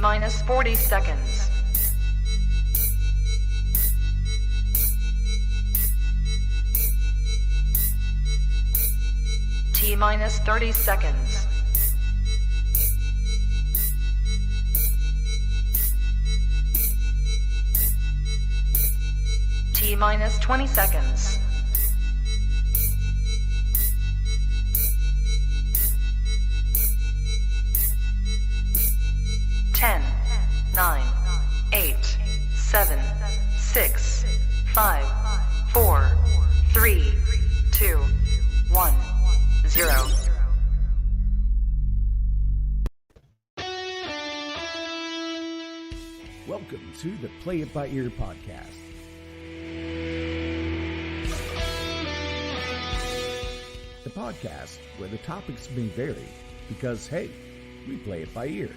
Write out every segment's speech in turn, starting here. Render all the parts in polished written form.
T-minus 40 seconds. T-minus 30 seconds. T-minus 20 seconds. Ten, 9, 8, 7, 6, 5, 4, 3, 2, 1, 0. Welcome to the Play It By Ear podcast. The podcast where the topics may vary because, hey, we play it by ear.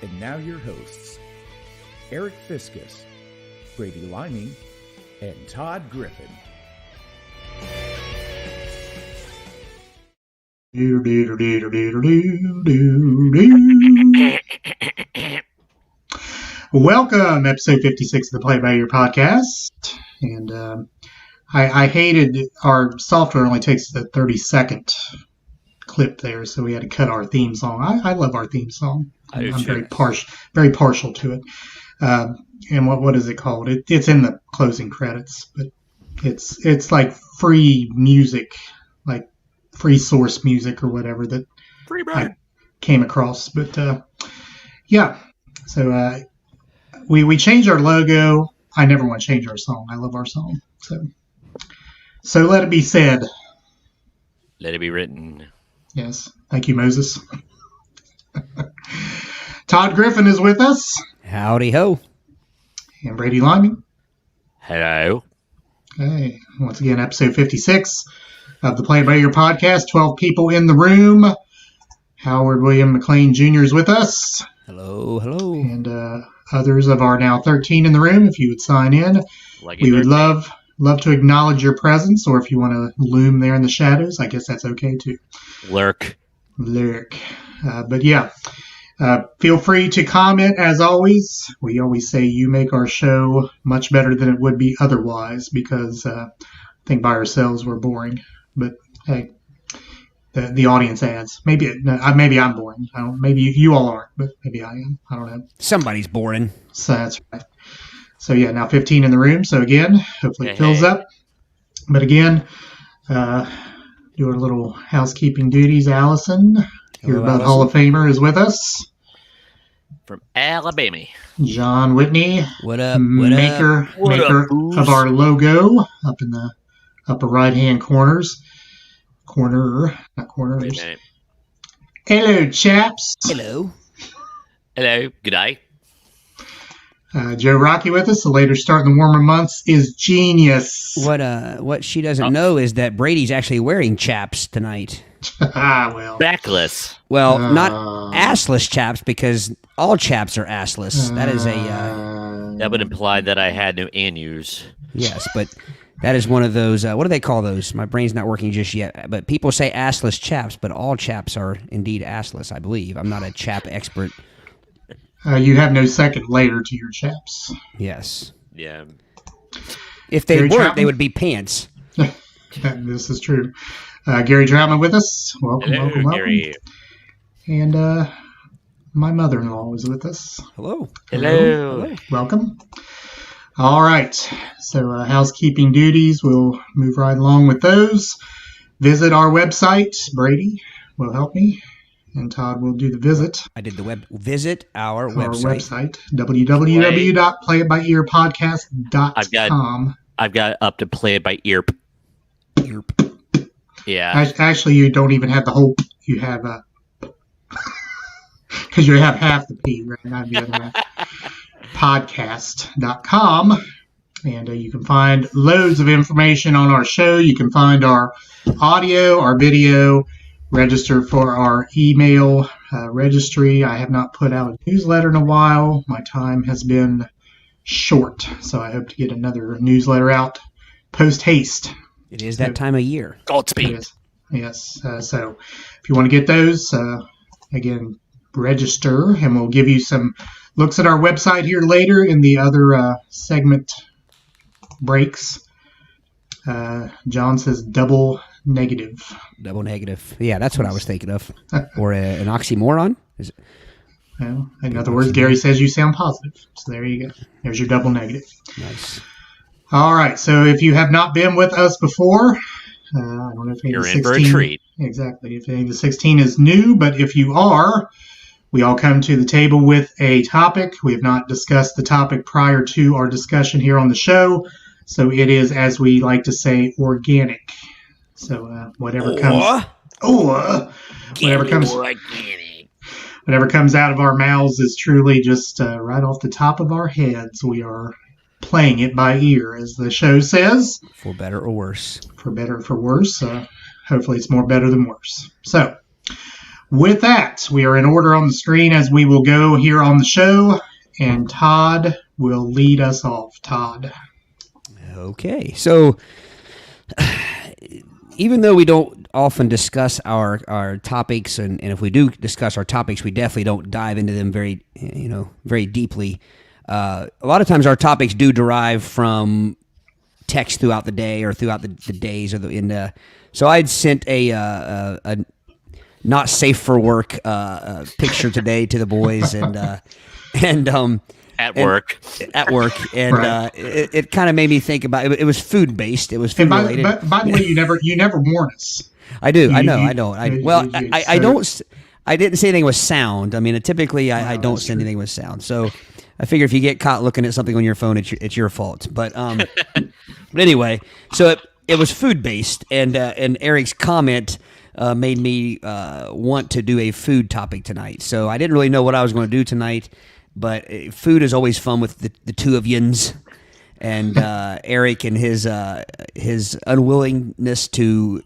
And now your hosts, Eric Fiskus, Brady Liming, and Todd Griffin. Welcome, episode 56 of the Play It By Ear podcast. And I hated our software only takes the 30-second clip there, so we had to cut our theme song. I love our theme song. I'm very partial to it. And what is it called? It's in the closing credits, but it's like free music, like free source music or whatever that I came across. But yeah, so we changed our logo. I never want to change our song. I love our song. So let it be said. Let it be written. Yes. Thank you, Moses. Todd Griffin is with us. Howdy ho. And Brady Liming. Hello. Okay. Once again, episode 56 of the Play It By Ear podcast. 12 people in the room. Howard William McLean Jr. is with us. Hello, hello. And others of our now 13 in the room, if you would sign in. We would love to acknowledge your presence, or if you want to loom there in the shadows, I guess that's okay too. Lurk. But yeah, feel free to comment as always. We always say you make our show much better than it would be otherwise, because I think by ourselves we're boring. But hey, the audience adds. Maybe I'm boring. Maybe you all aren't, but maybe I am. I don't know. Somebody's boring. So that's right. So yeah, now 15 in the room. So again, hopefully it fills up. But again, do our little housekeeping duties. Allison, your Bud Hall of Famer, is with us. From Alabama. John Whitney, What up? maker of our logo up in the upper right-hand corners. Not corners. Wait a minute. Hello, chaps. Hello. Hello. Good day. Joe Rocky with us. The later start in the warmer months is genius. What she doesn't know is that Brady's actually wearing chaps tonight. Well. Backless. Well, not assless chaps, because all chaps are assless. That is That would imply that I had no anus. yes, but that is one of those, what do they call those? My brain's not working just yet. But people say assless chaps, but all chaps are indeed assless, I believe. I'm not a chap expert. You have no second layer to your chaps. Yes. Yeah. If they Gary weren't, Troutman? they would be pants. This is true. Gary Troutman with us. Welcome, Hello, welcome. Gary. And my mother-in-law is with us. Hello. Hello. Welcome. All right. So housekeeping duties, we'll move right along with those. Visit our website. Brady will help me, and Todd will do the visit. I did the visit our website. Our website, www.playitbyearpodcast.com. I've got up to Play It By Ear. Yeah. Actually, you don't even have the whole. You have because you have half the P, right? Not the other half. Podcast.com. And you can find loads of information on our show. You can find our audio, our video, register for our email registry. I have not put out a newsletter in a while. My time has been short, so I hope to get another newsletter out post haste. It is that time of year. Godspeed. It is. Yes. So if you want to get those, again, register, and we'll give you some looks at our website here later in the other segment breaks. John says double negative. Double negative. Yeah, that's what I was thinking of. Or an oxymoron. Is it? Well, in other words, Gary says you sound positive. So there you go. There's your double negative. Nice. All right. So if you have not been with us before, I don't know if You're any of the in 16, for a treat. Exactly. If any of the 16 is new, but if you are, we all come to the table with a topic. We have not discussed the topic prior to our discussion here on the show. So it is, as we like to say, organic. So whatever comes out of our mouths is truly just right off the top of our heads. We are playing it by ear, as the show says. For better or worse. For better or for worse. Hopefully it's more better than worse. So with that, we are in order on the screen as we will go here on the show, and Todd will lead us off. Todd. Okay. So even though we don't often discuss our topics, and if we do discuss our topics, we definitely don't dive into them very deeply. A lot of times our topics do derive from text throughout the day or throughout the days. So I'd sent a not safe for work picture today to the boys, and At work. And it kind of made me think about it. It was food based. It was food related. By the way, you never warn us. I do. I don't. I don't. I didn't say anything with sound. I mean, typically I don't send anything with sound. So I figure if you get caught looking at something on your phone, it's your fault. But but anyway, so it was food based, and Eric's comment made me want to do a food topic tonight. So I didn't really know what I was going to do tonight. But food is always fun with the two of yins, and Eric and his unwillingness to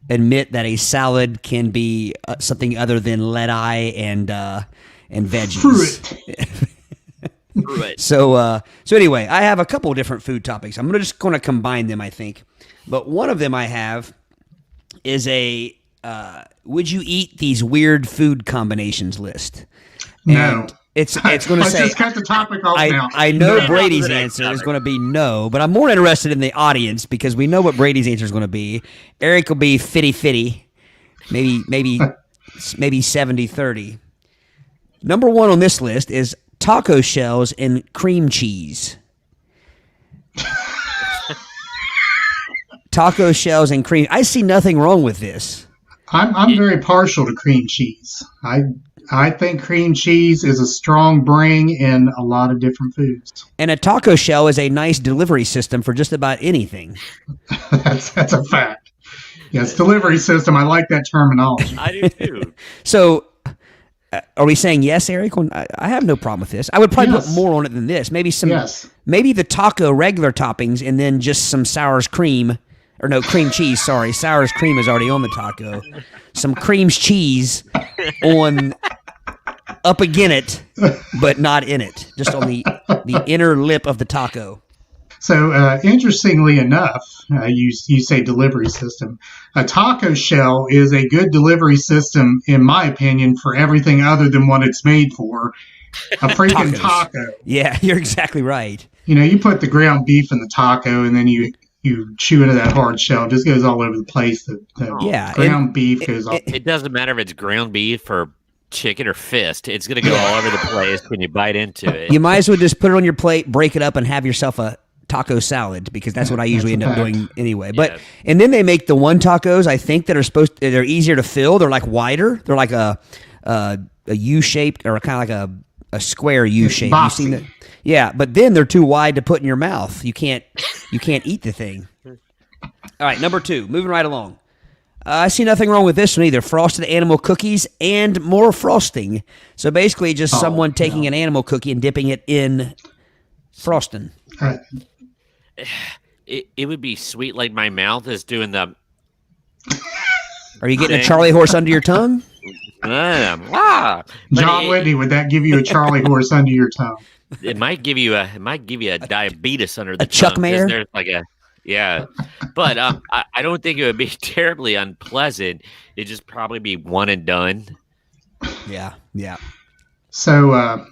admit that a salad can be something other than lead-eye and veggies. Right. So anyway, I have a couple of different food topics. I'm just going to combine them, I think. But one of them I have is a would you eat these weird food combinations list? No. And it's going to say. Let's just cut the topic off now. I know No. Brady's No. answer is going to be no, but I'm more interested in the audience because we know what Brady's answer is going to be. Eric will be 50-50, maybe 70-30. Number one on this list is taco shells and cream cheese. Taco shells and cream. I see nothing wrong with this. I'm very partial to cream cheese. I think cream cheese is a strong bring in a lot of different foods. And a taco shell is a nice delivery system for just about anything. That's a fact. Yes, delivery system. I like that terminology. I do too. So, are we saying yes, Eric? I have no problem with this. I would probably Yes. put more on it than this. Maybe some. Yes. Maybe the taco regular toppings, and then just some sour's cream, or no cream cheese. Sorry, sour's cream is already on the taco. Some cream's cheese on up again it, but not in it. Just on the inner lip of the taco. So, interestingly enough, you say delivery system. A taco shell is a good delivery system, in my opinion, for everything other than what it's made for. A freaking Tacos. taco. Yeah, you're exactly right. You put the ground beef in the taco, and then you chew into that hard shell. It just goes all over the place. The Yeah, ground beef goes all. It doesn't matter if it's ground beef or chicken or fist. It's going to go all over the place when you bite into it. You might as well just put it on your plate, break it up, and have yourself a taco salad, because that's what I usually end up doing anyway. But Yeah. and then they make the one tacos, I think, that are they're easier to fill. They're like wider. They're like a U shaped, or kind of like a square U shape. You've seen that? Yeah, but then they're too wide to put in your mouth. You can't eat the thing. All right, number 2, moving right along. I see nothing wrong with this one either. Frosted animal cookies and more frosting. So basically just someone taking an animal cookie and dipping it in frosting. It would be sweet, like my mouth is doing the. Are you getting a Charlie horse under your tongue? But John Whitney, would that give you a Charlie horse under your tongue? It might give you a diabetes under the Chuck tongue, Mayer? There's like Yeah, but I don't think it would be terribly unpleasant. It'd just probably be one and done. Yeah. So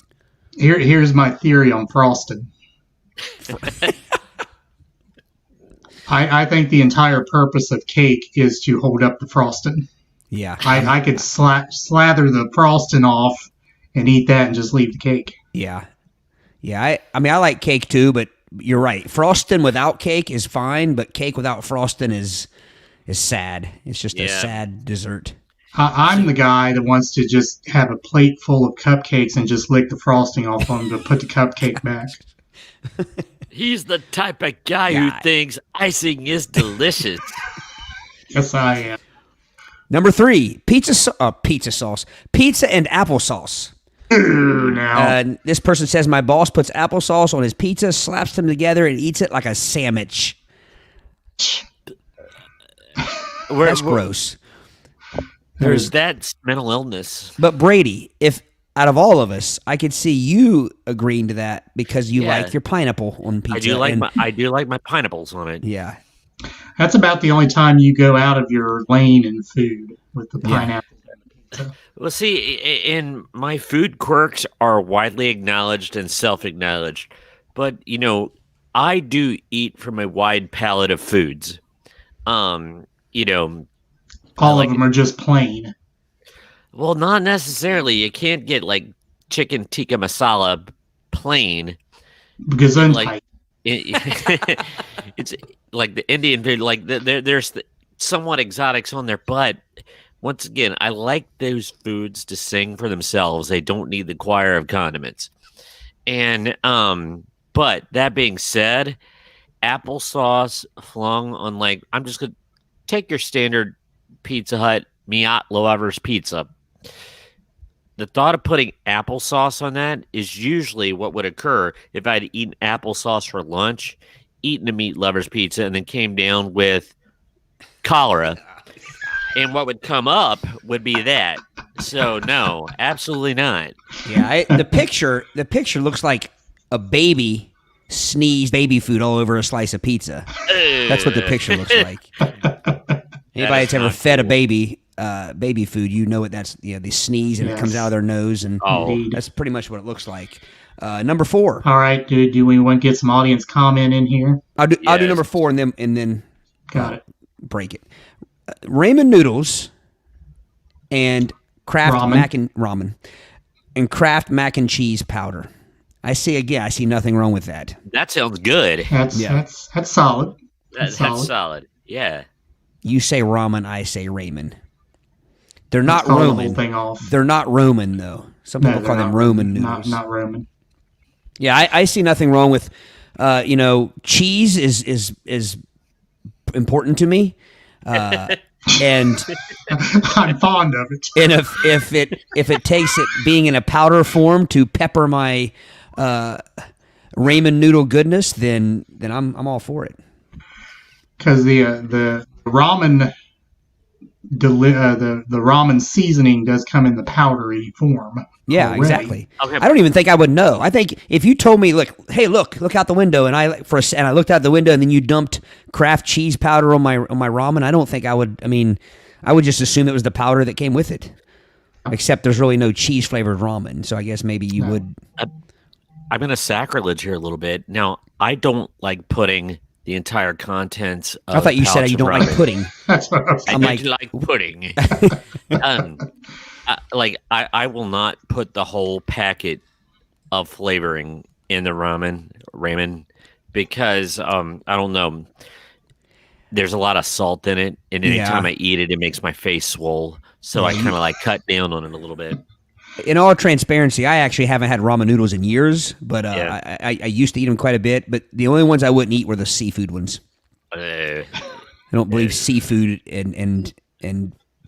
here's my theory on frosting. I think the entire purpose of cake is to hold up the frosting. Yeah. I could slather the frosting off and eat that and just leave the cake. Yeah. I mean, I like cake too, but you're right. Frosting without cake is fine, but cake without frosting is sad. It's just a sad dessert. I'm the guy that wants to just have a plate full of cupcakes and just lick the frosting off them to put the cupcake back. He's the type of guy who thinks icing is delicious. Yes, I am. Number 3, pizza sauce, pizza and applesauce. Ooh, now. This person says my boss puts applesauce on his pizza, slaps them together, and eats it like a sandwich. That's gross. There's that mental illness. But Brady, if out of all of us, I could see you agreeing to that because you like your pineapple on pizza. I do like my pineapples on it. Yeah. That's about the only time you go out of your lane in food with the pineapple. Well, see, and my food quirks are widely acknowledged and self-acknowledged, but I do eat from a wide palette of foods. All of them are just plain. Well, not necessarily. You can't get like chicken tikka masala plain. Because then it's like the Indian food. Like there's somewhat exotics on there, but once again, I like those foods to sing for themselves. They don't need the choir of condiments. And but that being said, applesauce flung on I'm just gonna take your standard Pizza Hut Miat Lovers pizza. The thought of putting applesauce on that is usually what would occur if I'd eaten applesauce for lunch, eaten a Meat Lovers pizza, and then came down with cholera. And what would come up would be that. So no, absolutely not. Yeah, the picture looks like a baby sneezed baby food all over a slice of pizza. That's what the picture looks like. Anybody that's ever fed a baby baby food, what that's. They sneeze and it comes out of their nose, and that's pretty much what it looks like. Number 4. All right, do we want to get some audience comment in here? I'll do number 4 and then got it. Break it. Ramen noodles and Kraft ramen and Kraft mac and cheese powder. I see nothing wrong with that. That sounds good. That's solid. That's solid. Yeah. You say ramen, I say ramen. They're not Roman. Roman. The whole thing off. They're not Roman though. Some people call them Roman noodles. Not Roman. Yeah, I see nothing wrong with. Cheese is important to me. And I'm fond of it. And if it takes it being in a powder form to pepper my ramen noodle goodness, then I'm all for it. Because the ramen the ramen seasoning does come in the powdery form. Yeah, already. Exactly. Okay. I don't even think I would know. I think if you told me, look out the window, and I looked out the window, and then you dumped Kraft cheese powder on my ramen, I don't think I would. I mean, I would just assume it was the powder that came with it. Except there's really no cheese flavored ramen, so I guess maybe you would. I'm going to sacrilege here a little bit. Now, I don't like putting the entire contents of I thought you said you don't like pudding. That's what I was I don't like pudding. I will not put the whole packet of flavoring in the ramen because I don't know. There's a lot of salt in it, and anytime I eat it, it makes my face swole. So I kind of cut down on it a little bit. In all transparency, I actually haven't had ramen noodles in years, but I used to eat them quite a bit. But the only ones I wouldn't eat were the seafood ones. I don't believe seafood and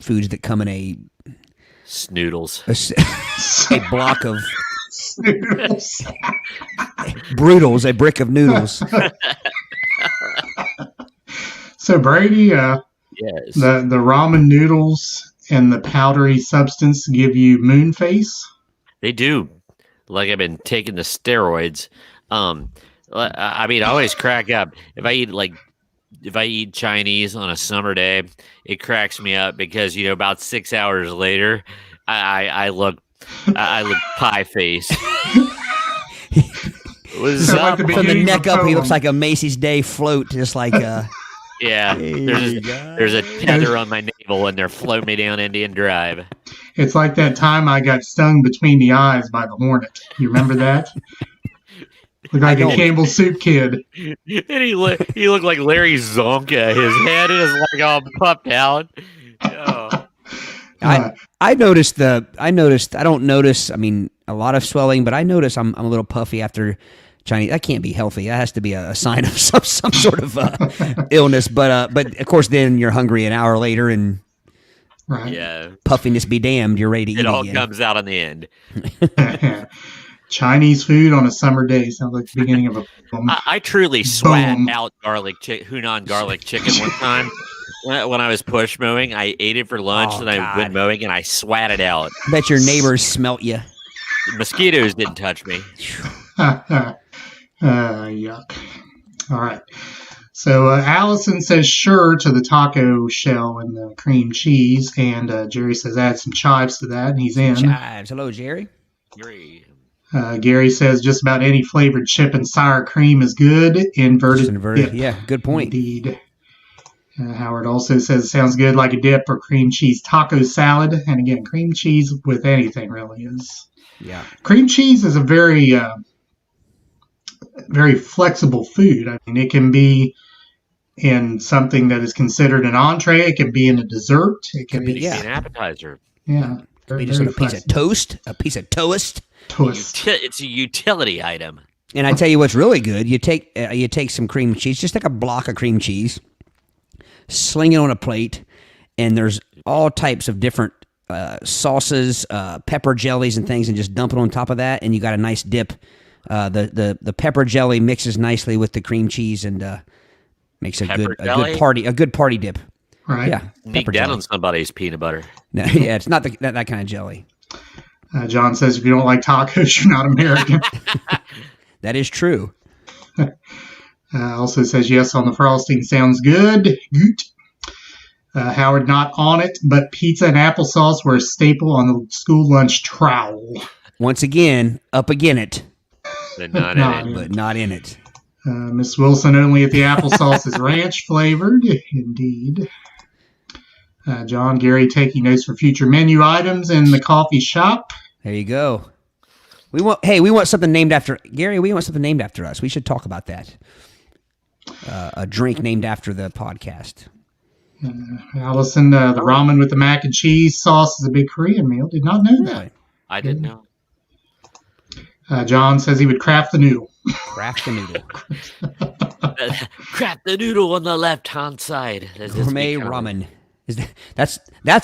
foods that come in a snoodles, a block of Broodles, a brick of noodles. So Brady, yes, the ramen noodles and the powdery substance give you moon face? They do. Like I've been taking the steroids. I mean, I always crack up if I eat if I eat Chinese on a summer day, it cracks me up because about 6 hours later, I look pie face. What's So like up? the From the beginning of neck a up, he poem. looks like a Macy's Day float, just like Yeah, there's a tether on my navel, and they're floating me down Indian Drive. It's like that time I got stung between the eyes by the hornet. You remember that? Looked like a don't. Campbell Soup kid. And he looked like Larry Zonka. His head is like all puffed out. Oh. I noticed. I don't notice. I mean, a lot of swelling, but I notice I'm a little puffy after Chinese. That can't be healthy. That has to be a sign of some sort of illness. But of course, then you're hungry an hour later, and Right. Yeah, puffiness be damned, you're ready to eat it all again. comes out in the end. Chinese food on a summer day sounds like the beginning of a poem. I truly sweat Boom. out Hunan garlic chicken one time when I was push mowing. I ate it for lunch, Oh, and I went God. mowing, and I swat it out. Bet your neighbors smelt you. Mosquitoes didn't touch me. Yuck. All right. So Allison says sure to the taco shell and the cream cheese, and Jerry says add some chives to that, and he's in. Chives. Hello, Jerry. Great. Gary says just about any flavored chip and sour cream is good. Just inverted. Dip. Yeah, good point. Indeed. Howard also says it sounds good like a dip or cream cheese taco salad. And again, cream cheese with anything really is. Yeah. Cream cheese is a very, very flexible food. I mean, it can be in something that is considered an entree. It can be in a dessert. It can be, It can be an appetizer. yeah. Maybe just on a piece of toast. A piece of toast. toast. It's a utility item. And I tell you what's really good. You take some cream cheese, just take a block of cream cheese, sling it on a plate, and there's all types of different sauces, pepper jellies and things, and just dump it on top of that, and you got a nice dip. The pepper jelly mixes nicely with the cream cheese and makes a Pepper good party dip. Right. Yeah, Sneak pepper that jelly. on somebody's peanut butter. No, yeah, it's not that kind of jelly. John says if you don't like tacos, you're not American. That is true. Also says yes on the frosting. Sounds good. Good. Howard, not on it, but pizza and applesauce were a staple on the school lunch trowel. Once again, up again it, But not Not in it. but not in it. Miss Wilson, only if the applesauce is ranch flavored. Indeed. John, Gary taking notes for future menu items in the coffee shop. There you go. We want something named after Gary. We want something named after us. We should talk about that. A drink named after the podcast. Allison, the ramen with the mac and cheese sauce is a big Korean meal. Did not know that. Really? I didn't know. John says he would craft the noodle. Craft the noodle. Crap the noodle on the left hand side. Gourmet ramen. That's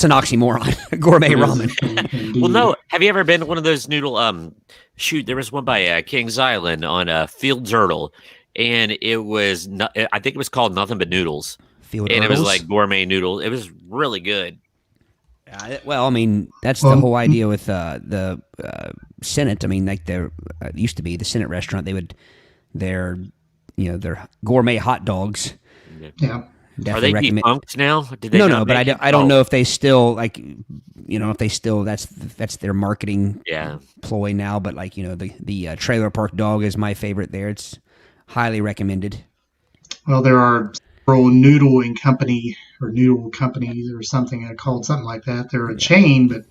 an oxymoron. Gourmet ramen. Indeed. Well, no. Have you ever been to one of those noodle? Shoot, there was one by Kings Island on Fields Erdel, and it was I think it was called Nothing But Noodles, Field and it was Erdels. like gourmet noodle. It was really good. Well, I mean, that's the whole idea with the Senate. I mean, like there used to be the Senate restaurant. Their gourmet hot dogs. Yeah. Are they defunct now? Did they No, not but make it? I don't know if they still if they still that's their marketing ploy now. But the Trailer Park Dog is my favorite there. It's highly recommended. Well, there are several noodle companies or something called something like that. They're a chain, but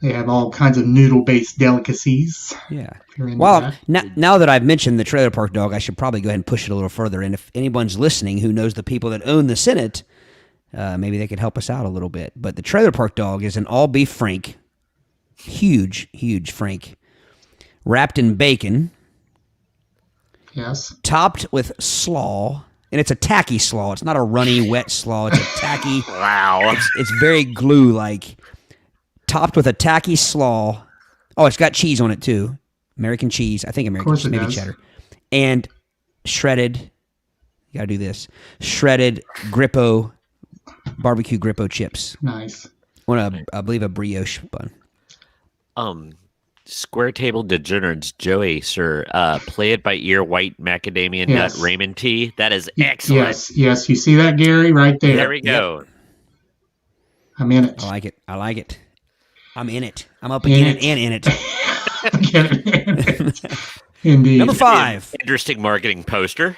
they have all kinds of noodle-based delicacies. Yeah. If you're into Well, that. now that I've mentioned the Trailer Park Dog, I should probably go ahead and push it a little further. And if anyone's listening who knows the people that own the Senate, maybe they could help us out a little bit. But the Trailer Park Dog is an all-beef frank, huge frank, wrapped in bacon, Yes. topped with slaw. And it's a tacky slaw. It's not a runny, wet slaw. It's a tacky. Wow. It's very glue-like. Topped with a tacky slaw. Oh, it's got cheese on it too. American cheese. I think American course cheese, it maybe does. cheddar. And shredded. You gotta do this. Shredded Grippo, barbecue Grippo chips Nice. on I believe a brioche bun. Square table degenerates, Joey, sir. Play it by ear, white macadamia nut Raymond tea. That is excellent. Yes. You see that, Gary, right there. There we go. I'm in it. I like it. I'm in it. I'm up against it and in it. Indeed. Number 5. Interesting marketing poster.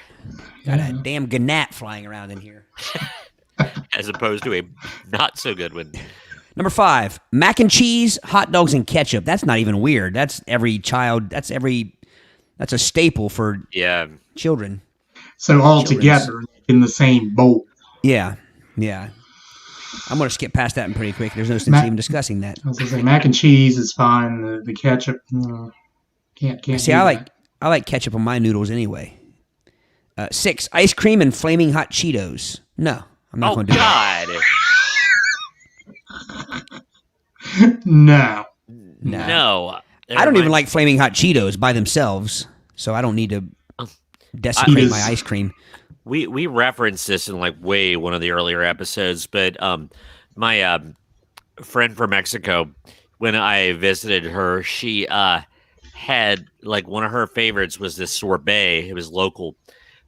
Got a damn gnat flying around in here. As opposed to a not so good one. Number 5, mac and cheese, hot dogs, and ketchup. That's not even weird. That's every child. That's a staple for children. So all together in the same bowl. Yeah. I'm going to skip past that one pretty quick. There's no sense even discussing that. I was going to say mac and cheese is fine. The ketchup, can't. See, I like ketchup on my noodles anyway. 6, ice cream and flaming hot Cheetos. No, I'm not going to do that. God. No. I don't even like flaming hot Cheetos by themselves, so I don't need to desecrate my ice cream. We referenced this in like one of the earlier episodes, but my friend from Mexico, when I visited her, she had like one of her favorites was this sorbet. It was local,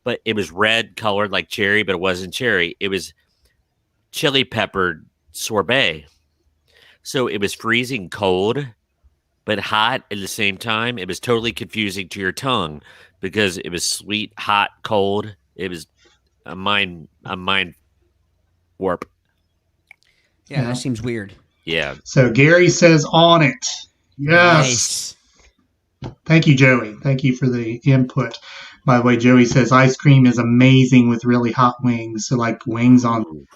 but it was red colored like cherry, but it wasn't cherry. It was chili peppered sorbet. So it was freezing cold, but hot at the same time. It was totally confusing to your tongue because it was sweet, hot, cold. It was a mind warp. Yeah, that seems weird. Yeah. So Gary says on it. Yes. Nice. Thank you, Joey. Thank you for the input. By the way, Joey says ice cream is amazing with really hot wings. So like wings on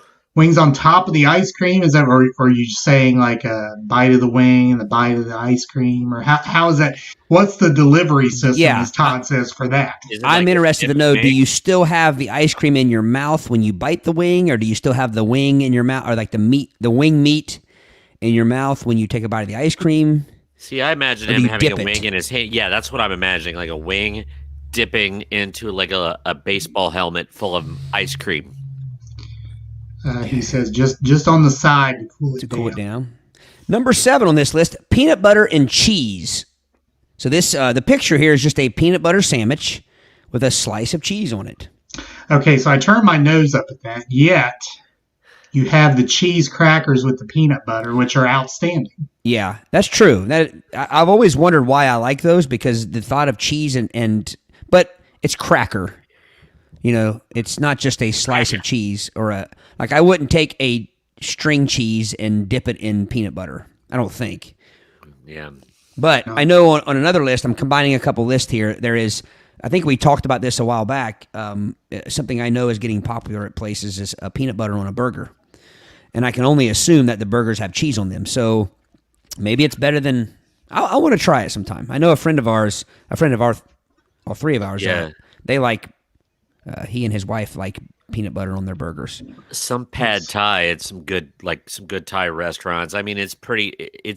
top of the ice cream? Is that, or are you saying like a bite of the wing and the bite of the ice cream? Or how is that? What's the delivery system, as Todd says, for that? I'm interested to know, do you still have the ice cream in your mouth when you bite the wing, or do you still have the wing in your mouth, or like the wing meat in your mouth when you take a bite of the ice cream? See, I imagine him having a wing in his hand. Yeah, that's what I'm imagining, like a wing dipping into like a baseball helmet full of ice cream. He says just on the side to cool it down. Number 7 on this list, peanut butter and cheese. So this the picture here is just a peanut butter sandwich with a slice of cheese on it. Okay, so I turn my nose up at that. Yet you have the cheese crackers with the peanut butter, which are outstanding. Yeah, that's true. I've always wondered why I like those, because the thought of cheese but it's cracker. You know, it's not just a slice of cheese I wouldn't take a string cheese and dip it in peanut butter. I don't think. Yeah. But I know on another list, I'm combining a couple lists here. There is, I think we talked about this a while back. Something I know is getting popular at places is a peanut butter on a burger. And I can only assume that the burgers have cheese on them. So maybe it's better than, I want to try it sometime. I know all three of ours, they like, he and his wife like peanut butter on their burgers. Some pad thai at some good Thai restaurants. I mean, it's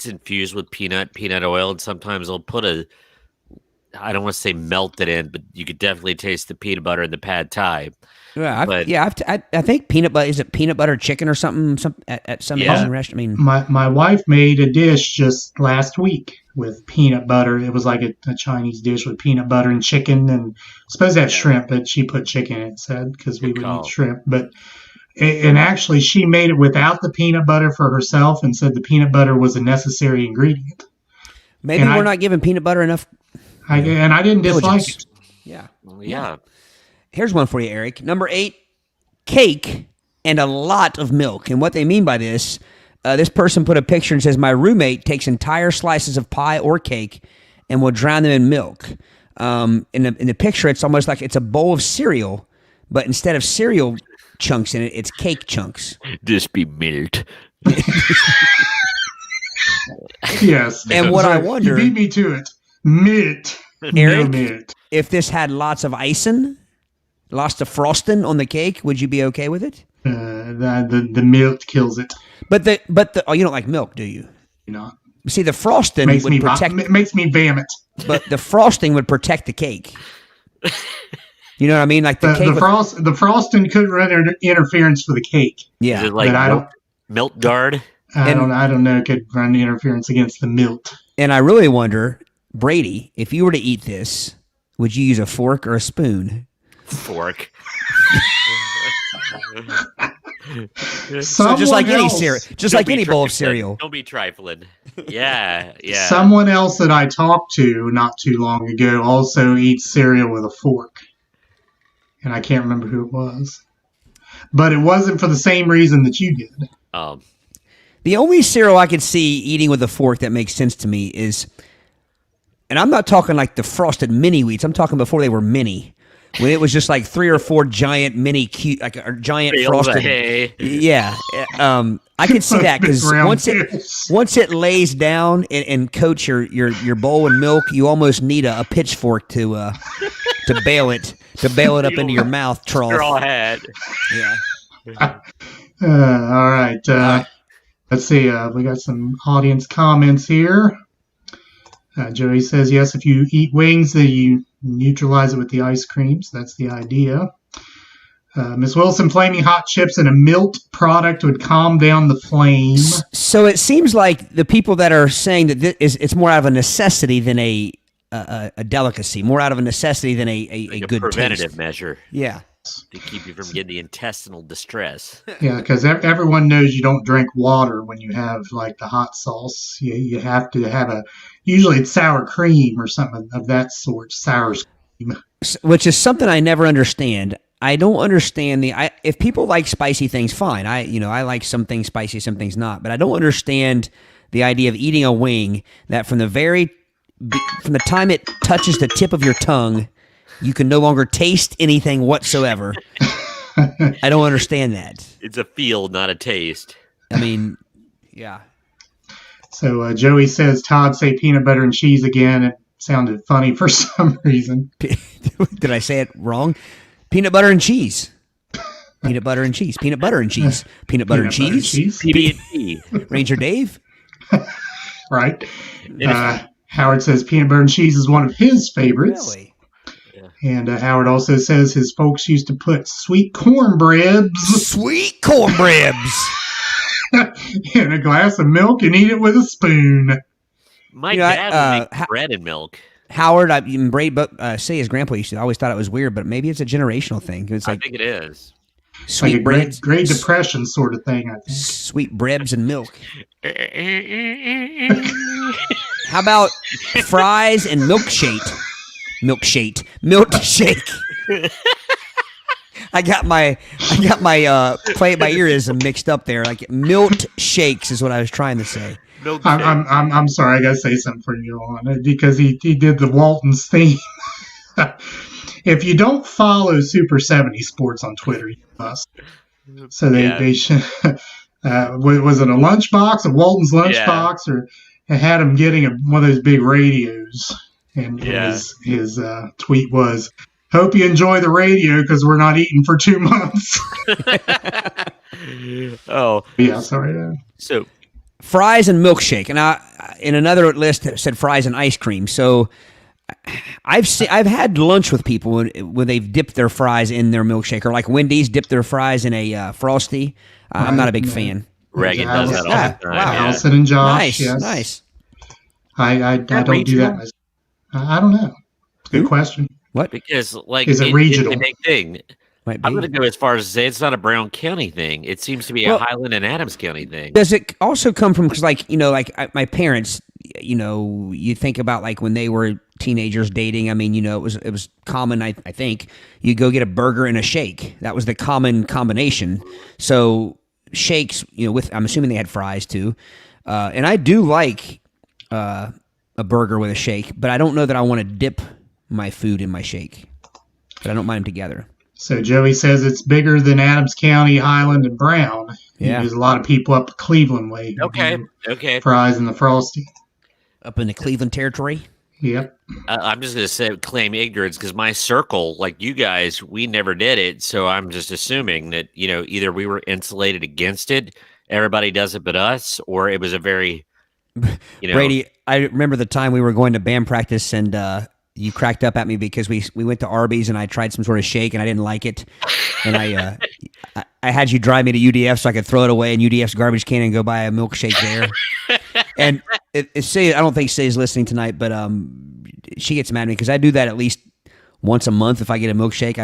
infused with peanut oil, and sometimes they'll put I don't want to say melt it in, but you could definitely taste the peanut butter in the pad thai. Yeah, I think peanut butter, is it peanut butter chicken or something at some Asian restaurant? I mean, my wife made a dish just last week with peanut butter. It was like a Chinese dish with peanut butter and chicken, and supposed to have shrimp, but she put chicken in it, said, because we would eat shrimp. But and actually, she made it without the peanut butter for herself, and said the peanut butter was a necessary ingredient. Maybe we're not giving peanut butter enough. I didn't dislike it. Yeah. Yeah. Here's one for you, Eric. Number 8, cake and a lot of milk. And what they mean by this person put a picture and says, my roommate takes entire slices of pie or cake and will drown them in milk. In the picture, it's almost like it's a bowl of cereal, but instead of cereal chunks in it, it's cake chunks. This be milk. Yes. And what I wonder... You beat me to it. Mint. Eric, no, if this had lots of icing, lots of frosting on the cake, would you be okay with it? The milk kills it. But you don't like milk, do you? No. See, the frosting would protect. It makes me vomit. But the frosting would protect the cake. You know what I mean? Like the cake. The frosting could run interference for the cake. Yeah, like milk guard. I don't know. It could run interference against the milk. And I really wonder, Brady, if you were to eat this, would you use a fork or a spoon? Fork. So just like any cereal, just like Don't be any bowl of trifling. cereal. Don't be trifling. Yeah. Someone else that I talked to not too long ago also eats cereal with a fork. And I can't remember who it was. But it wasn't for the same reason that you did. The only cereal I could see eating with a fork that makes sense to me is, and I'm not talking like the Frosted Mini Wheats. I'm talking before they were mini, when it was just like 3 or 4 giant mini cute, like a giant Bales of frosted. hay. Yeah, I could see that because Round once it lays down and coats your bowl in milk, you almost need a pitchfork to bail it up into your mouth trough. Straw hat. Yeah. All right. Let's see. We got some audience comments here. Joey says, yes, if you eat wings, then you neutralize it with the ice cream. So that's the idea. Miss Wilson, flaming hot chips and a milk product would calm down the flame. So it seems like the people that are saying that it's more out of a necessity than a delicacy, more out of a necessity than a Like a good preventative taste. measure Yeah. to keep you from getting the intestinal distress. Yeah, because everyone knows you don't drink water when you have like the hot sauce. You have to have usually it's sour cream or something of that sort, sour cream. Which is something I never understand. I don't understand if people like spicy things, fine. I like some things spicy, some things not. But I don't understand the idea of eating a wing that from the time it touches the tip of your tongue, you can no longer taste anything whatsoever. I don't understand that. It's a feel, not a taste. I mean, yeah. So Joey says, Todd, say peanut butter and cheese again. It sounded funny for some reason. Did I say it wrong? Peanut butter and cheese. Peanut butter and cheese. Peanut butter and cheese. Peanut butter and cheese. PB&T. Ranger Dave. Right. Howard says peanut butter and cheese is one of his favorites. Really? And Howard also says his folks used to put sweet cornbreads Sweet cornbreads. in a glass of milk and eat it with a spoon. My You know, dad would make bread and milk. Howard, say his grandpa used to. I always thought it was weird, but maybe it's a generational thing. It's I like think it is. sweet Like a breads, Great Depression sort of thing, I think. sweet breads and milk. How about fries and milkshake? Milkshake. I got my play it by earism mixed up there. Like milk shakes is what I was trying to say. I'm sorry, I gotta say something for you on it because he did the Walton's theme. If you don't follow Super 70 Sports on Twitter, you must. So they should. Was it a lunchbox, a Walton's lunchbox, or it had him getting one of those big radios? And his tweet was, "Hope you enjoy the radio because we're not eating for 2 months." Oh, Yeah, sorry. So fries and milkshake, and in another list it said fries and ice cream. So I've had lunch with people when they've dipped their fries in their milkshake, or like Wendy's dipped their fries in a Frosty. I'm not a big fan. Reagan does that all the time. Wow. Yeah. Allison and Josh. Nice, yes. nice. I don't do that. myself. I don't know. It's a good question. What? Because like Is it regional? It's a big thing. Might I'm be. going to go as far as to say it's not a Brown County thing. It seems to be a Well- Highland and Adams County thing. Does it also come from, because my parents, you think about like when they were teenagers dating, I mean, it was common, I think, you go get a burger and a shake. That was the common combination. So shakes, I'm assuming they had fries too. And I do like a burger with a shake, but I don't know that I want to dip my food in my shake. But I don't mind them together. So Joey says it's bigger than Adams County, Highland, and Brown. Yeah. There's a lot of people up Cleveland way. who Okay. do Okay. Fries and the Frosty. Up in the Cleveland territory. Yep. I'm just going to say claim ignorance because my circle, like you guys, we never did it. So I'm just assuming that, either we were insulated against it, everybody does it but us, or it was a very, Brady, I remember the time we were going to band practice and you cracked up at me because we went to Arby's and I tried some sort of shake and I didn't like it. And I had you drive me to UDF so I could throw it away in UDF's garbage can and go buy a milkshake there. And Say, I don't think Say's listening tonight, but she gets mad at me because I do that at least once a month. If I get a milkshake,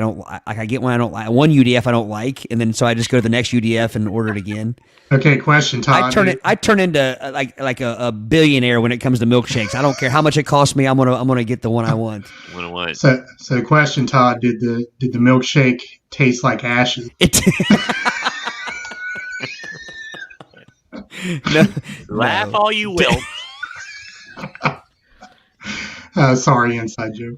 I get one I don't like, one UDF I don't like, and then so I just go to the next UDF and order it again. Okay, question, Todd. I turn into like a billionaire when it comes to milkshakes. I don't care how much it costs me. I'm gonna get the one I want. So question, Todd. Did the milkshake taste like ashes? Laugh all you will. Sorry, inside joke.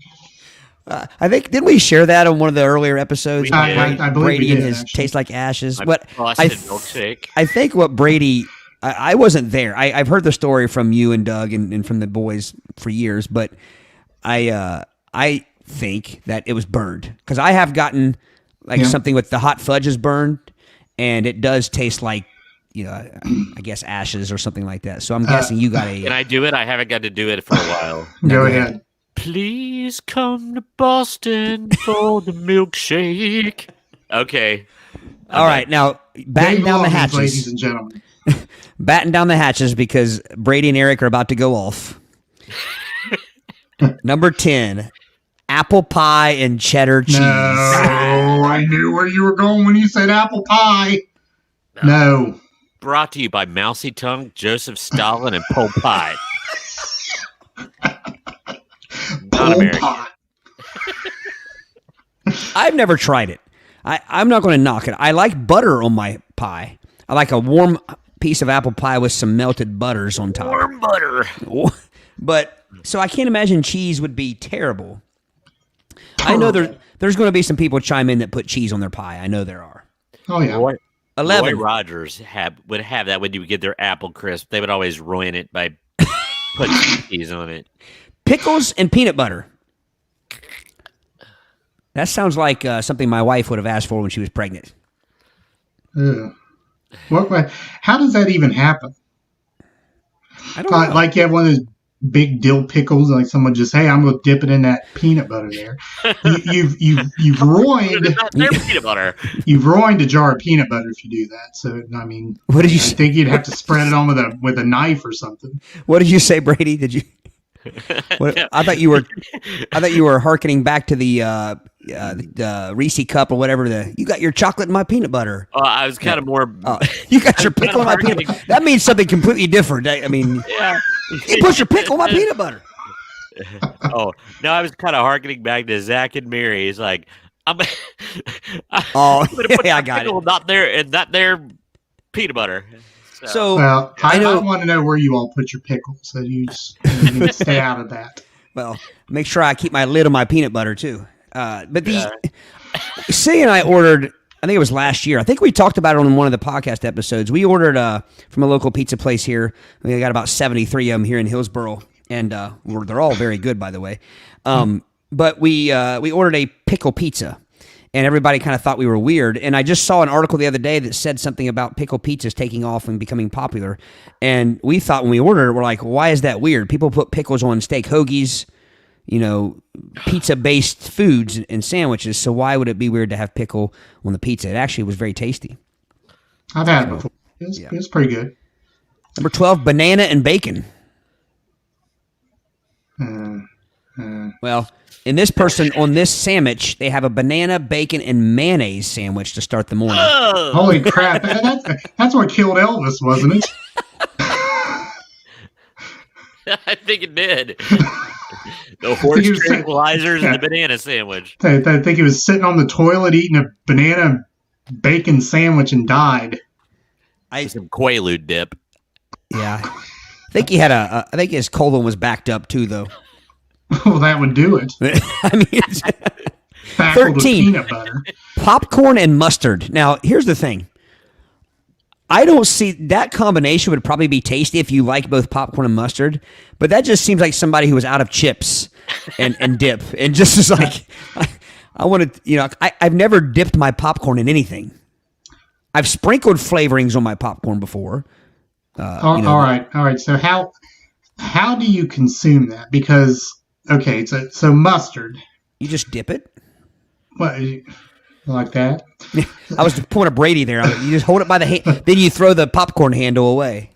I think, didn't we share that on one of the earlier episodes? I believe Brady we did, and his actually. taste like ashes. Milkshake. I think what Brady, I wasn't there. I've heard the story from you and Doug and from the boys for years, but I think that it was burned because I have gotten something with the hot fudge is burned, and it does taste like, I guess ashes or something like that. So I'm guessing you got a. Can I do it? I haven't got to do it for a while. Go ahead. Please come to Boston for the milkshake. Okay. All right, now batten down the hatches, ladies and gentlemen. Batten down the hatches because Brady and Eric are about to go off. Number 10, apple pie and cheddar cheese. No, I knew where you were going when you said apple pie. No. Brought to you by Mousy Tongue, Joseph Stalin, and Pol Pot. Not American. Pot. I've never tried it. I'm not going to knock it. I like butter on my pie. I like a warm piece of apple pie with some melted butters on top. Warm butter. But so I can't imagine cheese would be terrible. I know there's going to be some people chime in that put cheese on their pie. I know there are. Oh yeah. Roy 11. Rogers would have that when you would get their apple crisp. They would always ruin it by putting cheese on it. Pickles and peanut butter. That sounds like something my wife would have asked for when she was pregnant. Ugh. How does that even happen? I don't know. Like you have one of those big dill pickles, like someone just, hey, I'm going to dip it in that peanut butter there. You've ruined Their peanut butter. You've ruined a jar of peanut butter if you do that. So I mean, What did you I say? think you'd have to spread it on with a knife or something. What did you say, Brady? Did you? I thought you were hearkening back to the Reese cup or whatever. You got your chocolate in my peanut butter. I was kind of more. You got your pickle in my peanut butter. That means something completely different. I mean, Yeah. you put your pickle in my peanut butter. Oh no, I was kind of harkening back to Zach and Mary. He's like, I'm gonna put yeah, I my got pickle it. not there and not their peanut butter. So Well, I I know. want to know where you all put your pickle, so you need to stay out of that. Well, make sure I keep my lid on my peanut butter too. But C and I ordered. I think it was last year. I think we talked about it on one of the podcast episodes. We ordered from a local pizza place here. We got about 73 of them here in Hillsboro, and they're all very good, by the way. But we ordered a pickle pizza, and everybody kind of thought we were weird. And I just saw an article the other day that said something about pickle pizzas taking off and becoming popular. And we thought when we ordered it, we're like, why is that weird? People put pickles on steak hoagies, pizza-based foods and sandwiches. So why would it be weird to have pickle on the pizza? It actually was very tasty. I've had it before. It was pretty good. Number 12, banana and bacon. Well, in this person, on this sandwich, they have a banana, bacon, and mayonnaise sandwich to start the morning. Oh, Holy crap! That's what killed Elvis, wasn't it? I think it did. The horse he was- tranquilizers and the banana sandwich. I think he was sitting on the toilet eating a banana bacon sandwich and died. Some Quaalude dip. Yeah. I think he had I think his colon was backed up too, though. Well, that would do it. I mean, it's Backled with 13. peanut butter. popcorn and mustard. Now, here's the thing. I don't see that combination would probably be tasty if you like both popcorn and mustard, but that just seems like somebody who was out of chips and dip and just is like, I want to, I've never dipped my popcorn in anything. I've sprinkled flavorings on my popcorn before. All right. So how do you consume that? Because so mustard. You just dip it. What, like that? I was pulling a Brady there. You just hold it by the hand, then you throw the popcorn handle away.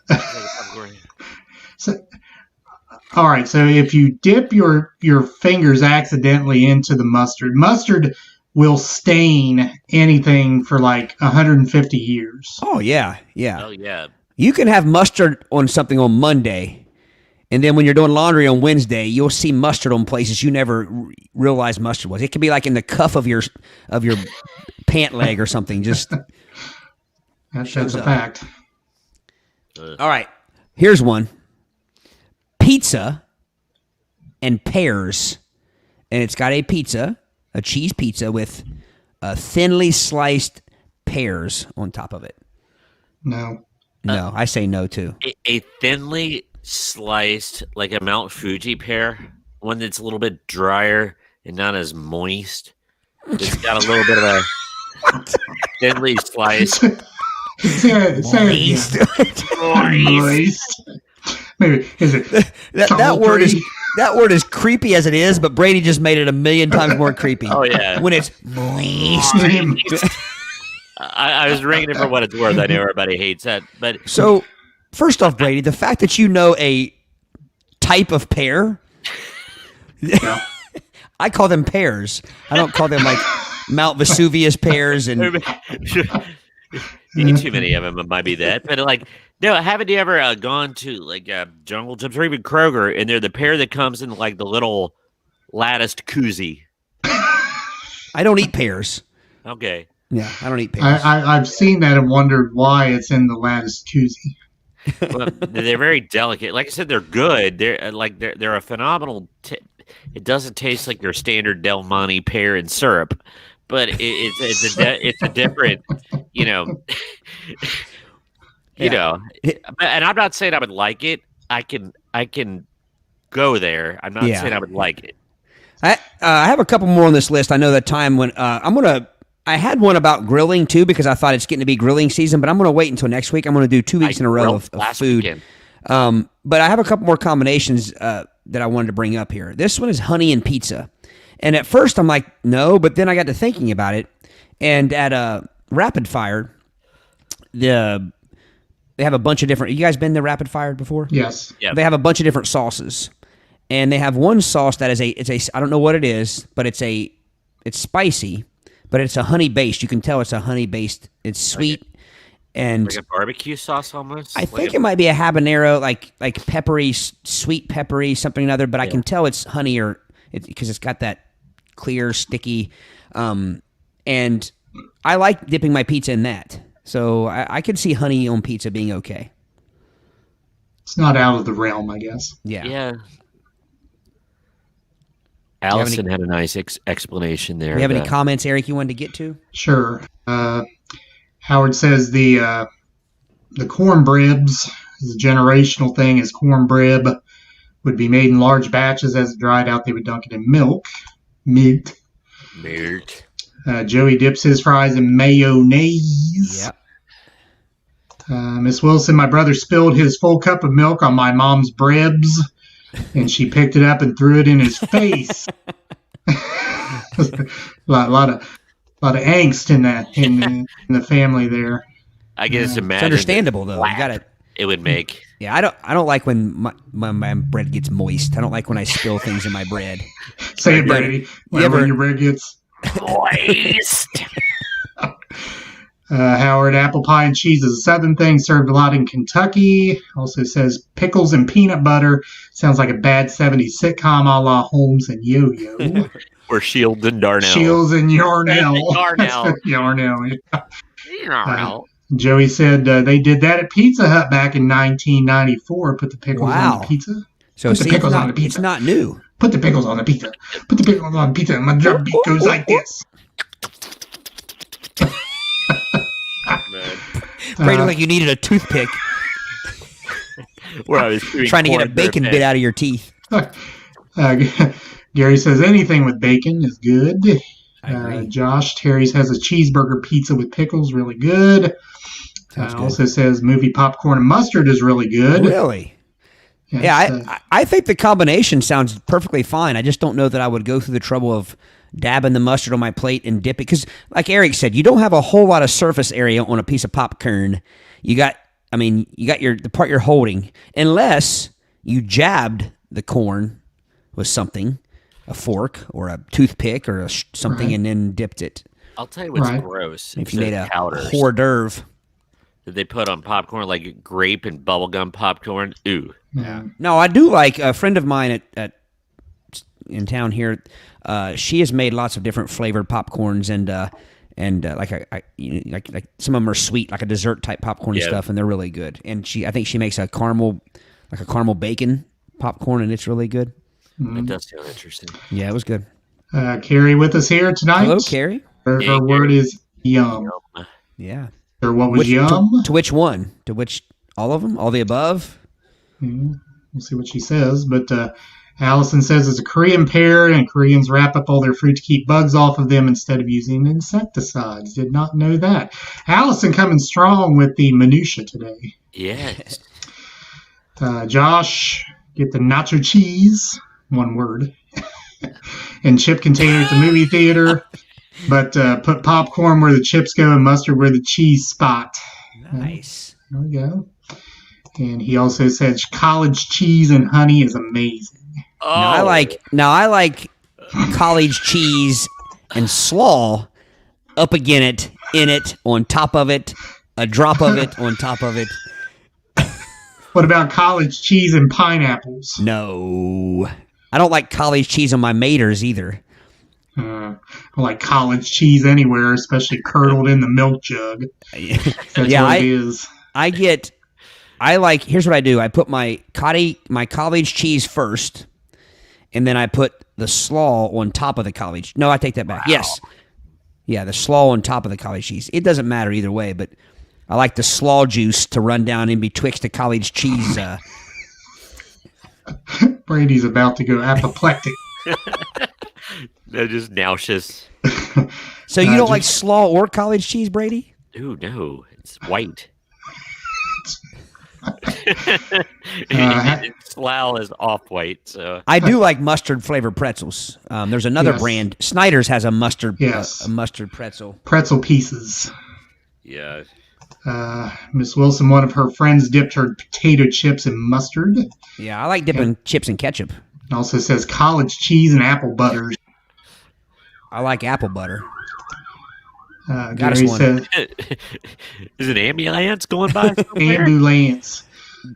All right, so if you dip your fingers accidentally into the mustard will stain anything for like 150 years. Oh yeah, yeah. Oh yeah. You can have mustard on something on Monday, and then when you're doing laundry on Wednesday, you'll see mustard on places you never realized mustard was. It could be like in the cuff of your pant leg or something. Just That's a fact. all right. Here's one: pizza and pears, and it's got a cheese pizza with thinly sliced pears on top of it. No. No, I say no too. A thinly sliced, like a Mount Fuji pear, one that's a little bit drier and not as moist. It's got a little bit of a thinly sliced. Moist. Maybe is it that word is creepy as it is, but Brady just made it a million times more creepy. Oh yeah, when it's moist. I was ringing it for what it's worth. I know everybody hates that, but so first off, Brady, the fact that you know a type of pear, yeah. I call them pears. I don't call them like Mount Vesuvius pears and. You eat too many of them, it might be that. But like, no, haven't you ever gone to like Jungle Gyms or even Kroger, and they're the pear that comes in like the little latticed koozie? I don't eat pears. Okay. Yeah, I don't eat pears. I've seen that and wondered why it's in the lattice koozie. Well, they're very delicate. Like I said, they're good. They're a phenomenal. It doesn't taste like your standard Del Monte pear and syrup, but it's a different, you know. You know, and I'm not saying I would like it. I can go there. I'm not saying I would like it. I have a couple more on this list. I know that time when I had one about grilling too because I thought it's getting to be grilling season, but I'm going to wait until next week. I'm going to do 2 weeks in a row of food. But I have a couple more combinations that I wanted to bring up here. This one is honey and pizza. And at first I'm like, no, but then I got to thinking about it. And at Rapid Fire, they have a bunch of different. You guys been to Rapid Fire before? Yes. Yeah. They have a bunch of different sauces, and they have one sauce that is I don't know what it is, but it's spicy, but it's a honey based. You can tell it's a honey based. It's sweet and like a barbecue sauce almost. I think it might be a habanero, like peppery, sweet peppery something or another. But I can tell it's honey because it's got that clear sticky, and I like dipping my pizza in that. So I could see honey on pizza being okay. It's not out of the realm, I guess. Yeah. Yeah. Allison had a nice explanation there. Do you have any comments, Eric, you wanted to get to? Sure. Howard says the cornbribs is a generational thing. As cornbrib would be made in large batches, as it dried out, they would dunk it in milk. Milk. Joey dips his fries in mayonnaise. Yep. Miss Wilson, my brother spilled his full cup of milk on my mom's bribs, and she picked it up and threw it in his face. a lot of angst in the family there. I guess imagine it's understandable though. You got it would make. Yeah, I don't like when my bread gets moist. I don't like when I spill things in my bread. Say it, Brady. When your bread gets moist. Howard, apple pie and cheese is a southern thing, served a lot in Kentucky. Also says pickles and peanut butter. Sounds like a bad 70s sitcom a la Holmes and Yo-Yo. Or Shields and Darnell. Shields and Yarnell. Yarnell. Yarnell. Joey said they did that at Pizza Hut back in 1994. Put the pickles on the pizza. So Put the pickles on the pizza. It's not new. Put the pickles on the pizza. Put the pickles on the pizza. And my drum beat goes like this. Brady, like you needed a toothpick. Where I was trying to get a bacon bit out of your teeth. Gary says anything with bacon is good. I agree. Josh Terry's has a cheeseburger pizza with pickles, really good. Also says movie popcorn and mustard is really good. Really? I think the combination sounds perfectly fine. I just don't know that I would go through the trouble of dabbing the mustard on my plate and dipping. Because like Eric said, you don't have a whole lot of surface area on a piece of popcorn. You got the part you're holding, unless you jabbed the corn with something, a fork or a toothpick or something, Right. and then dipped it. I'll tell you what's Right. gross. If you made a powders hors d'oeuvre. that they put on popcorn, like grape and bubblegum popcorn. Ooh. Yeah. No, I do like a friend of mine at in town here. She has made lots of different flavored popcorns and like some of them are sweet, like a dessert type popcorn and Yeah. stuff, and they're really good. And I think she makes a caramel bacon popcorn, and it's really good. That does sound interesting. Yeah, it was good. Carrie with us here tonight. Hello, Carrie. Her Hey, word Carrie. is yum. Yeah. Or what was yum? To which one? To which? All of them? All the above? We'll see what she says. But Allison says it's a Korean pear, and Koreans wrap up all their fruit to keep bugs off of them instead of using insecticides. Did not know that. Allison coming strong with the minutia today. Yes. Josh, get the nacho cheese, one word, and chip container at the movie theater, but put popcorn where the chips go and mustard where the cheese spot. Nice. There we go. And he also says college cheese and honey is amazing. Oh, Now I like college cheese and slaw up again it, in it, on top of it, a drop of it on top of it. What about college cheese and pineapples? No. I don't like college cheese on my maters either. I like college cheese anywhere, especially curdled in the milk jug. That's Yeah, what it is. Here's what I do. I put my college cheese first, and then I put the slaw on top of the college. No, I take that back. Wow. Yes. Yeah, the slaw on top of the college cheese. It doesn't matter either way, but I like the slaw juice to run down in betwixt the college cheese. Brady's about to go apoplectic. they're just nauseous. So you don't like just- slaw or college cheese, Brady? Ooh, no, it's white. Slough is off-white, so I do like mustard flavored pretzels. There's another Yes. brand. Snyder's has a mustard Yes. a mustard pretzel. Pretzel pieces. yeah. Miss Wilson, one of her friends dipped her potato chips in mustard. Yeah, I like dipping chips in ketchup. It also says college cheese and apple butter. I like apple butter. Got us Gary one. says Is it ambulance going by somewhere? ambulance.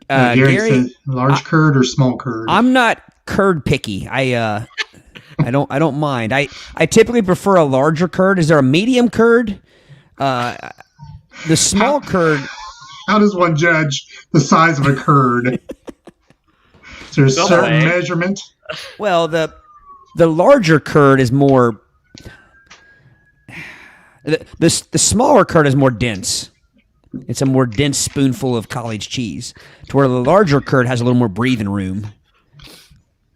Gary Gary, says large curd or small curd. I'm not curd picky. I don't mind. I typically prefer a larger curd. Is there a medium curd? The small curd. How does one judge the size of a curd? Is there a No certain way. measurement? Well, the larger curd is more. The smaller curd is more dense. It's a more dense spoonful of college cheese, to where the larger curd has a little more breathing room,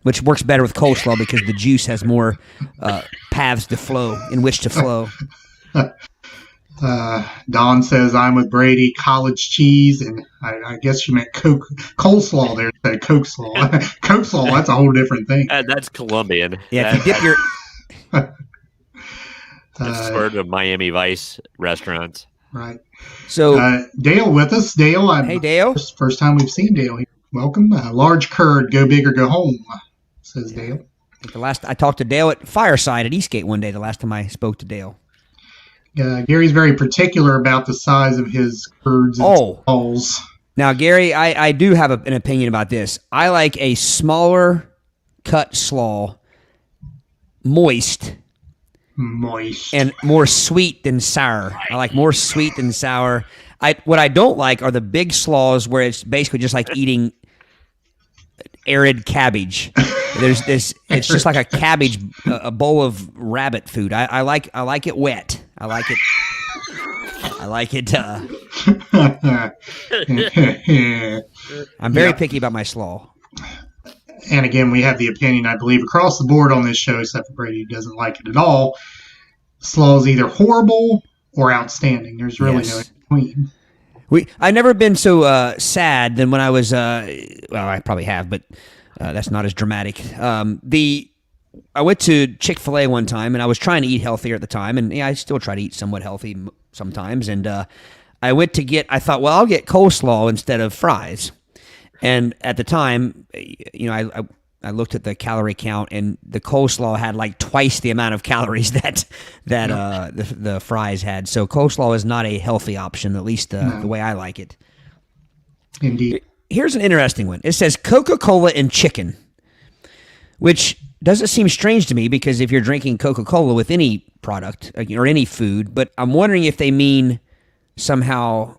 which works better with coleslaw because the juice has more paths to flow in which to flow. Don says I'm with Brady. College cheese, and I guess she meant coleslaw there. Said Coke slaw. Coke slaw. That's a whole different thing. That's Colombian. Yeah, if you dip your That's sort of Miami Vice restaurants. Right. so Dale with us. Dale. hey Dale. First time we've seen Dale here. Welcome. Large curd. Go big or go home. Says Dale. I talked to Dale at Fireside at Eastgate one day. The last time I spoke to Dale. Gary's very particular about the size of his curds and balls. Now, Gary, I do have an opinion about this. I like a smaller cut slaw, moist, and more sweet than sour. I like more sweet than sour. What I don't like are the big slaws where it's basically just like eating arid cabbage. There's this. It's just like a cabbage, a bowl of rabbit food. I like it wet. I like it. I'm very picky about my slaw. And again, we have the opinion, I believe, across the board on this show, except for Brady, who doesn't like it at all. Slaw is either horrible or outstanding. There's really no in between. I've never been so sad than when I was. Well, I probably have, but that's not as dramatic. I went to Chick-fil-A one time, and I was trying to eat healthier at the time, and I still try to eat somewhat healthy sometimes. And I went to I thought, well, I'll get coleslaw instead of fries. And at the time, I I looked at the calorie count, and the coleslaw had like twice the amount of calories that the fries had. So coleslaw is not a healthy option, at least the way I like it. Indeed. Here's an interesting one. It says Coca-Cola and chicken, which doesn't seem strange to me because if you're drinking Coca-Cola with any product or any food, but I'm wondering if they mean somehow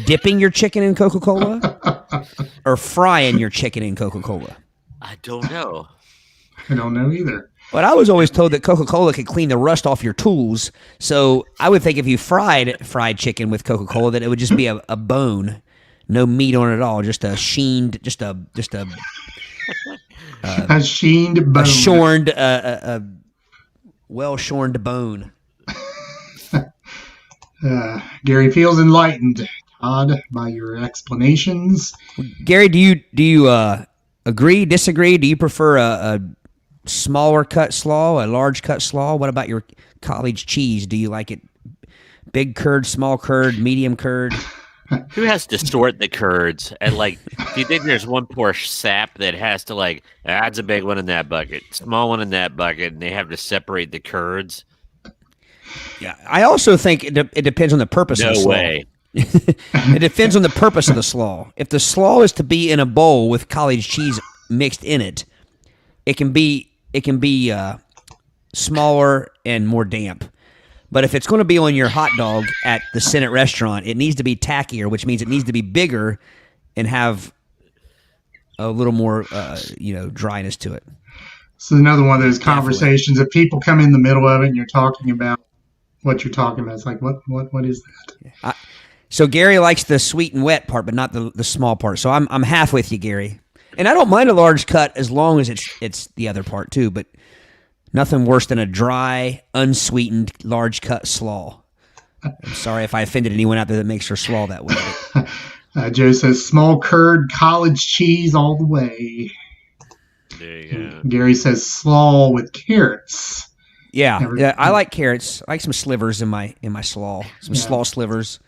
dipping your chicken in Coca-Cola or frying your chicken in Coca-Cola. I don't know. I don't know either. But I was always told that Coca-Cola could clean the rust off your tools. So I would think if you fried chicken with Coca-Cola, that it would just be a bone, no meat on it at all, just a sheened, just a sheened bone, a shorned, well-shorned bone. Gary feels enlightened, Todd, by your explanations. Gary, do you agree, disagree? Do you prefer a smaller cut slaw, a large cut slaw? What about your college cheese? Do you like it big curd, small curd, medium curd? Who has to sort the curds? And like, do you think there's one poor sap that has to like, that's a big one in that bucket, small one in that bucket, and they have to separate the curds? Yeah, I also think it depends on the purpose of the slaw. No way. It depends on the purpose of the slaw. If the slaw is to be in a bowl with college cheese mixed in it, it can be smaller and more damp. But if it's going to be on your hot dog at the Senate restaurant, it needs to be tackier, which means it needs to be bigger and have a little more, dryness to it. This is another one of those conversations. If people come in the middle of it and you're talking about what you're talking about, it's like, what is that? So Gary likes the sweet and wet part, but not the small part. So I'm half with you, Gary. And I don't mind a large cut as long as it's the other part too, but nothing worse than a dry, unsweetened, large cut slaw. I'm sorry if I offended anyone out there that makes their slaw that way. Joe says small curd, college cheese all the way. There you go. Gary says slaw with carrots. Yeah, I like carrots. I like some slivers in my slaw. Some slaw slivers.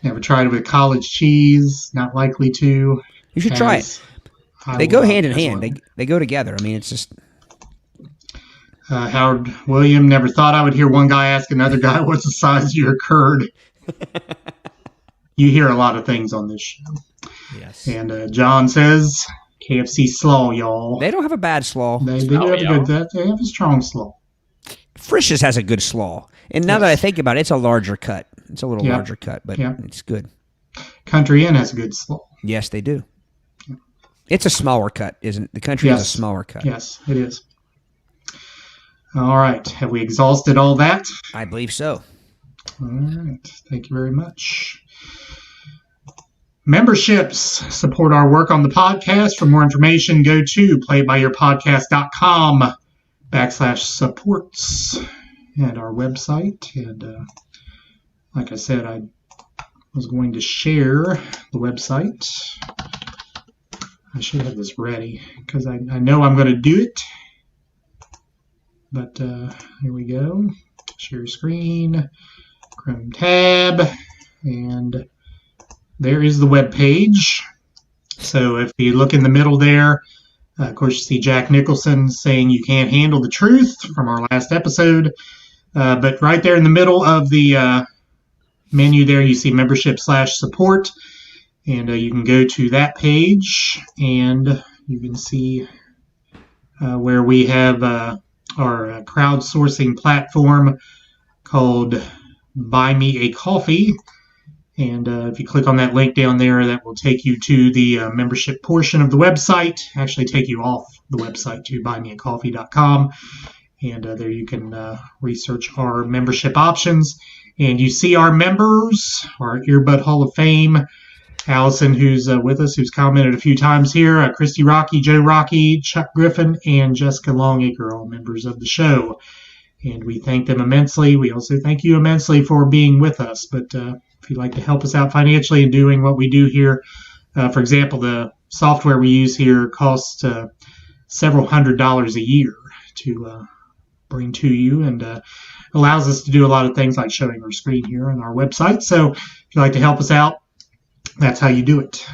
Never tried it with college cheese. Not likely to. You should try it. They go hand in hand. They go together. I mean, it's just. Howard William, never thought I would hear one guy ask another guy, what's the size of your curd? You hear a lot of things on this show. Yes. And John says, KFC slaw, y'all. They don't have a bad slaw. They do have they have a strong slaw. Frisch's has a good slaw. And now that I think about it, it's a larger cut. It's a little larger cut, but it's good. Country Inn has a good slaw. Yes, they do. It's a smaller cut, isn't it? The Country Inn is a smaller cut. Yes, it is. All right. Have we exhausted all that? I believe so. All right. Thank you very much. Memberships support our work on the podcast. For more information, go to playbyyourpodcast.com/supports at our website. And like I said, I was going to share the website. I should have this ready because I know I'm going to do it. But here we go. Share screen, Chrome tab, and there is the web page. So if you look in the middle there, of course, you see Jack Nicholson saying you can't handle the truth from our last episode. But right there in the middle of the menu there, you see membership/support. And you can go to that page, and you can see where we have our crowdsourcing platform called Buy Me a Coffee. And if you click on that link down there, that will take you to the membership portion of the website, actually take you off the website to buymeacoffee.com. And there you can research our membership options. And you see our members, our Earbud Hall of Fame, Allison, who's with us, who's commented a few times here, Christy Rocky, Joe Rocky, Chuck Griffin, and Jessica Longacre, all members of the show. And we thank them immensely. We also thank you immensely for being with us. But if you'd like to help us out financially in doing what we do here, for example, the software we use here costs several $100s a year to bring to you, and allows us to do a lot of things like showing our screen here on our website. So if you'd like to help us out, that's how you do it.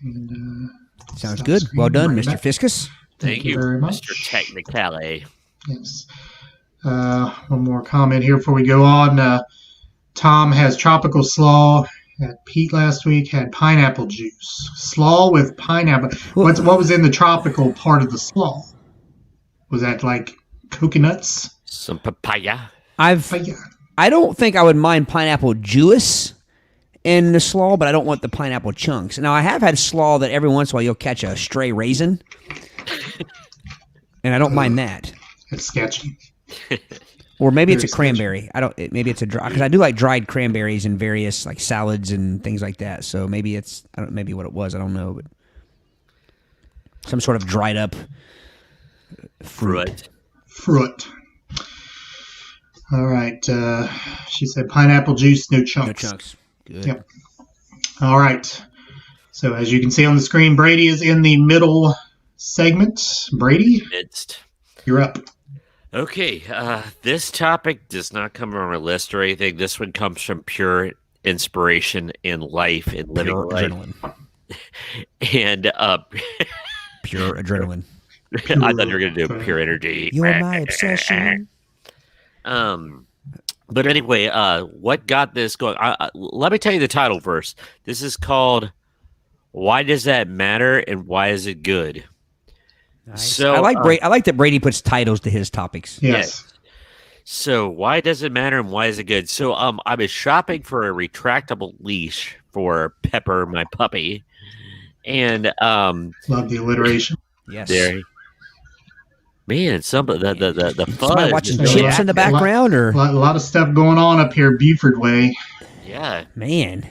And, Sounds good. Well done, Mr. Fiskus. Thank you very much. Mr. Technicale. Yes. One more comment here before we go on. Tom has tropical slaw. Pete last week had pineapple juice. Slaw with pineapple. What was in the tropical part of the slaw? Was that like coconuts? Some papaya. I don't think I would mind pineapple juice in the slaw, but I don't want the pineapple chunks. Now, I have had slaw that every once in a while you'll catch a stray raisin, and I don't mind that. It's sketchy. Or maybe it's a Very cranberry. Maybe it's a dry, because I do like dried cranberries in various like salads and things like that. So maybe maybe what it was. I don't know, but some sort of dried up fruit. All right. She said pineapple juice, no chunks. No chunks. Good. Yep. All right. So as you can see on the screen, Brady is in the middle segment. Brady, you're up. Okay, this topic does not come from a list or anything. This one comes from pure inspiration in life and living Pure life. adrenaline. And Pure adrenaline. I thought you were going to do pure energy. You're my obsession. But anyway, what got this going? Let me tell you the title first. This is called "Why Does That Matter and Why Is It Good?" Nice. So I like that Brady puts titles to his topics. Yes. So why does it matter and why is it good? So I was shopping for a retractable leash for Pepper, my puppy, and love the alliteration. Yes. There. Man, the fuzz. Somebody watching Yeah. chips in the background, or A lot of stuff going on up here Buford way. Yeah. man,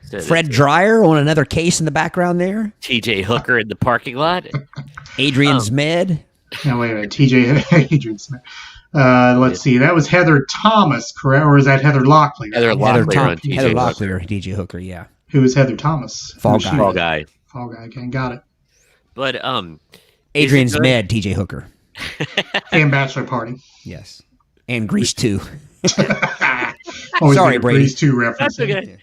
So Fred Dreyer on another case in the background there. TJ Hooker in the parking lot. Adrian's Med. No, wait a minute. TJ Adrian Smith. Let's see. That was Heather Thomas, correct? Or is that Heather Locklear? Heather Locklear on TJ Heather Hooker. Locklear, DJ Hooker, yeah. Who is Heather Thomas? Fall Who's Guy. she? Fall Guy. Fall Guy. Okay, got it. But Adrian's is it good? Med, TJ Hooker. And Bachelor Party. Yes. And Grease 2. Always Sorry, make a Brady. Grease 2 reference. That's okay.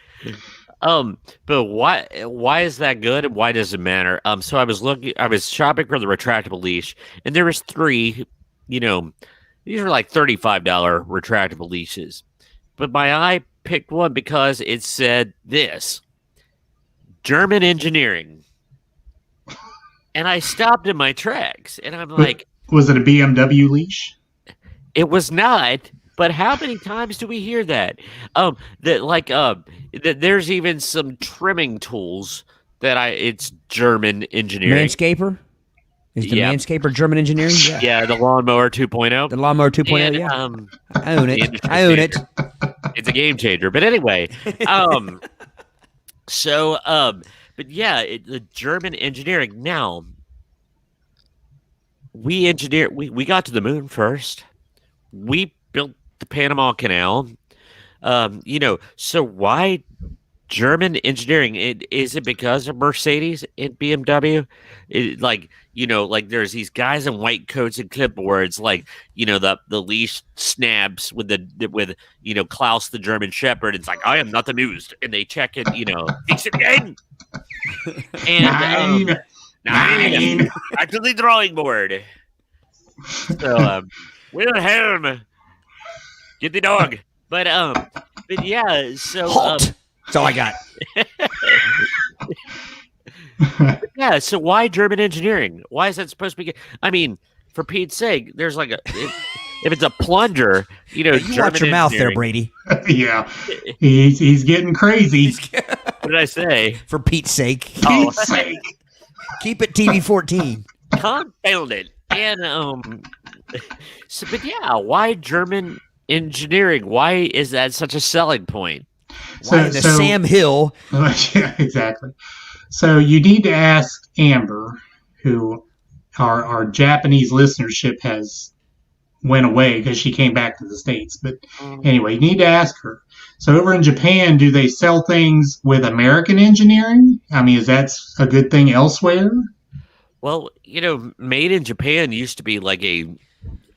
But why is that good and why does it matter? So I was shopping for the retractable leash, and there was 3, these are like $35 retractable leashes. But my eye picked one because it said this: German engineering. And I stopped in my tracks, and I'm like, Was it a BMW leash? it was not. But how many times do we hear that? That there's even some trimming tools it's German engineering. Manscaper? Is the Yeah. Manscaper German engineering? Yeah. Yeah, the lawnmower 2.0. The Lawnmower 2.0, And, yeah. I the own it. industry I own it. standard. It's a game changer. But anyway, but yeah, the German engineering. Now, we got to the moon first. We built the Panama Canal. So why German engineering? Is it because of Mercedes and BMW? There's these guys in white coats and clipboards, the leash snaps with Klaus the German Shepherd. It's like, I am not amused, and they check it. Fix it again. And nine. Back to the drawing board. So Wilhelm, get the dog. But yeah. So Halt. That's all I got. yeah. So why German engineering? Why is that supposed to be good? I mean, for Pete's sake, there's like if it's a plunger, You German watch your mouth there, engineering- Brady. Yeah. He's getting crazy. What did I say? For Pete's sake. Oh. Pete's sake. Keep it TV 14. Confound it. And but yeah, why German engineering? Why is that such a selling point? Why the Sam Hill? Yeah, exactly. So you need to ask Amber, who our Japanese listenership has went away because she came back to the States. But anyway, you need to ask her. So over in Japan, do they sell things with American engineering? I mean, is that a good thing elsewhere? Well, made in Japan used to be like a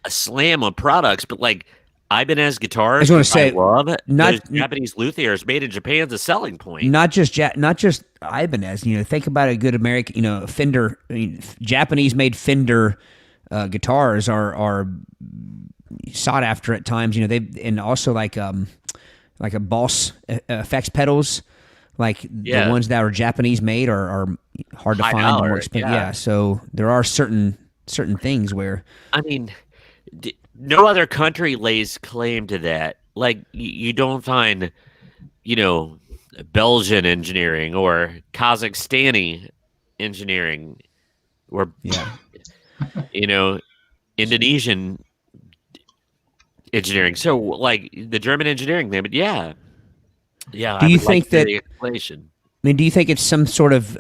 slam on products, but Ibanez guitars. I was gonna say, love it. not- Those Japanese luthiers made in Japan's a selling point. Not just Ibanez. Think about a good American. Fender. Japanese made Fender guitars are sought after at times. They and also like a Boss effects pedals. Like the ones that are Japanese made are hard to High find dollar, and more expensive. yeah. So there are certain things where I mean, no other country lays claim to that. Like you don't find, Belgian engineering or Kazakhstani engineering or Indonesian engineering. So like the German engineering name, but yeah. Do you think that? The explanation. I mean, do you think it's some sort of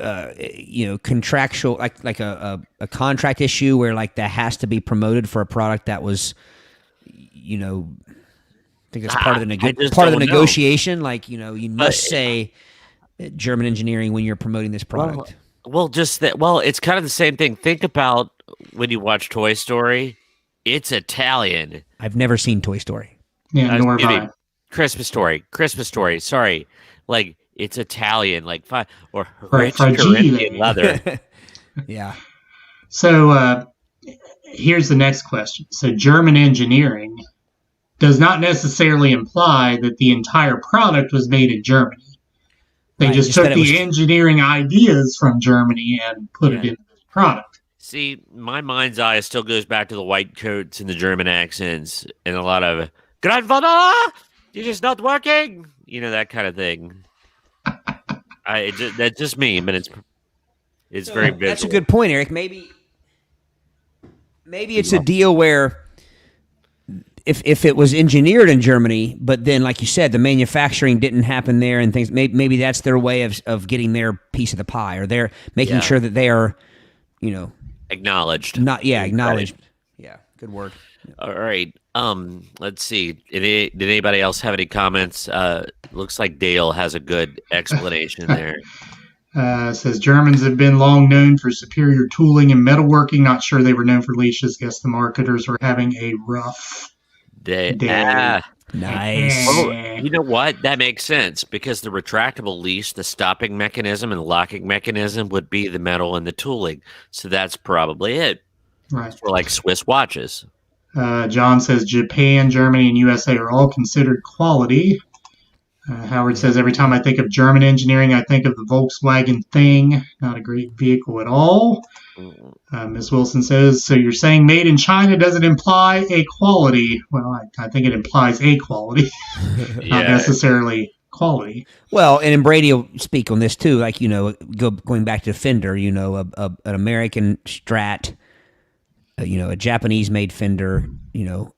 contractual, like a contract issue where like that has to be promoted for a product that was, I think it's part of the negotiation. Like you must say German engineering when you're promoting this product. Well, just that. Well, it's kind of the same thing. Think about when you watch Toy Story. It's Italian. I've never seen Toy Story. Yeah, nor have I. Christmas Story. Sorry, like it's Italian, like or Right, rich Corinthian leather. Yeah. So here's the next question. So German engineering does not necessarily imply that the entire product was made in Germany. They just took the engineering ideas from Germany and put it in this product. See, my mind's eye still goes back to the white coats and the German accents and a lot of "Grandfather, it is not working," that kind of thing. That's just me, but it's very visual. That's a good point, Eric. Maybe it's a deal where if it was engineered in Germany, but then, like you said, the manufacturing didn't happen there and things, maybe that's their way of getting their piece of the pie, or they're making sure that they are, acknowledged. Acknowledged. Yeah, good word. All right. Let's see. Did anybody else have any comments? Looks like Dale has a good explanation there. Says Germans have been long known for superior tooling and metalworking. Not sure they were known for leashes. Guess the marketers were having a rough day. Nice. Well, you know what? That makes sense because the retractable leash, the stopping mechanism and the locking mechanism would be the metal and the tooling. So that's probably it. Right. For like Swiss watches. John says Japan, Germany, and USA are all considered quality. Howard says every time I think of German engineering, I think of the Volkswagen Thing. Not a great vehicle at all. Ms. Wilson says, so you're saying made in China doesn't imply a quality. Well, I think it implies a quality, not necessarily quality. Well, and Brady will speak on this too. Like, going back to Fender, an American Strat, a Japanese-made Fender, no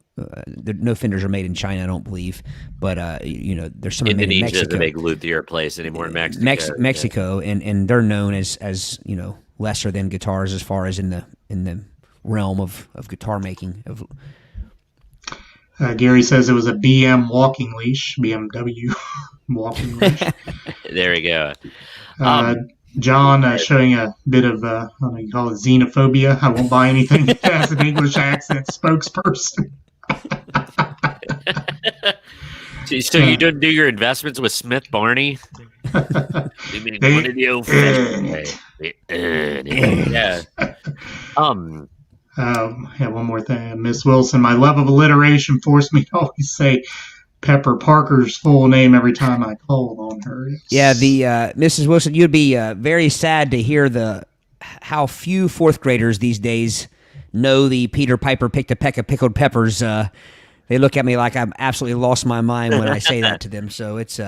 Fenders are made in China, I don't believe, but there's some made in Mexico. Indonesia is a big luthier place anymore in Mexico. Mexico, and they're known as lesser than guitars as far as in the realm of guitar making. Gary says it was a BMW walking leash. There we go. John showing a bit of, I don't know, you call it xenophobia. I won't buy anything that has an English accent spokesperson. So you don't do your investments with Smith Barney? You mean one of the old yeah. One more thing. Miss Wilson, my love of alliteration forced me to always say Pepper Parker's full name every time I called on her. Yeah, the Mrs. Wilson, you'd be very sad to hear how few fourth graders these days know the Peter Piper picked a peck of pickled peppers. They look at me like I've absolutely lost my mind when I say that to them. So it's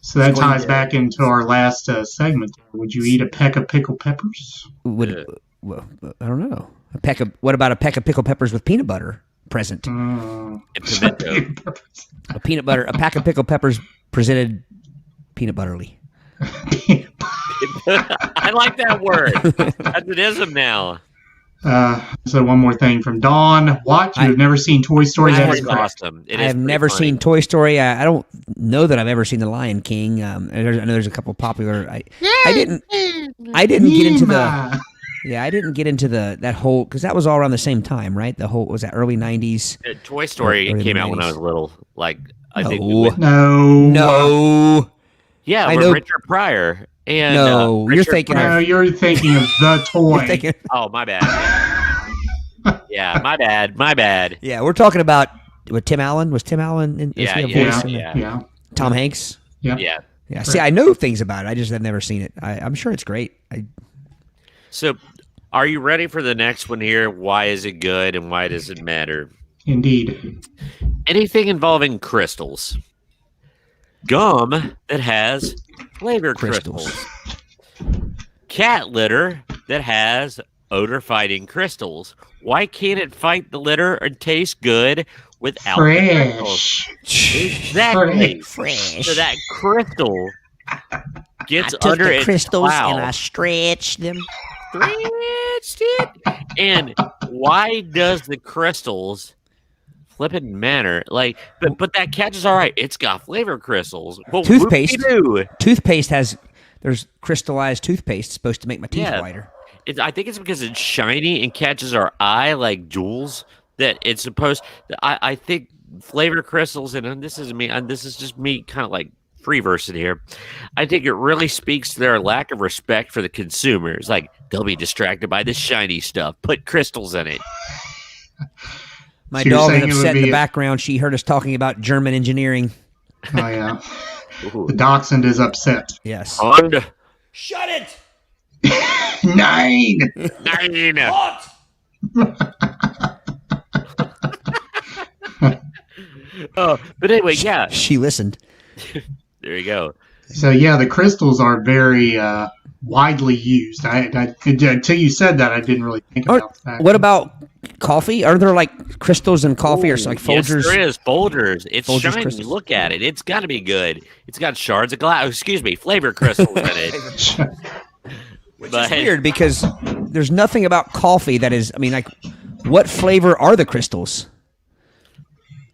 so that ties back into our last segment. Would you eat a peck of pickled peppers? Well, I don't know. What about a peck of pickled peppers with peanut butter present? A pack of pickled peppers presented peanut butterly. I like that word. That's an ism now. So one more thing from Dawn. You've never seen Toy Story? That is awesome. I have never seen Toy Story. I don't know that I've ever seen The Lion King. I know there's a couple popular. I didn't get into Yeah, I didn't get into that whole because that was all around the same time, right? The whole was that early '90s. Toy Story Early came out when 90s. I was little. Like I think, No. No. yeah, I with know- Richard Pryor and No, you're Richard thinking No, of. you're thinking of the toy. You're thinking, Oh, my bad. Yeah, my bad. My bad. yeah, we're talking about with Tim Allen. Was Tim Allen? Is Yeah, he a yeah, voice in yeah, that? yeah. Tom Hanks. Yep. Yeah. Yeah. See, I know things about it. I just have never seen it. I'm sure it's great. So, are you ready for the next one here? Why is it good and why does it matter? Indeed. Anything involving crystals. Gum that has flavor Crystals. crystals. Cat litter that has odor fighting crystals. Why can't it fight the litter and taste good without the crystals? Fresh. Exactly. Fresh. So that crystal gets I took under the its crystals cloud. and I stretched them. Stretched it. And why does the crystals flippin' matter? Like, but that catch is all right. It's got flavor crystals. Well, Toothpaste. whoop-de-doo. Toothpaste there's crystallized toothpaste supposed to make my teeth Yeah. whiter. I think it's because it's shiny and catches our eye like jewels that it's supposed. I think flavor crystals, and this is me. And this is just me, kind of like free versing here. I think it really speaks to their lack of respect for the consumers. Like they'll be distracted by this shiny stuff. Put crystals in it. My So you're dog is saying it would upset in be the a- background. She heard us talking about German engineering. Oh, yeah. Ooh. The dachshund is upset. Yes. And Shut it! 9! 9. Oh, but anyway, yeah. She listened. There you go. So, yeah, the crystals are very widely used. Until you said that, I didn't really think about the fact. What about coffee? Are there like crystals in coffee or like Yes, Folgers? there is Folgers. It's Folgers shiny. crystals. Look at it. It's got to be good. It's got shards of glass. Excuse me, flavor crystals in it. Which But- is weird because there's nothing about coffee that is. I mean, like, what flavor are the crystals?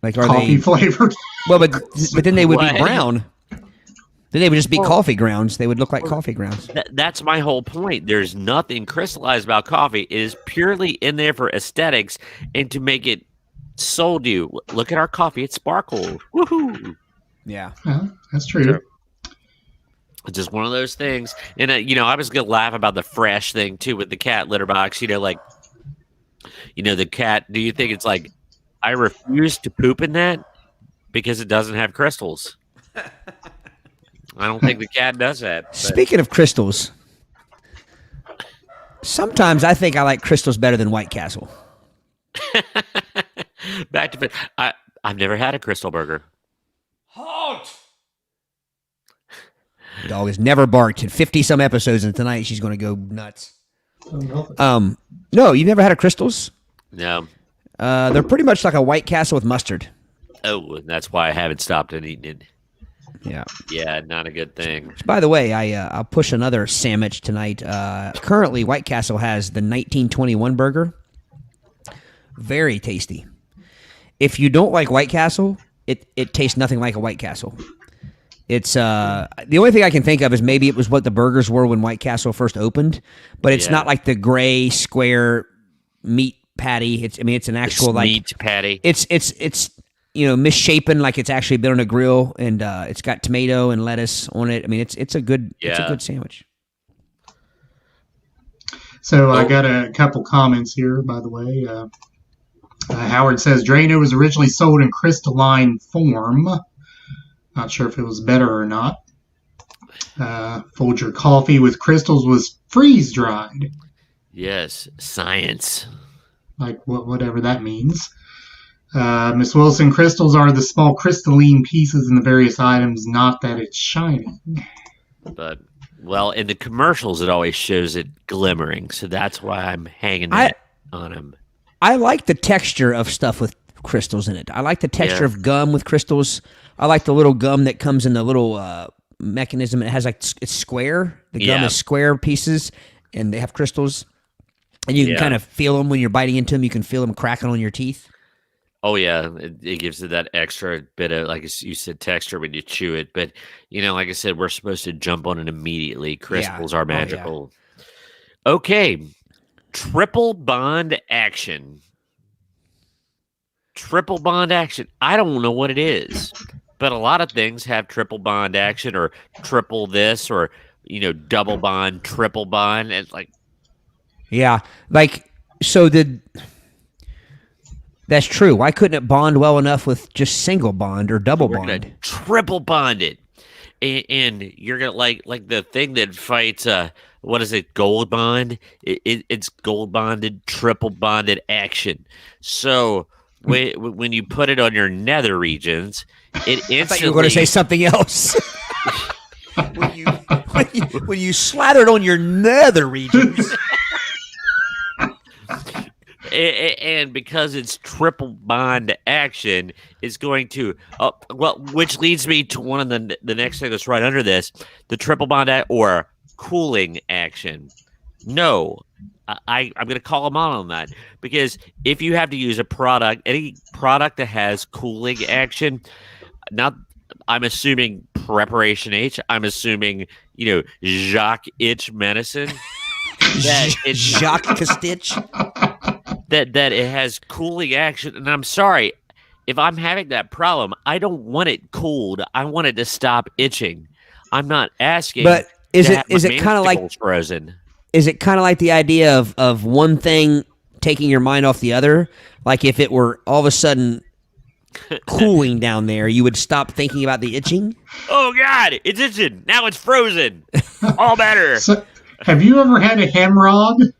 Like, are Coffee they? flavored. Well, but then they would What? be brown. Then they would just be coffee grounds. They would look like coffee grounds. That's my whole point. There's nothing crystallized about coffee. It is purely in there for aesthetics and to make it sold you. Look at our coffee. It sparkles. Woohoo. Yeah. Yeah, that's true. Sure. It's just one of those things. And, I was going to laugh about the fresh thing, too, with the cat litter box. The cat, do you think it's like, I refuse to poop in that because it doesn't have crystals? I don't think the cat does that. but- Speaking of crystals, sometimes I think I like crystals better than White Castle. Back to I've never had a crystal burger. The dog has never barked in 50 some episodes, and tonight she's going to go nuts. No, you've never had a crystals? No. They're pretty much like a White Castle with mustard. Oh, and that's why I haven't stopped and eaten it. Yeah. Yeah, not a good thing. By the way, I'll push another sandwich tonight. Currently, White Castle has the 1921 burger. Very tasty. If you don't like White Castle, it tastes nothing like a White Castle. It's the only thing I can think of is maybe it was what the burgers were when White Castle first opened, but it's Yeah. not like the gray square meat patty. It's an actual like meat patty. it's misshapen, like it's actually been on a grill, and it's got tomato and lettuce on it. I mean, it's a good sandwich. So I got a couple comments here, by the way. Howard says Drano was originally sold in crystalline form. Not sure if it was better or not. Folger coffee with crystals was freeze dried, Yes, science. like whatever that means. Miss Wilson, crystals are the small crystalline pieces in the various items, not that it's shining. But well, in the commercials, it always shows it glimmering, so that's why I'm hanging that on him. I like the texture of stuff with crystals in it. I like the texture Yeah. of gum with crystals. I like the little gum that comes in the little mechanism. It has like it's square. The gum Yeah. is square pieces, and they have crystals. And you can Yeah. kind of feel them when you're biting into them. You can feel them cracking on your teeth. Oh yeah, it gives it that extra bit of, like you said, texture when you chew it. But like I said, we're supposed to jump on it immediately. Crystals are Oh, yeah. magical. Okay, triple bond action. Triple bond action. I don't know what it is, but a lot of things have triple bond action or triple this or, double bond, triple bond. It's like, yeah, like, so that's true. Why couldn't it bond well enough with just single bond or double we're bond? gonna triple bond it, and you're gonna like the thing that fights. What is it? Gold bond. It's gold bonded, triple bonded action. So when you put it on your nether regions, it instantly. I thought you were going to say something else. when you slather it on your nether regions. And because it's triple bond action, it's going to which leads me to one of the next thing that's right under this, the triple bond or cooling action. No, I'm going to call them out on that, because if you have to use any product that has cooling action, I'm assuming Preparation H. I'm assuming Jacques Itch medicine. Jacques Castitch. That it has cooling action, and I'm sorry if I'm having that problem. I don't want it cooled. I want it to stop itching. I'm not asking. But is it kind of like frozen? Is it kind of like the idea of one thing taking your mind off the other? Like if it were all of a sudden cooling down there, you would stop thinking about the itching? Oh God, it's itching. Now it's frozen. All better. So, have you ever had a hemorrhoid?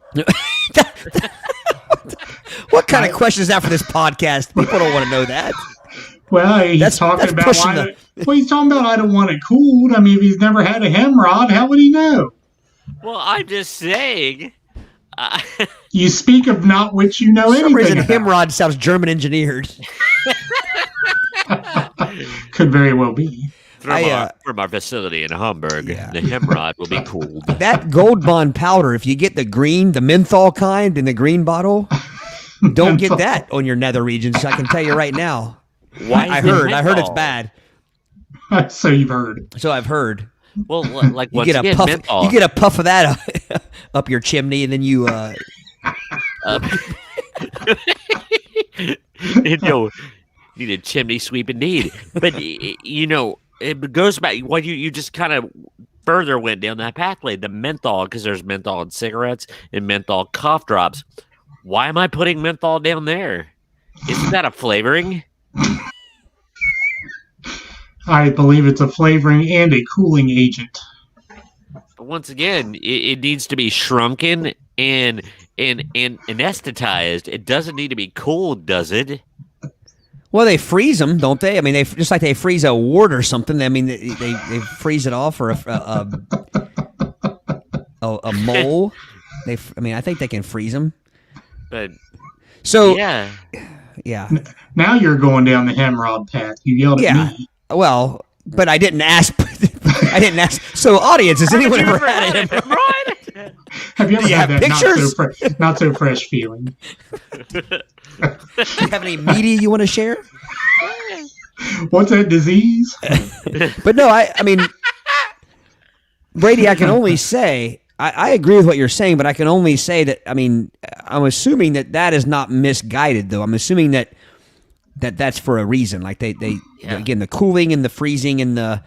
What kind of question is that for this podcast? People don't want to know that. Well, he's talking about I don't want it cooled. I mean, if he's never had a hemorrhoid, how would he know? Well, I'm just saying. You speak of not which you know anything. For some reason, about. hemorrhoid sounds German engineered. Could very well be. From our facility in Hamburg, the hemorrhoid will be cooled. That Gold Bond powder, if you get the menthol kind in the green bottle, don't get that on your nether regions. I can tell you right now. Why? I heard it's bad. So you've heard. So I've heard. Well, like you get a puff of that up your chimney, and then you need a chimney sweep indeed. But it goes back. What you just kind of further went down that pathway. The menthol, because there's menthol in cigarettes and menthol cough drops. Why am I putting menthol down there? Isn't that a flavoring? I believe it's a flavoring and a cooling agent. But once again, it needs to be shrunken and anesthetized. It doesn't need to be cooled, does it? Well, they freeze them, don't they? I mean, they just like they freeze a wart or something. I mean, they freeze it off, or a mole. I think they can freeze them. But so yeah. Now you're going down the hemorrhoid path. You yelled at me. Well, but I didn't ask. So, audience, has anyone ever had a hemorrhoid? Have you ever had that pictures? Not so fresh feeling? Do you have any media you want to share? What's that disease? But no, I mean, Brady, I can only say, I agree with what you're saying, but I can only say that, I mean, I'm assuming that is not misguided, though. I'm assuming that's for a reason. Like they again, the cooling and the freezing and the,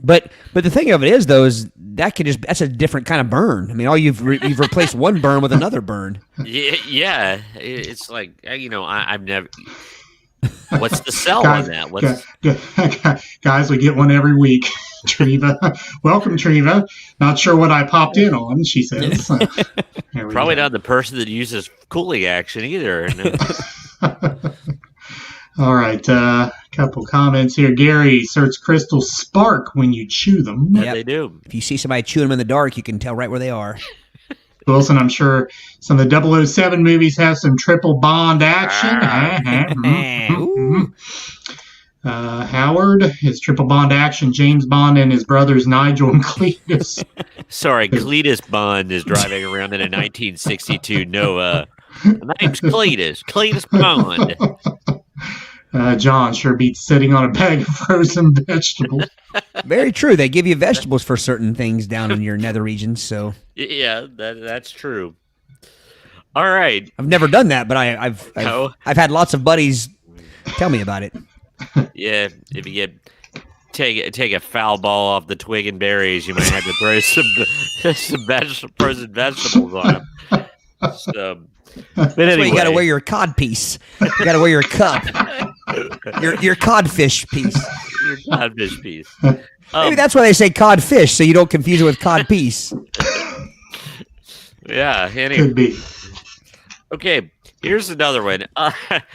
but the thing of it is, though, is that's a different kind of burn. I mean, you've replaced one burn with another burn. Yeah. It's like, I've never. What's the sell on that? Guys, we get one every week. Treva, welcome, Treva. Not sure what I popped in on, she says. Probably not the person that uses cooling action either. No. All right, couple comments here. Gary, certs crystals spark when you chew them. Yeah, they do. If you see somebody chewing them in the dark, you can tell right where they are. Wilson, I'm sure some of the 007 movies have some triple bond action. Howard, his triple bond action, James Bond and his brothers Nigel and Cletus. Sorry, Cletus Bond is driving around in a 1962 Nova. My name's Cletus Bond. John sure beats sitting on a bag of frozen vegetables. Very true. They give you vegetables for certain things down in your nether regions. So yeah, that's true. All right. I've never done that, but I've No. had lots of buddies tell me about it. Yeah, if you take a foul ball off the twig and berries, you might have to throw some frozen vegetables on them. So, but That's anyway, why you got to wear your cod piece. You got to wear your cup, your codfish piece. your codfish piece. Maybe that's why they say codfish, so you don't confuse it with cod piece. Yeah. Anyway, Could be. okay. Here's another one.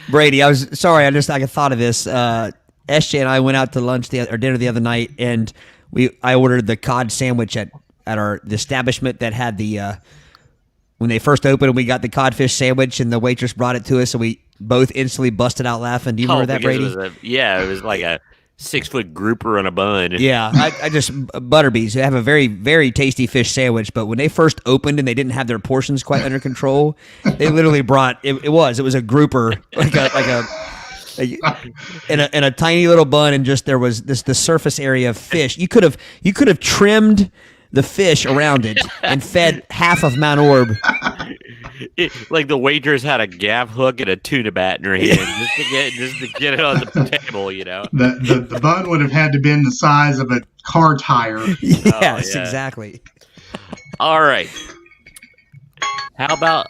Brady, I was sorry. I thought of this. SJ and I went out to lunch or dinner the other night, and I ordered the cod sandwich at the establishment that had the when they first opened. We got the codfish sandwich, and the waitress brought it to us, and we both instantly busted out laughing. Do you remember that, Brady? It was like a 6-foot grouper on a bun. Yeah, I just Butterbees. They have a very, very tasty fish sandwich, but when they first opened and they didn't have their portions quite under control, they literally brought it was a grouper in a tiny little bun, and just there was the surface area of fish. You could have trimmed the fish around it and fed half of Mount Orb. Like the waitress had a gaff hook and a tuna bat in her hand just to get it on the table, you know. The bun would have had to been the size of a car tire. Yes, yeah. exactly. All right. How about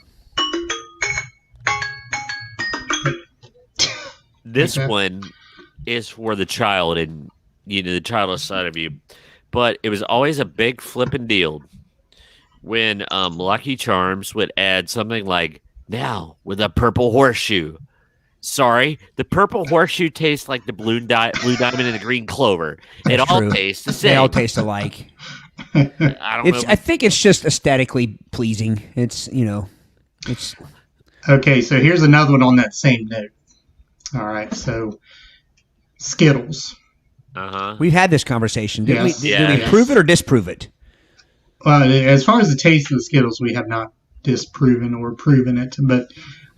this Okay. one is for the child and the childish side of you, but it was always a big flippin' deal when Lucky Charms would add something like, now with a purple horseshoe. Sorry, the purple horseshoe tastes like the blue diamond and the green clover. It That's all true. tastes the same. They all taste alike. I don't know. I think it's just aesthetically pleasing. It's it's Okay, so here's another one on that same note. All right, so Skittles. Uh-huh. we've had this conversation. Did Yes. we Yes. prove it or disprove it? As far as the taste of the Skittles, we have not disproven or proven it, but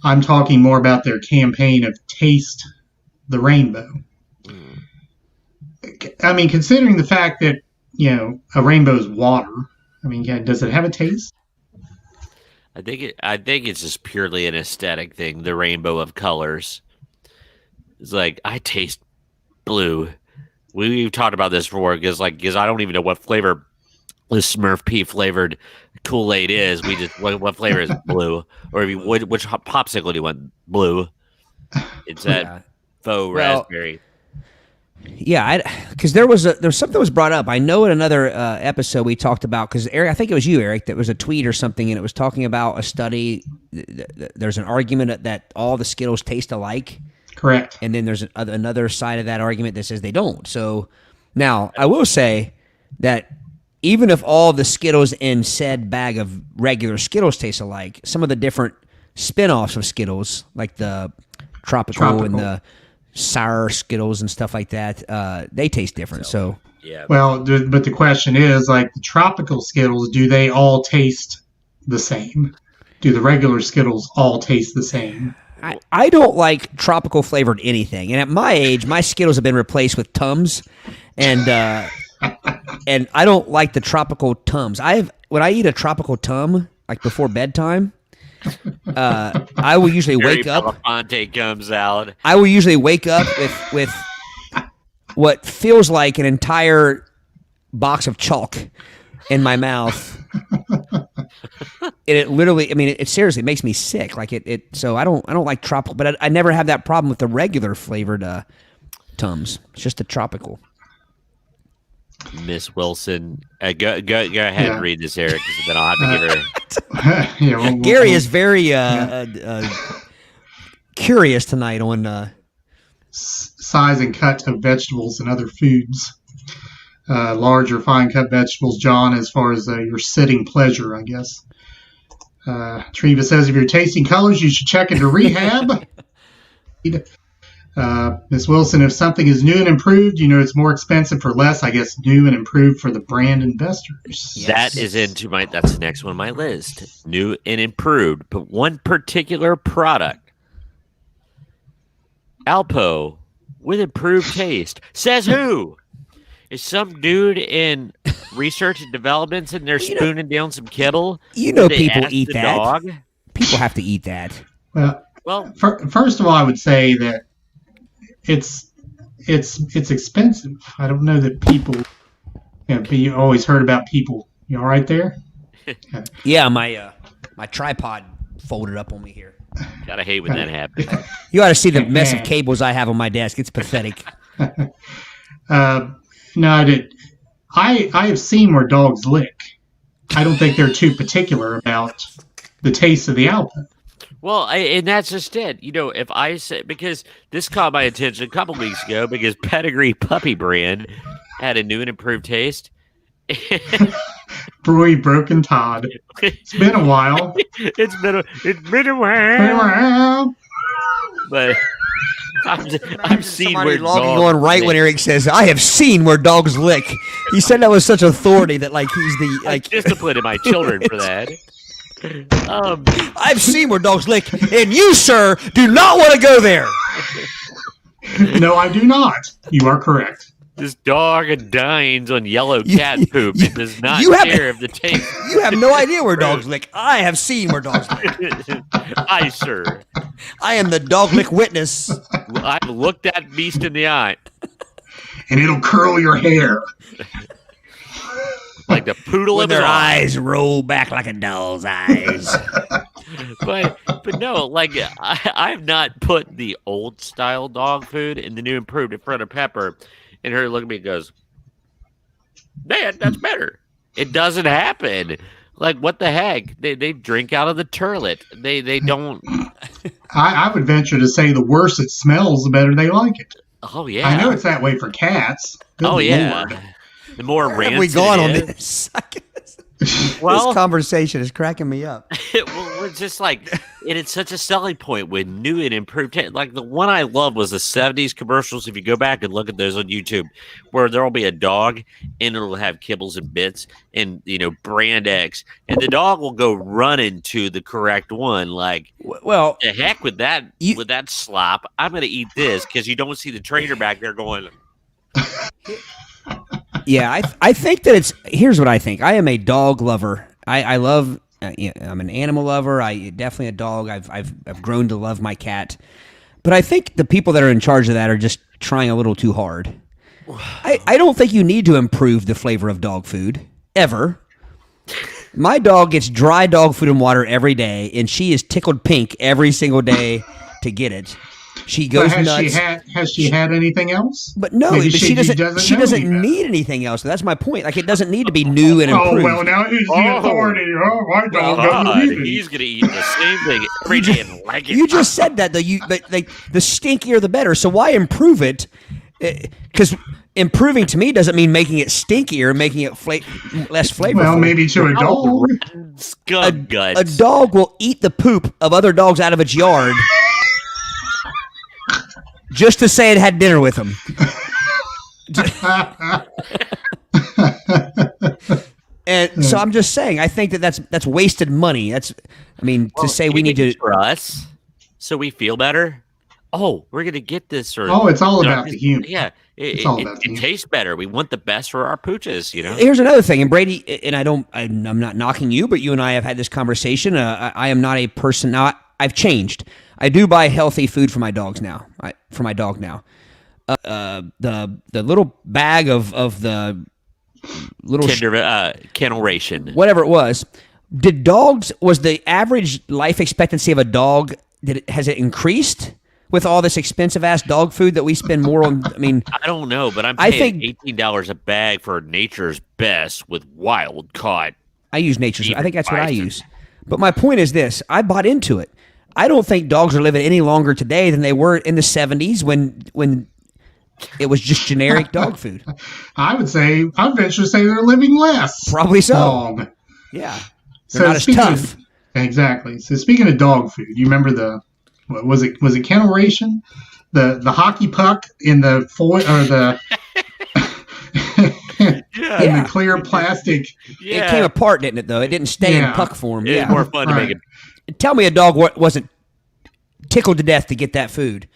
I'm talking more about their campaign of Taste the Rainbow. I mean, considering the fact that, a rainbow is water, I mean, does it have a taste? I think it's just purely an aesthetic thing, the rainbow of colors. It's like, I taste blue. We've talked about this before because I don't even know what flavor the Smurf P flavored Kool-Aid is. We just what flavor is blue, or which popsicle do you want? Blue. It's that Yeah. faux Well, raspberry. Yeah, because there was something that was brought up. I know in another episode we talked about, because Eric, I think it was you, Eric, that was a tweet or something, and it was talking about a study. There's an argument that all the Skittles taste alike, Correct. and then there's another side of that argument that says they don't. So now I will say that even if all the Skittles in said bag of regular Skittles taste alike, some of the different spin-offs of Skittles, like the tropical. And the sour Skittles and stuff like that, they taste different. So Yeah. Well, but the question is, like, the tropical Skittles, do they all taste the same? Do the regular Skittles all taste the same? I don't like tropical flavored anything. And at my age, my Skittles have been replaced with Tums, and and I don't like the tropical Tums. When I eat a tropical Tum, like before bedtime, I will usually wake Harry up. Belafonte comes out. I will usually wake up with what feels like an entire box of chalk in my mouth. And it literally, I mean, it seriously makes me sick. Like so I don't like tropical, but I never have that problem with the regular flavored Tums. It's just the tropical. Miss Wilson, go ahead and read this, Eric, because then I'll have to give her. Yeah, Gary is very curious tonight on size and cut of vegetables and other foods. Large or fine cut vegetables, John, as far as your sitting pleasure, I guess. Treva says, if you're tasting colors, you should check into rehab. Ms. Wilson, if something is new and improved, it's more expensive for less. I guess new and improved for the brand investors. Yes. That is that's the next one on my list. New and improved, but one particular product. Alpo with improved taste. Says who? Is some dude in research and development sitting there spooning down some Kittle? Did they people ask eat the that. dog? people have to eat that. Well, first of all, I would say that it's expensive. I don't know that people. You always heard about people. You all right there? Yeah, my tripod folded up on me here. Gotta hate when that happens. You ought to see the mess of cables I have on my desk. It's pathetic. No, I did. I have seen where dogs lick. I don't think they're too particular about the taste of the output. Well, and that's just it. If I say, because this caught my attention a couple weeks ago because Pedigree Puppy Brand had a new and improved taste. Broy Broken Todd. It's been a while. It's been a while. But I've seen where dogs going right when Eric says, "I have seen where dogs lick." He said that with such authority that he's the disciplining my children for that. I've seen where dogs lick, and you, sir, do not want to go there. No, I do not. You are correct. This dog dines on yellow cat poop. It does not care of the taste. You have no idea where dogs lick. I have seen where dogs lick. I, sir. I am the dog lick witness. I've looked that beast in the eye. And it'll curl your hair. Like the poodle when of their eyes roll back like a doll's eyes. But no, I have not put the old style dog food in the new improved in front of Pepper, and her look at me and goes, "Dad, that's better." It doesn't happen. What the heck? They drink out of the turlet. They don't. I would venture to say the worse it smells, the better they like it. Oh yeah. I know it's that way for cats. Good yeah. Lord. The more rancid have we gone on this? Well, this conversation is cracking me up. Well, it's just it's such a selling point with new and improved. The one I loved was the 70s commercials. If you go back and look at those on YouTube, where there'll be a dog and it'll have kibbles and bits and, brand X, and the dog will go running to the correct one. Well, the heck with that, with that slop. I'm going to eat this because you don't see the trainer back there going. Yeah, I think that here's what I think. I am a dog lover. I love. I'm an animal lover. I definitely a dog. I've grown to love my cat, but I think the people that are in charge of that are just trying a little too hard. I don't think you need to improve the flavor of dog food ever. My dog gets dry dog food and water every day, and she is tickled pink every single day to get it. She goes nuts. Has she had anything else? But no, but she doesn't need anything else. That's my point. It doesn't need to be new and improved. Oh, well, now he's the authority. Oh, my dog doesn't need it. He's going to eat the same thing every day and like it. You just said that, though. The stinkier, the better. So why improve it? Because improving to me doesn't mean making it stinkier, making it less flavorful. Well, maybe to a dog. Scum guts. A dog will eat the poop of other dogs out of its yard just to say it had dinner with them. And so I'm just saying, I think that's wasted money. To say we need to for us, so we feel better. Oh, we're gonna get this, or it's all about the human. Yeah, it tastes better. We want the best for our pooches, Here's another thing, and Brady, and I'm not knocking you, but you and I have had this conversation. I am not a person now. I've changed. I do buy healthy food for my dogs now. For my dog now, the little bag of the little kennel ration, whatever it was. Was the average life expectancy of a dog? Has it increased with all this expensive ass dog food that we spend more on? I don't know, but I'm paying $18 a bag for Nature's Best with wild caught. I use Nature's. I think that's what I use. But my point is this: I bought into it. I don't think dogs are living any longer today than they were in the 70s when it was just generic dog food. I'd venture to say they're living less. Probably so. Long. Yeah. They're not as tough. Exactly. So speaking of dog food, you remember was it kennel ration? The hockey puck in the foil or the in the clear plastic. Yeah. It came apart, didn't it, though? It didn't stay in puck form. It was more fun to make it. Tell me a dog wasn't tickled to death to get that food.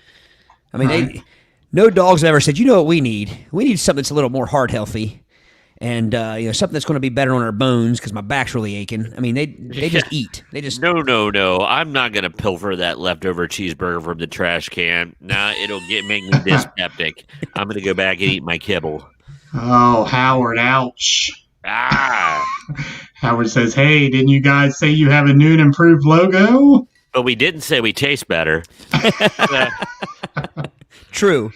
No dogs have ever said, you know what we need? We need something that's a little more heart healthy. and something that's going to be better on our bones because my back's really aching. I mean, they just eat. They just No. I'm not gonna pilfer that leftover cheeseburger from the trash can. Nah, it'll make me dyspeptic. I'm gonna go back and eat my kibble. Oh, Howard, ouch. Ah. Howard says, hey, didn't you guys say you have a new and improved logo? But we didn't say we taste better. True.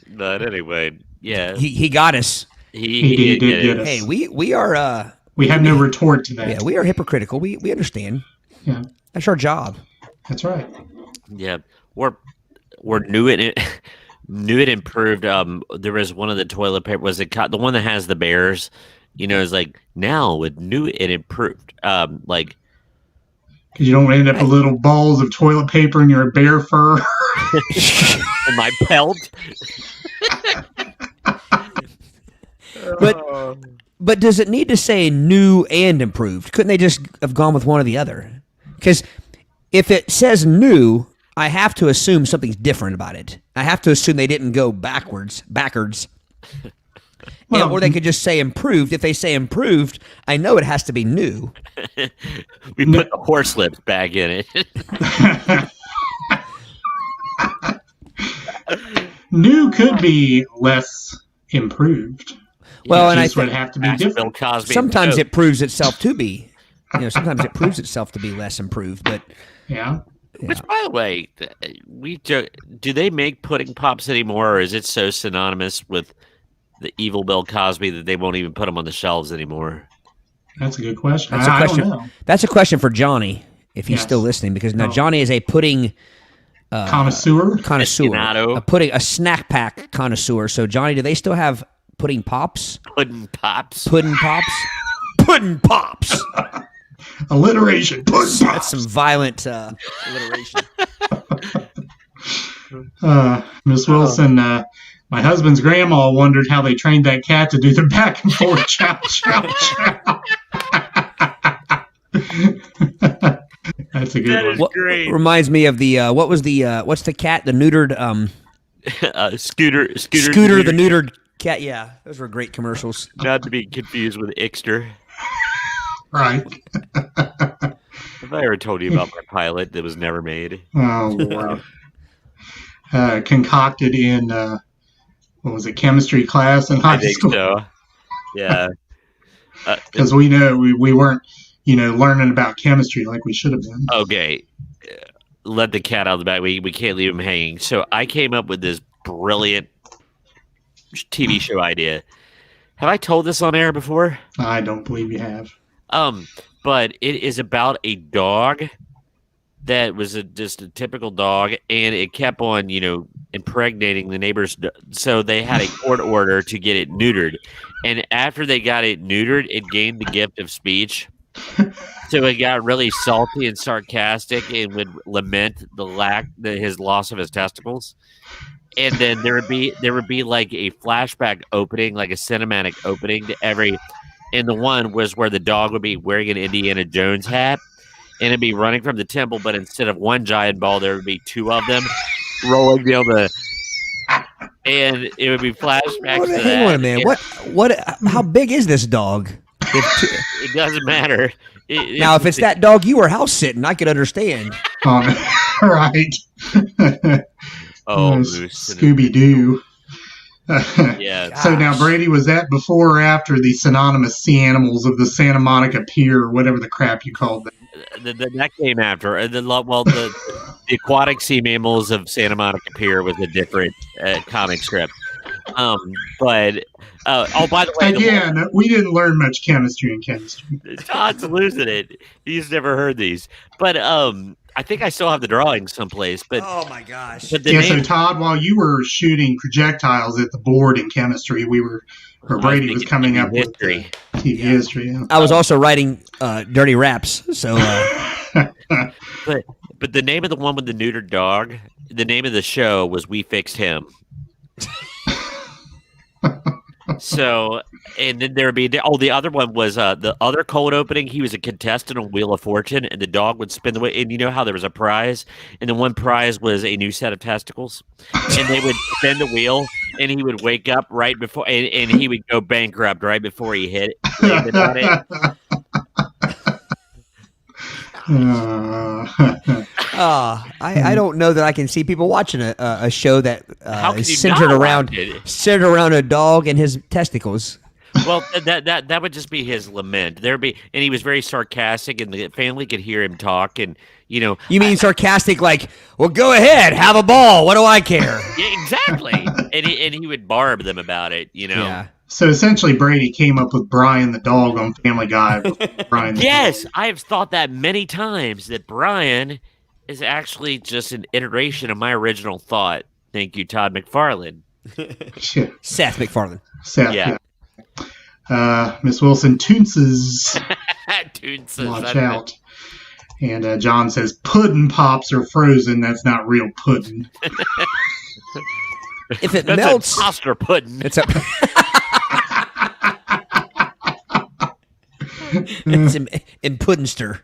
But anyway, yeah. He got us. He did get us. Hey, we are. We have no retort to that. Yeah, we are hypocritical. We understand. Yeah, That's our job. that's right. Yeah. We're new and improved. There was one of the toilet paper. Was it the one that has the bears? Is like now with new and improved. Like. Because you don't end up with little balls of toilet paper in your bear fur. In my pelt. But does it need to say new and improved? Couldn't they just have gone with one or the other? Because if it says new, I have to assume something's different about it. I have to assume they didn't go backwards. Well, or they could just say improved. If they say improved, I know it has to be new. We put the horse lips back in it. New could be less improved. Well, and I Just would think have to be Ask Bill different. Cosby. sometimes it proves itself to be. Sometimes it proves itself to be less improved. But Yeah. Which, by the way, do they make pudding pops anymore, or is it so synonymous with the evil Bill Cosby that they won't even put them on the shelves anymore? That's a good question. That's a I question. don't know. That's a question for Johnny if he's Yes. still listening, because now Oh. Johnny is a pudding Connoisseur? connoisseur, Aficionado. a snack pack connoisseur. So Johnny, do they still have pudding pops? Pudding pops. Pudding pops? Pudding pops. Alliteration. That's some violent alliteration. Miss Wilson, my husband's grandma wondered how they trained that cat to do the back and forth chow, chow, chow. That's a good That one. is What great. reminds me of the what's the cat, the neutered Scooter Scooter the neutered cat. Yeah, those were great commercials. Not to be confused with Ixter. Right. Have I ever told you about my pilot that was never made? Oh, wow. Concocted in, what was it, chemistry class in high I think school? so. Yeah. Because we know we weren't, learning about chemistry like we should have been. Okay. Let the cat out of the bag. We can't leave him hanging. So I came up with this brilliant TV show idea. Have I told this on air before? I don't believe you have. But it is about a dog that was just a typical dog, and it kept on, impregnating the neighbors. So they had a court order to get it neutered. And after they got it neutered, it gained the gift of speech. So it got really salty and sarcastic and would lament his loss of his testicles. And then there would be like a flashback opening, like a cinematic opening to every. And the one was where the dog would be wearing an Indiana Jones hat, and it'd be running from the temple, but instead of one giant ball, there would be two of them rolling down and it would be flashbacks to that. Hang on a minute. What? How big is this dog? It doesn't matter. Now, if it's that dog you were house sitting, I could understand. Right. Scooby Doo. Yeah. So now, Brady, was that before or after the synonymous sea animals of the Santa Monica Pier, whatever the crap you called them? That came after. The aquatic sea mammals of Santa Monica Pier was a different comic strip. By the way, Again, we didn't learn much chemistry in chemistry. Todd's losing it. He's never heard these. But I think I still have the drawings someplace. But oh my gosh! But So Todd, while you were shooting projectiles at the board in chemistry, Brady was coming up with history. TV history. Yeah. I was also writing dirty raps. So, but the name of the one with the neutered dog, the name of the show was We Fixed Him. So, and then there would be the other one was the other cold opening. He was a contestant on Wheel of Fortune, and the dog would spin the wheel. And you know how there was a prize, and the one prize was a new set of testicles, and they would spin the wheel, and he would wake up right before, and he would go bankrupt right before he landed on it. I don't know that I can see people watching a show that is you centered not around watch it? a dog and his testicles. Well, that would just be his lament. And he was very sarcastic, and the family could hear him talk. And you mean sarcastic, like, well, go ahead, have a ball. What do I care? Yeah, exactly. and he would barb them about it. Yeah. So essentially, Brady came up with Brian the dog on Family Guy. Brian. Yes, I have thought that many times, that Brian is actually just an iteration of my original thought. Thank you, Todd McFarlane. Seth MacFarlane. Seth, Yeah. Miss Wilson, Toonces. Toonces. Watch out. And John says, pudding pops are frozen. That's not real pudding. If it That's melts, a toaster pudding. it's in Puddinster.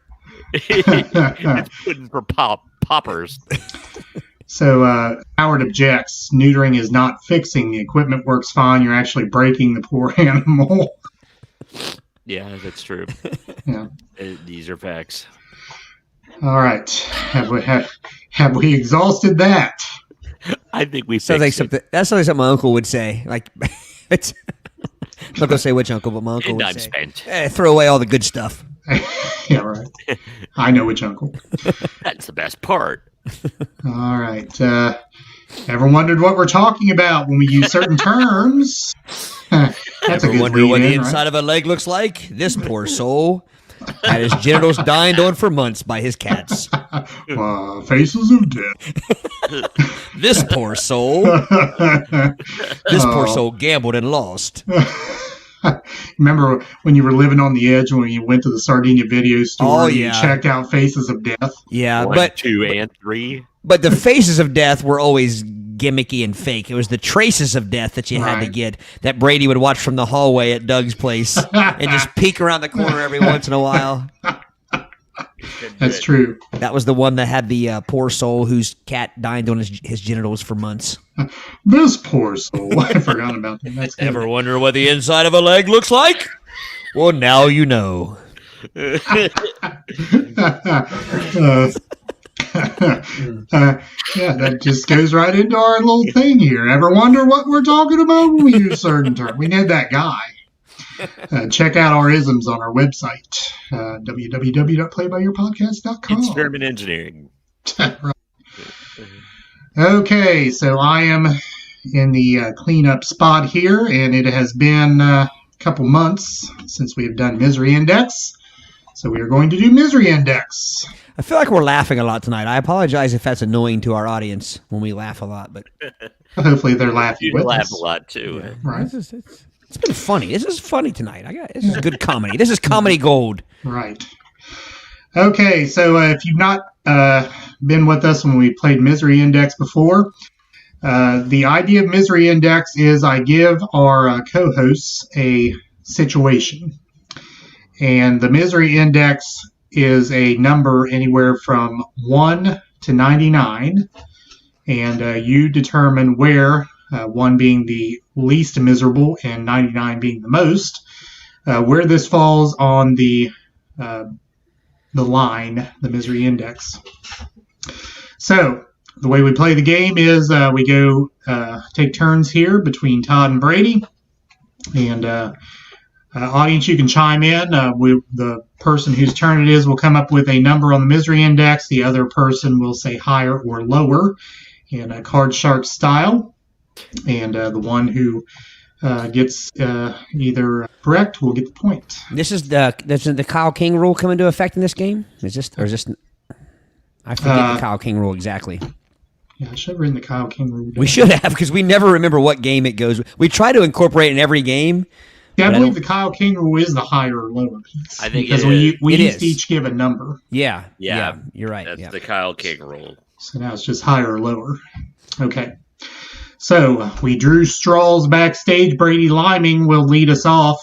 It's pudding for poppers. So Howard objects. Neutering is not fixing. The equipment works fine. You're actually breaking the poor animal. Yeah, that's true. Yeah. These are facts. All right. Have we exhausted that? I think we Sounds like fixed it. something. That sounds like something my uncle would say. Like, it's. I'm not gonna say which uncle, but my uncle And would I'm say, spent. "Throw away all the good stuff." Yeah, right. I know which uncle. That's the best part. All right. Ever wondered what we're talking about when we use certain terms? That's a Ever good wonder what the lead-in, inside of a leg looks like? This poor soul had his genitals dined on for months by his cats. right? Faces of death. This poor soul. This poor soul gambled and lost. Remember when you were living on the edge when you went to the Sardinia video store Oh, and yeah. you checked out Faces of Death? Yeah, 1, 2, and 3. but the faces of death were always gimmicky and fake. It was the traces of death that you had to Right. get, that Brady would watch from the hallway at Doug's place and just peek around the corner every once in a while. That's true. That was the one that had the poor soul whose cat dined on his genitals for months. This poor soul. I forgot about that. That's good. Ever wonder what the inside of a leg looks like? Well, now you know. Yeah, that just goes right into our little thing here. Ever wonder what we're talking about when we use certain terms? We need that guy. Check out our isms on our website, www.playbyyourpodcast.com. Experiment engineering. Right. Okay, so I am in the cleanup spot here, and it has been a couple months since we have done Misery Index. So we are going to do Misery Index. I feel like we're laughing a lot tonight. I apologize if that's annoying to our audience when we laugh a lot, but Hopefully they're laughing You with laugh us. a lot too. Right, it's been funny. This is funny tonight. This is good comedy. This is comedy gold. right. Okay, so if you've not been with us when we played Misery Index before, the idea of Misery Index is I give our co-hosts a situation. And the Misery Index is a number anywhere from 1 to 99. And you determine where, 1 being the least miserable and 99 being the most, where this falls on the line, the Misery Index. So the way we play the game is we go take turns here between Todd and Brady. And audience, you can chime in. The person whose turn it is will come up with a number on the Misery Index. The other person will say higher or lower in a Card Shark style. And the one who gets either correct will get the point. Does the Kyle King rule come into effect in this game? I forget the Kyle King rule exactly. Yeah, I should have written the Kyle King rule down. We should have, because we never remember what game it goes. We try to incorporate it in every game. Yeah, I but believe don't- the Kyle King rule is the higher or lower piece. I think because it we is. we It used to is. each give a number. Yeah, Yeah. you're right. That's Yeah. the Kyle King rule. So now it's just higher or lower. Okay. So we drew straws backstage. Brady Liming will lead us off.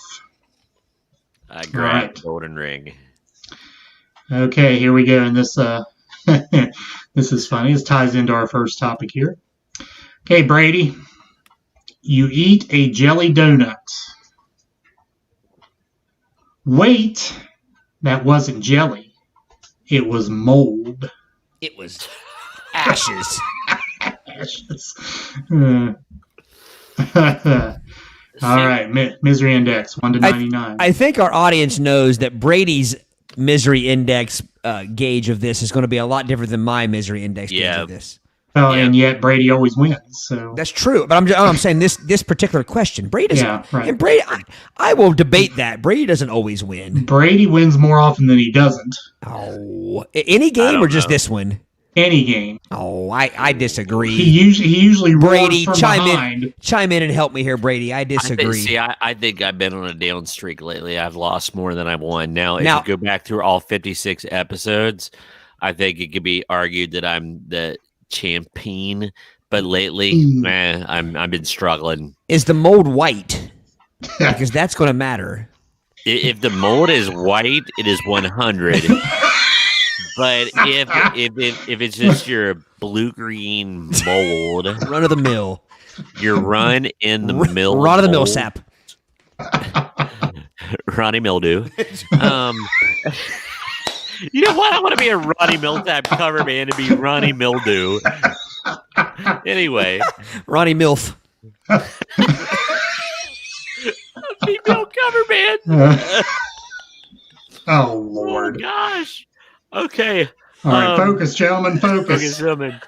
I grab Right. the golden ring. Okay, here we go. And this this is funny. This ties into our first topic here. Okay, Brady. You eat a jelly donut. Wait, that wasn't jelly. It was mold. It was ashes. Ashes. All right, misery index 1 to 99. I think our audience knows that Brady's misery index gauge of this is going to be a lot different than my misery index gauge of this. Well, and yet Brady always wins. So that's true, but I'm saying this particular question, Brady doesn't. Yeah, right. And Brady, I will debate that Brady doesn't always win. Brady wins more often than he doesn't. Oh, any game or just this one? Any game. Oh, I disagree. He usually Brady, roars from behind. chime in and help me here, Brady. I disagree. I think I've been on a down streak lately. I've lost more than I've won. Now, if you go back through all 56 episodes, I think it could be argued that I'm the champion. But lately, I've been struggling. Is the mold white? Because that's going to matter. If the mold is white, it is 100. But if it's just your blue-green mold, run of the mill, your run in the mill, run of the mill sap, Ronnie Mildew. You know what? I want to be a Ronnie Millsap cover band to be Ronnie Mildew. Anyway, Ronnie Milf. Female cover band. Oh Lord! Oh gosh. Okay. All right, focus, gentlemen. Focus. Gentlemen.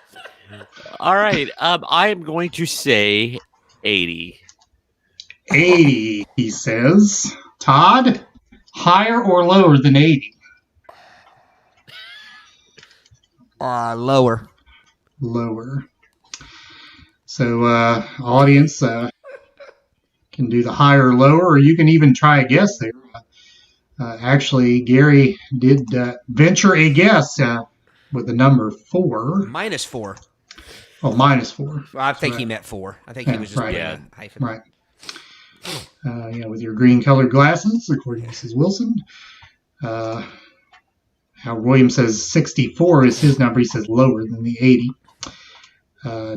All right. I am going to say 80. 80, he says. Todd, higher or lower than 80? Lower. Lower. So, audience can do the higher or lower, or you can even try a guess there. Actually, Gary did venture a guess with the number 4. -4. Oh, -4. Well, I think he meant 4. I think he was just hyphen. Right. With your green-colored glasses, according to Mrs. Wilson. Howard Williams says 64 is his number. He says lower than the 80.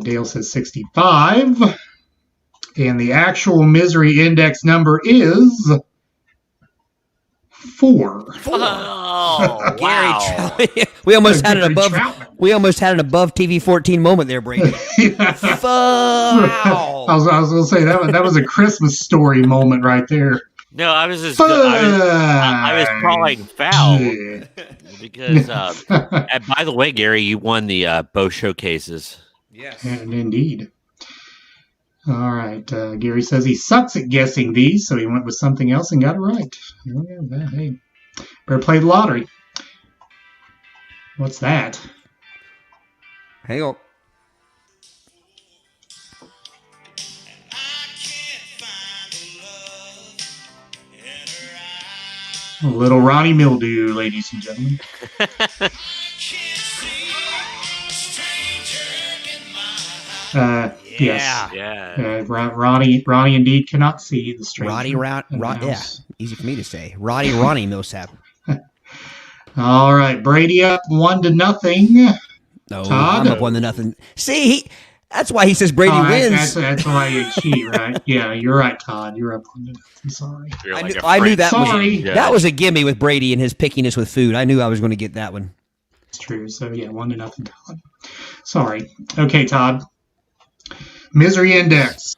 Dale says 65. And the actual misery index number is 4. Oh, wow. we almost had an above. We almost had an above TV 14 moment there, Brady. Fuck. I was going to say that was a Christmas Story moment right there. No, I was just I was calling foul because. And by the way, Gary, you won the Bow Showcases. Yes, and indeed. All right. Gary says he sucks at guessing these, so he went with something else and got it right. Hey, better play the lottery. What's that? Hang on. A little Ronnie Mildew, ladies and gentlemen. Yes. Yeah. Ronnie indeed cannot see the stranger. Yeah, easy for me to say. Ronnie Millsap. All right, Brady up 1-0. No, Todd? I'm up 1-0. See, that's why he says Brady wins. That's why you cheat, right? Yeah, you're right, Todd. You're up 1-0. Sorry. I knew that Sorry. that was a gimme with Brady and his pickiness with food. I knew I was going to get that one. It's true. So, 1-0, Todd. Sorry. Okay, Todd. Misery Index.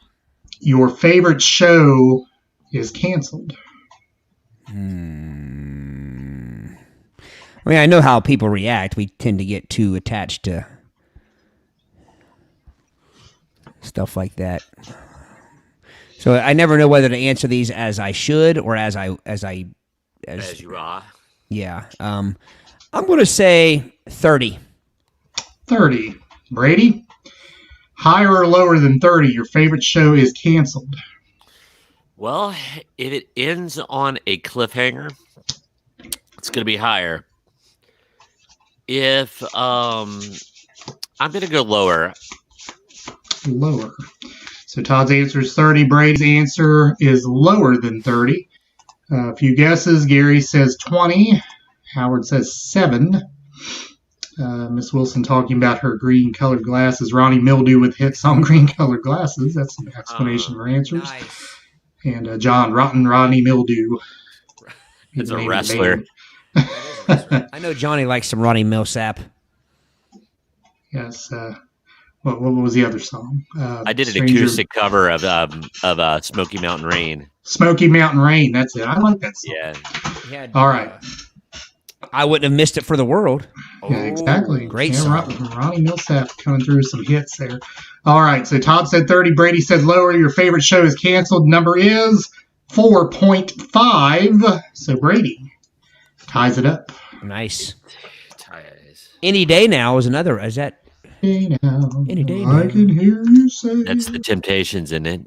Your favorite show is canceled. I mean, I know how people react. We tend to get too attached to stuff like that. So I never know whether to answer these as I should or as you are. Yeah. I'm going to say 30. 30. Brady? Higher or lower than 30, your favorite show is canceled. Well, if it ends on a cliffhanger, it's going to be higher. If I'm going to go lower. Lower. So Todd's answer is 30. Brady's answer is lower than 30. A few guesses. Gary says 20. Howard says 7. Miss Wilson talking about her green colored glasses. Ronnie Mildew with hits on green colored glasses. That's an explanation for answers. Nice. And John Rotten Ronnie Mildew. It's a wrestler. I know Johnny likes some Ronnie Millsap. Yes. What was the other song? I did an acoustic cover of Smoky Mountain Rain. Smoky Mountain Rain. That's it. I like that song. Yeah. All right. I wouldn't have missed it for the world. Yeah, exactly. Great yeah, song. Ronnie Millsap coming through some hits there. All right. So Todd said 30. Brady said lower. Your favorite show is canceled. Number is 4.5. So Brady ties it up. Nice. Ties. Any Day Now is another. Is that? Any day I now. can hear you say. That's the Temptations, isn't it?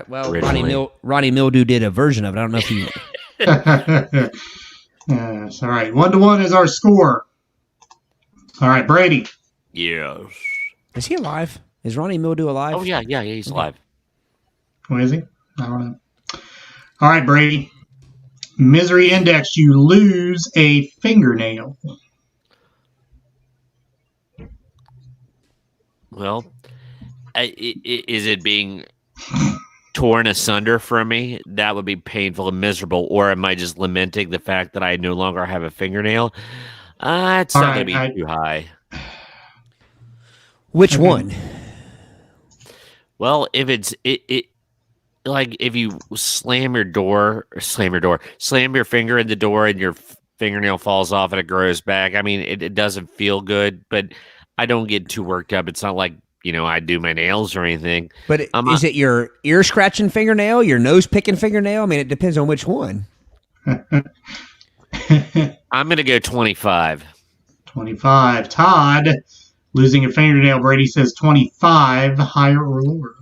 Well, Originally. Ronnie Mildew did a version of it. I don't know if he. Yes. All right. 1-1 is our score. All right, Brady. Yes. Is he alive? Is Ronnie Mildew alive? Oh yeah, he's alive. What is he? I don't know. All right, Brady. Misery Index, you lose a fingernail. Well, is it being torn asunder from me? That would be painful and miserable. Or am I just lamenting the fact that I no longer have a fingernail? It's not going to be too high. Which one? Well, if it's like if you slam your finger in the door and your fingernail falls off and it grows back. I mean, it doesn't feel good, but I don't get too worked up. It's not like, I do my nails or anything. But is it your ear scratching fingernail, your nose picking fingernail? I mean, it depends on which one. I'm going to go 25. 25. Todd, losing a fingernail. Brady says 25, higher or lower?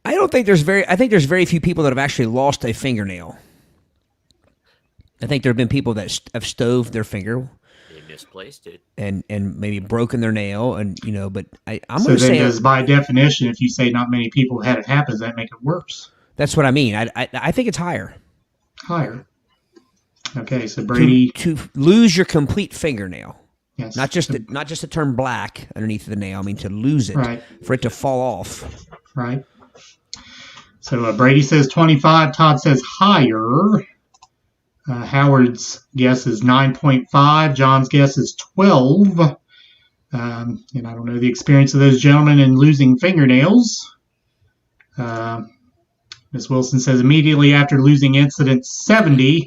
I think there's very few people that have actually lost a fingernail. I think there have been people that have stoved their finger. They misplaced it. And maybe broken their nail, and but I'm so going to say, does by definition, if you say not many people had it happen, does that make it worse? That's what I mean. I think it's higher. Higher. Okay, so Brady to lose your complete fingernail, yes, not just to turn black underneath the nail. I mean to lose it, right, for it to fall off. Right. So Brady says 25. Todd says higher. Howard's guess is 9.5. John's guess is 12. And I don't know the experience of those gentlemen in losing fingernails. Miss Wilson says immediately after losing incident 70.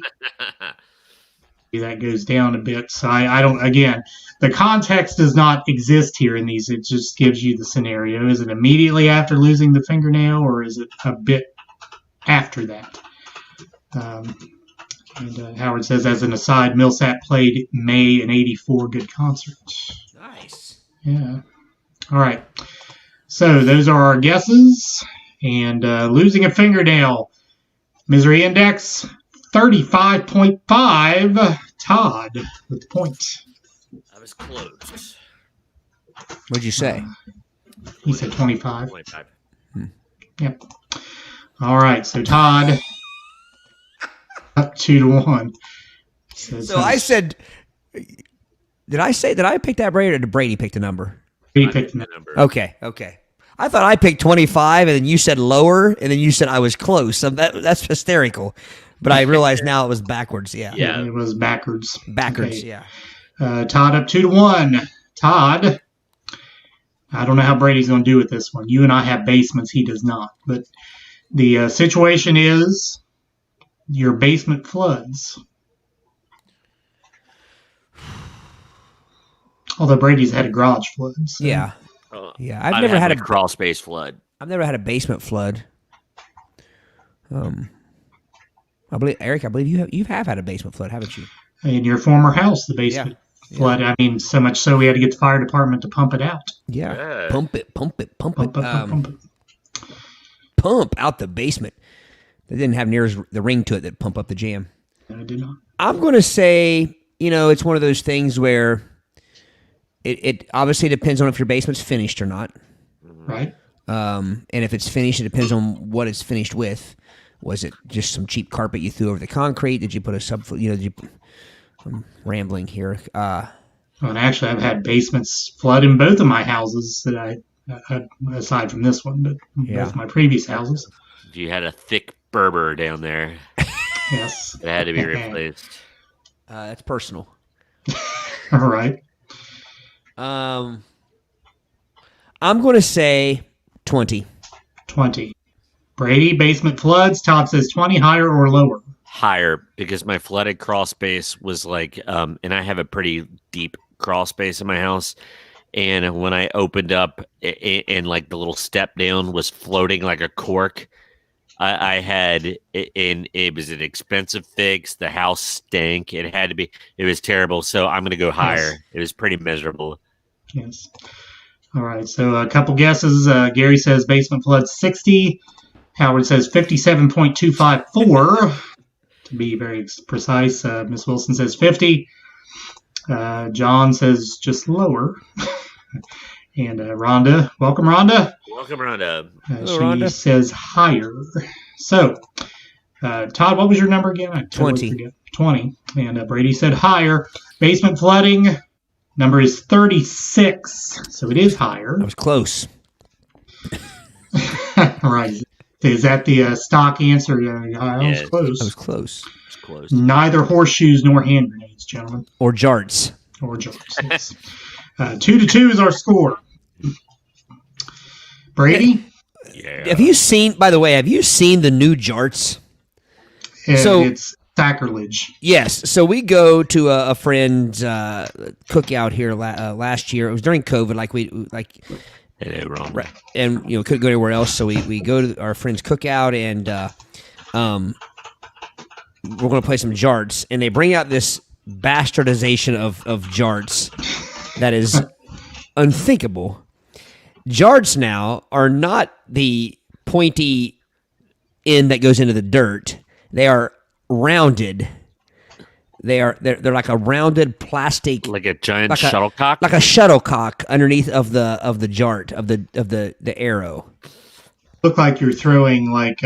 That goes down a bit. So I don't, again, the context does not exist here in these. It just gives you the scenario. Is it immediately after losing the fingernail, or is it a bit after that? And Howard says, as an aside, Millsap played May in '84. Good concert. Nice. Yeah. All right. So those are our guesses. And losing a fingernail. Misery Index, 35.5. Todd with the point. I was close. What'd you say? He said 25. 25. Yep. All right. So Todd, up 2-1. So I said, did I pick that Brady, or did Brady pick the number? He picked the number. Okay. I thought I picked 25, and then you said lower, and then you said I was close. So that's hysterical. But I realize now it was backwards. Yeah. It was backwards. Backwards. Okay. Yeah. Todd up 2-1. Todd, I don't know how Brady's going to do with this one. You and I have basements. He does not. But the situation is your basement floods. Although Brady's had a garage flood. So. Yeah. Yeah. I've never had a crawl space flood. I've never had a basement flood. I believe Eric. I believe you have had a basement flood, haven't you? In your former house, the basement flood. I mean, so much so we had to get the fire department to pump it out. Yeah. Pump it. Pump it. Pump out the basement. They didn't have near the ring to it that pump up the jam. No, I did not. I'm going to say, it's one of those things where it obviously depends on if your basement's finished or not. Right. And if it's finished, it depends on what it's finished with. Was it just some cheap carpet you threw over the concrete? Did you put a I'm rambling here. All And actually, I've had basements flood in both of my houses that aside from this one, but both my previous houses. If you had a thick Berber down there, yes, it had to be replaced. That's personal. All right. I'm going to say 20. 20. Brady, basement floods. Todd says 20, higher or lower? Higher, because my flooded crawl space was like, and I have a pretty deep crawl space in my house. And when I opened up and like the little step down was floating like a cork, I had, and it was an expensive fix. The house stank. It had to be, it was terrible. So I'm going to go higher. Yes. It was pretty miserable. Yes. All right. So a couple guesses. Gary says basement flood 60. Howard says 57.254. To be very precise, Miss Wilson says 50. John says just lower. And Rhonda, welcome, Rhonda. Welcome, Rhonda. Hello, She Rhonda. says higher. So, Todd, what was your number again? I totally 20. forget. 20. And Brady said higher. Basement flooding number is 36. So it is higher. That was close. All right. Is that the stock answer? I was Yes. close. That was close. It's close. Neither horseshoes nor hand grenades, gentlemen. Or jarts. Or jokes. Yes. 2-2 is our score. Brady? Yeah. Have you seen, by the way, have you seen the new jarts? So- It's sacrilege. Yes. So we go to a friend's cookout here last year. It was during COVID, Hello, Ron. right, and couldn't go anywhere else. So we go to our friend's cookout, and we're going to play some jarts. And they bring out this bastardization of jarts that is unthinkable. Jarts now are not the pointy end that goes into the dirt. They are rounded. They're like a rounded plastic, Like a giant Like a- shuttlecock? like a shuttlecock underneath of the jart of the arrow. Look like you're throwing like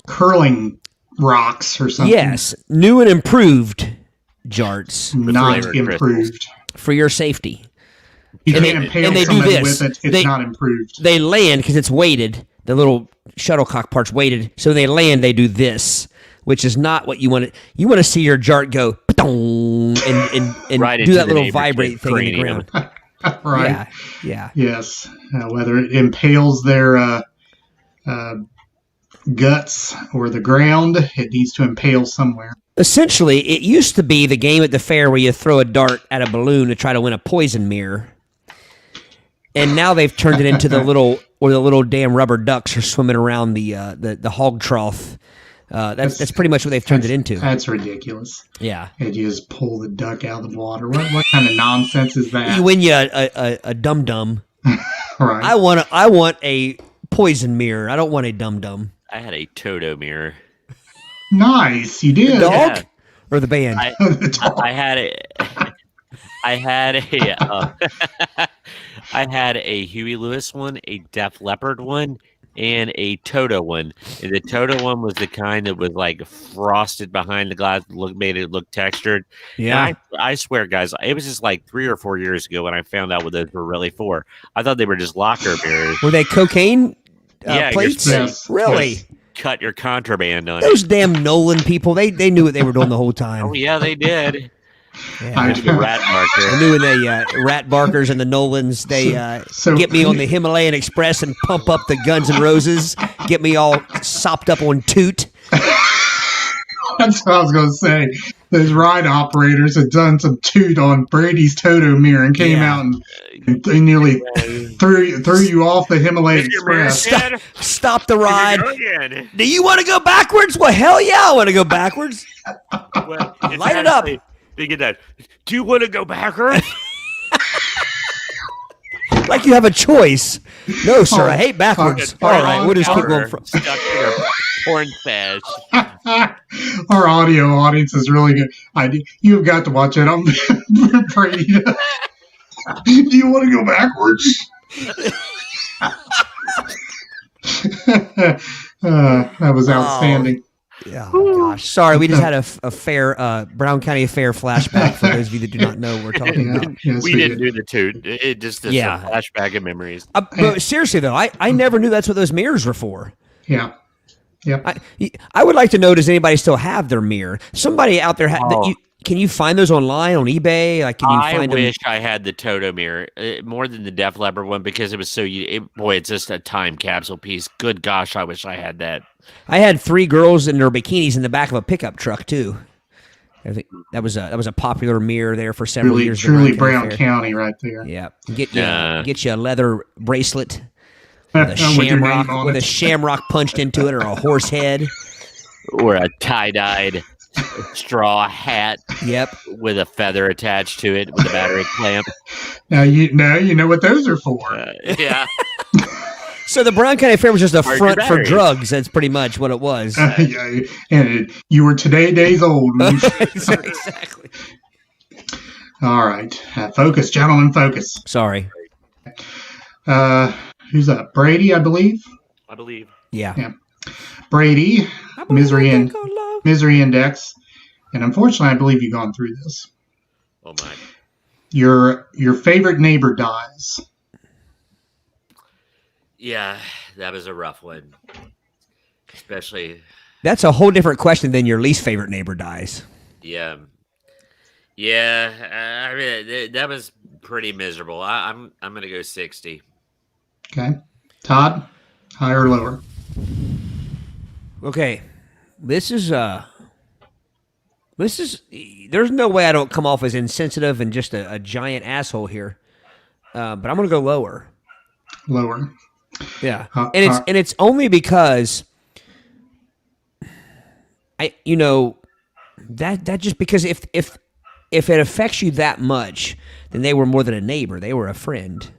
curling rocks or something. Yes, new and improved jarts Not flavored improved. for your safety. You And can't they- impale and they do somebody this. with it. It's They- not improved. They land because it's weighted. The little shuttlecock part's weighted, so when they land. They do this, which is not what you want to. You want to see your jart go and Right do into that the little neighbor's vibrate thing in the cranium. ground. Right. Yeah, yeah. Yes. Whether it impales their guts or the ground, it needs to impale somewhere. Essentially, it used to be the game at the fair where you throw a dart at a balloon to try to win a poison mirror. And now they've turned it into the little damn rubber ducks are swimming around the hog trough. That's pretty much what they've turned it into. That's ridiculous. Yeah. And you just pull the duck out of the water. What kind of nonsense is that? You win you a dum dum. Right. I want a poison mirror. I don't want a dum dum. I had a Toto mirror. Nice. You did. Dog Yeah. or the band. The dog. I had a I had a Huey Lewis one, a Def Leppard one, and a Toto one. And the Toto one was the kind that was like frosted behind the glass, made it look textured. Yeah. And I swear, guys, it was just like 3 or 4 years ago when I found out what those were really for. I thought they were just locker mirrors. Were they cocaine Yeah, plates? Yes. Really? Yes. Cut your contraband on it. Those damn Nolan people, they knew what they were doing the whole time. Oh yeah, they did. Yeah. The rat I marker. knew when the Rat Barkers and the Nolans, they So- get me on the Himalayan Express and pump up the Guns N' Roses, get me all sopped up on toot. That's what I was going to say. Those ride operators had done some toot on Brady's Toto mirror and came Yeah. out and they nearly threw you off the Himalayan Is your mirror Express. dead? Stop the Here we ride. go again. Do you want to go backwards? Well, hell yeah, I want to go backwards. Well, it's Light it up. actually- They get that. Do you want to go backwards? Like you have a choice. No, sir, I hate backwards. Oh, All right, we'll just keep going. Stuck in your porn stash. Our audio audience is really good. You've got to watch it. I'm Brady. Do you want to go backwards? That was outstanding. Oh, gosh. Sorry, we just had a fair Brown County Fair flashback for those of you that do not know what we're talking about. Yes, we didn't do the toot. It just is a flashback of memories. But seriously, though, I never knew that's what those mirrors were for. Yeah. Yep. I would like to know, does anybody still have their mirror? Somebody out there, can you find those online on eBay? Like, can you find wish I had the Toto mirror more than the Def Leppard one because it was so, it's just a time capsule piece. Good gosh, I wish I had that. I had 3 girls in their bikinis in the back of a pickup truck too. I think that was a popular mirror there for several years. Truly Brown County right there. Yeah, get you a leather bracelet with a shamrock punched into it, or a horse head, or a tie-dyed straw hat. Yep, with a feather attached to it with a battery clamp. Now you know what those are for. Yeah. So the Brown County Fair was just a front for drugs. That's pretty much what it was. And you were today days old. Exactly. All right. Focus, gentlemen, focus. Sorry. Who's up? Brady, I believe? I believe. Yeah. Brady, Misery Index. And unfortunately, I believe you've gone through this. Oh, my. Your favorite neighbor dies. Yeah, that was a rough one. Especially. That's a whole different question than your least favorite neighbor dies. Yeah. Yeah, I mean, that was pretty miserable. I'm going to go 60. Okay. Todd, higher or lower? Okay. This is there's no way I don't come off as insensitive and just a giant asshole here. But I'm going to go lower. Lower. Yeah. And it's only because that just because if it affects you that much, then they were more than a neighbor. They were a friend.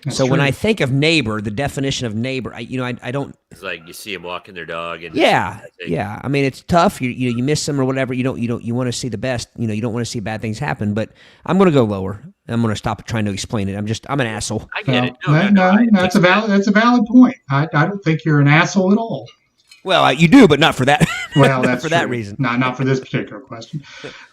That's so true. When I think of neighbor, the definition of neighbor, I don't. It's like you see them walking their dog, and yeah. I mean, it's tough. You miss them or whatever. You want to see the best. You don't want to see bad things happen. But I'm going to go lower. I'm going to stop trying to explain it. I'm an asshole. I get it. No, that's a valid point. I don't think you're an asshole at all. Well, you do, but not for that. Well, that's for that reason. Not for this particular question.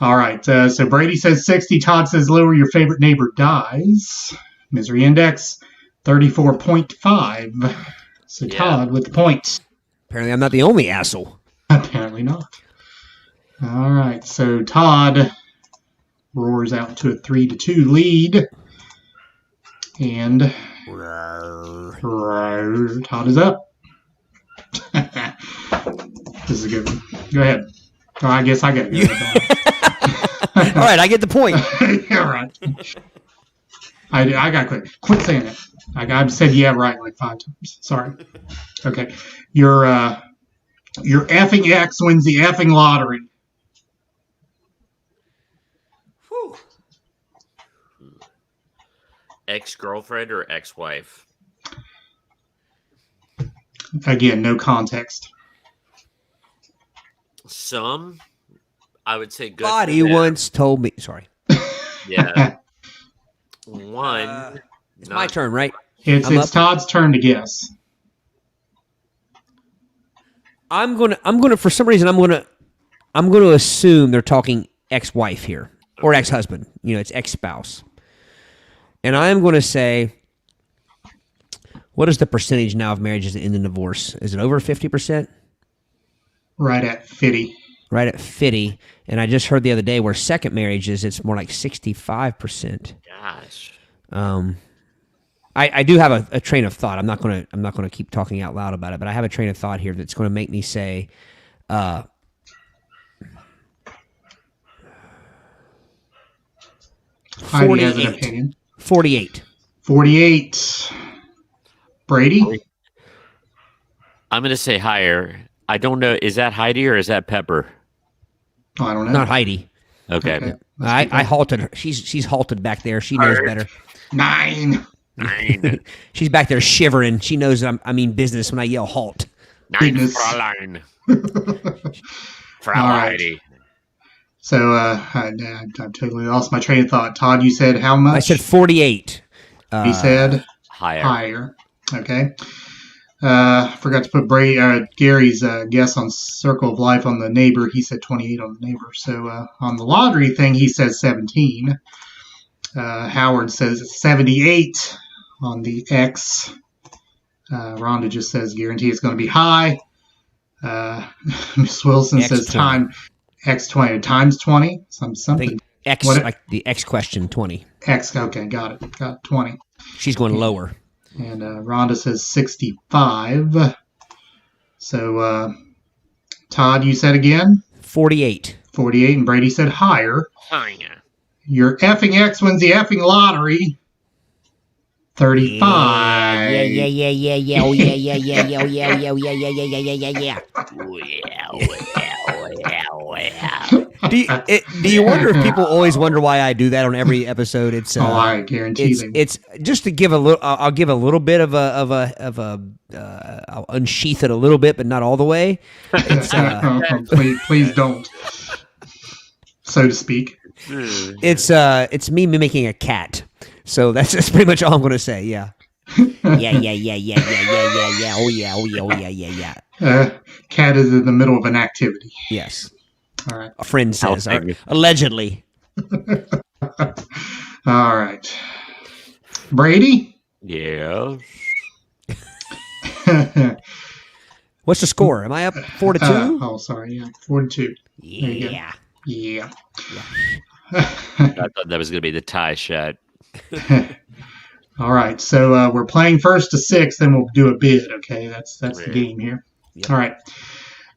All right. So Brady says 60. Todd says lower. Your favorite neighbor dies. Misery Index 34.5. So Todd with the points. Apparently, I'm not the only asshole. Apparently not. All right. So Todd roars out to a 3-2 lead. And Todd is up. This is a good one. Go ahead. Oh, I guess I got to go. All right, I get the point. All right. I got to quit saying it. I've said yeah right like 5 times. Sorry. Okay. Your effing ex wins the effing lottery. Whew. Ex-girlfriend or ex-wife? Again, no context. Some, I would say good. Body once told me. Sorry. Yeah. One. It's my turn, right? It's Todd's turn to guess. I'm gonna for some reason I'm gonna assume they're talking ex-wife here or ex-husband. It's ex-spouse, and I'm gonna say, what is the percentage now of marriages that end in divorce? Is it over 50%? Right at 50. Right at 50, and I just heard the other day where second marriages it's more like 65%. Gosh. I do have a train of thought. I'm not gonna keep talking out loud about it, but I have a train of thought here that's going to make me say, 48. Has an opinion. 48. 48. Brady? I'm going to say higher. I don't know. Is that Heidi or is that Pepper? Oh, I don't know. Not Heidi. Okay. I halted her. She's halted back there. She knows better. 9. She's back there shivering. She knows I mean business when I yell halt. 9, Fräulein. Frau Heidi. So I totally lost my train of thought. Todd, you said how much? I said 48. He said higher. Okay. Forgot to put Gary's guess on Circle of Life on the neighbor. He said 28 on the neighbor. So on the lottery thing, he says 17. Howard says 78 on the X. Rhonda just says guarantee it's going to be high. Miss Wilson says time X20 times 20. Something. X, like the X question 20. X. Okay, got it. Got 20. She's going lower. And Rhonda says 65. So, Todd, you said again? 48. 48, and Brady said higher. Higher. Your effing X wins the effing lottery. 35. Yeah. Oh, yeah. Do you wonder if people always wonder why I do that on every episode? It's I guarantee them. It's just to give a little. I'll give a little bit of a. I'll unsheath it a little bit, but not all the way. It's, please don't. So to speak. It's me mimicking a cat. So that's pretty much all I'm going to say. Yeah. Yeah. Oh yeah. Cat is in the middle of an activity. Yes. All right. A friend says, allegedly. All right. Brady? Yeah. What's the score? Am I up 4-2? Sorry. Yeah, 4-2. Yeah. Yeah. I thought that was going to be the tie shot. All right. So we're playing first to 6, then we'll do a bid. Okay. That's the game here. Yep. All right.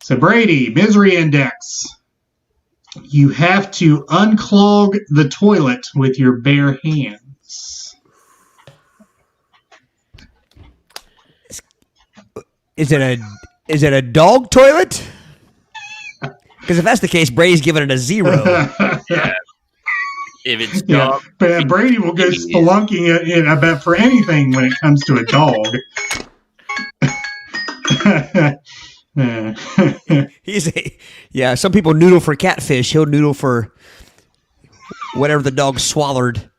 So Brady, misery index. You have to unclog the toilet with your bare hands. Is it a dog toilet? Because if that's the case, Brady's giving it a 0. Yeah. If it's dog, Brady will go spelunking it, I bet, for anything when it comes to a dog. Some people noodle for catfish. He'll noodle for whatever the dog swallowed.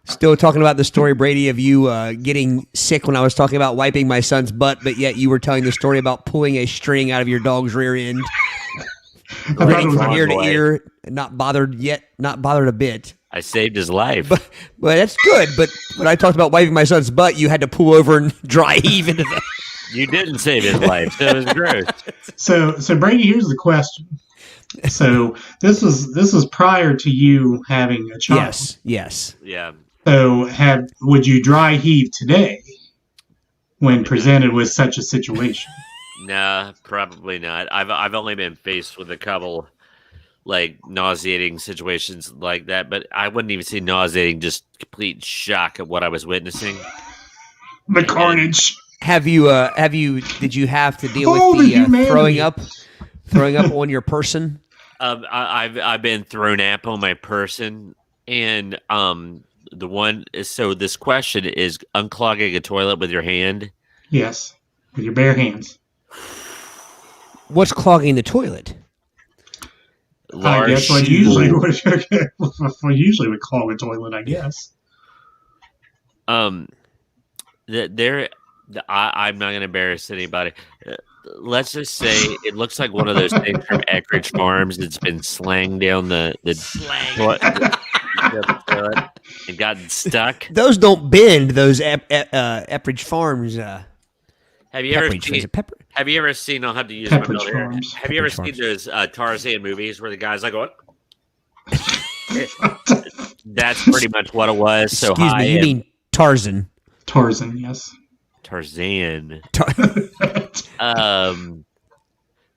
Still talking about the story, Brady, of you getting sick when I was talking about wiping my son's butt, but yet you were telling the story about pulling a string out of your dog's rear end. Grinning from ear to ear, not bothered a bit. I saved his life. But that's good. But when I talked about wiping my son's butt, you had to pull over and dry heave into that. You didn't save his life. So it was gross. So Brady, here's the question. So this was prior to you having a child. Yes. Yeah. So would you dry heave today when presented with such a situation? Nah, probably not. I've only been faced with a couple like nauseating situations like that, but I wouldn't even say nauseating, just complete shock at what I was witnessing. The carnage. Did you have to deal with the throwing up on your person? I've been thrown up on my person, and the one is, so this question is unclogging a toilet with your hand. Yes, with your bare hands. What's clogging the toilet? I guess what usually would clog a toilet, I guess. I'm not going to embarrass anybody. Let's just say it looks like one of those things from Eckridge Farms that's been slanged down the toilet and gotten stuck. Those don't bend. Those Eckridge Farms. Have you ever seen? I'll have to use my middle here. Have you ever seen those Tarzan movies where the guy's like, "What?" That's pretty much what it was. So excuse me, you mean Tarzan? Tarzan, yes. Tarzan.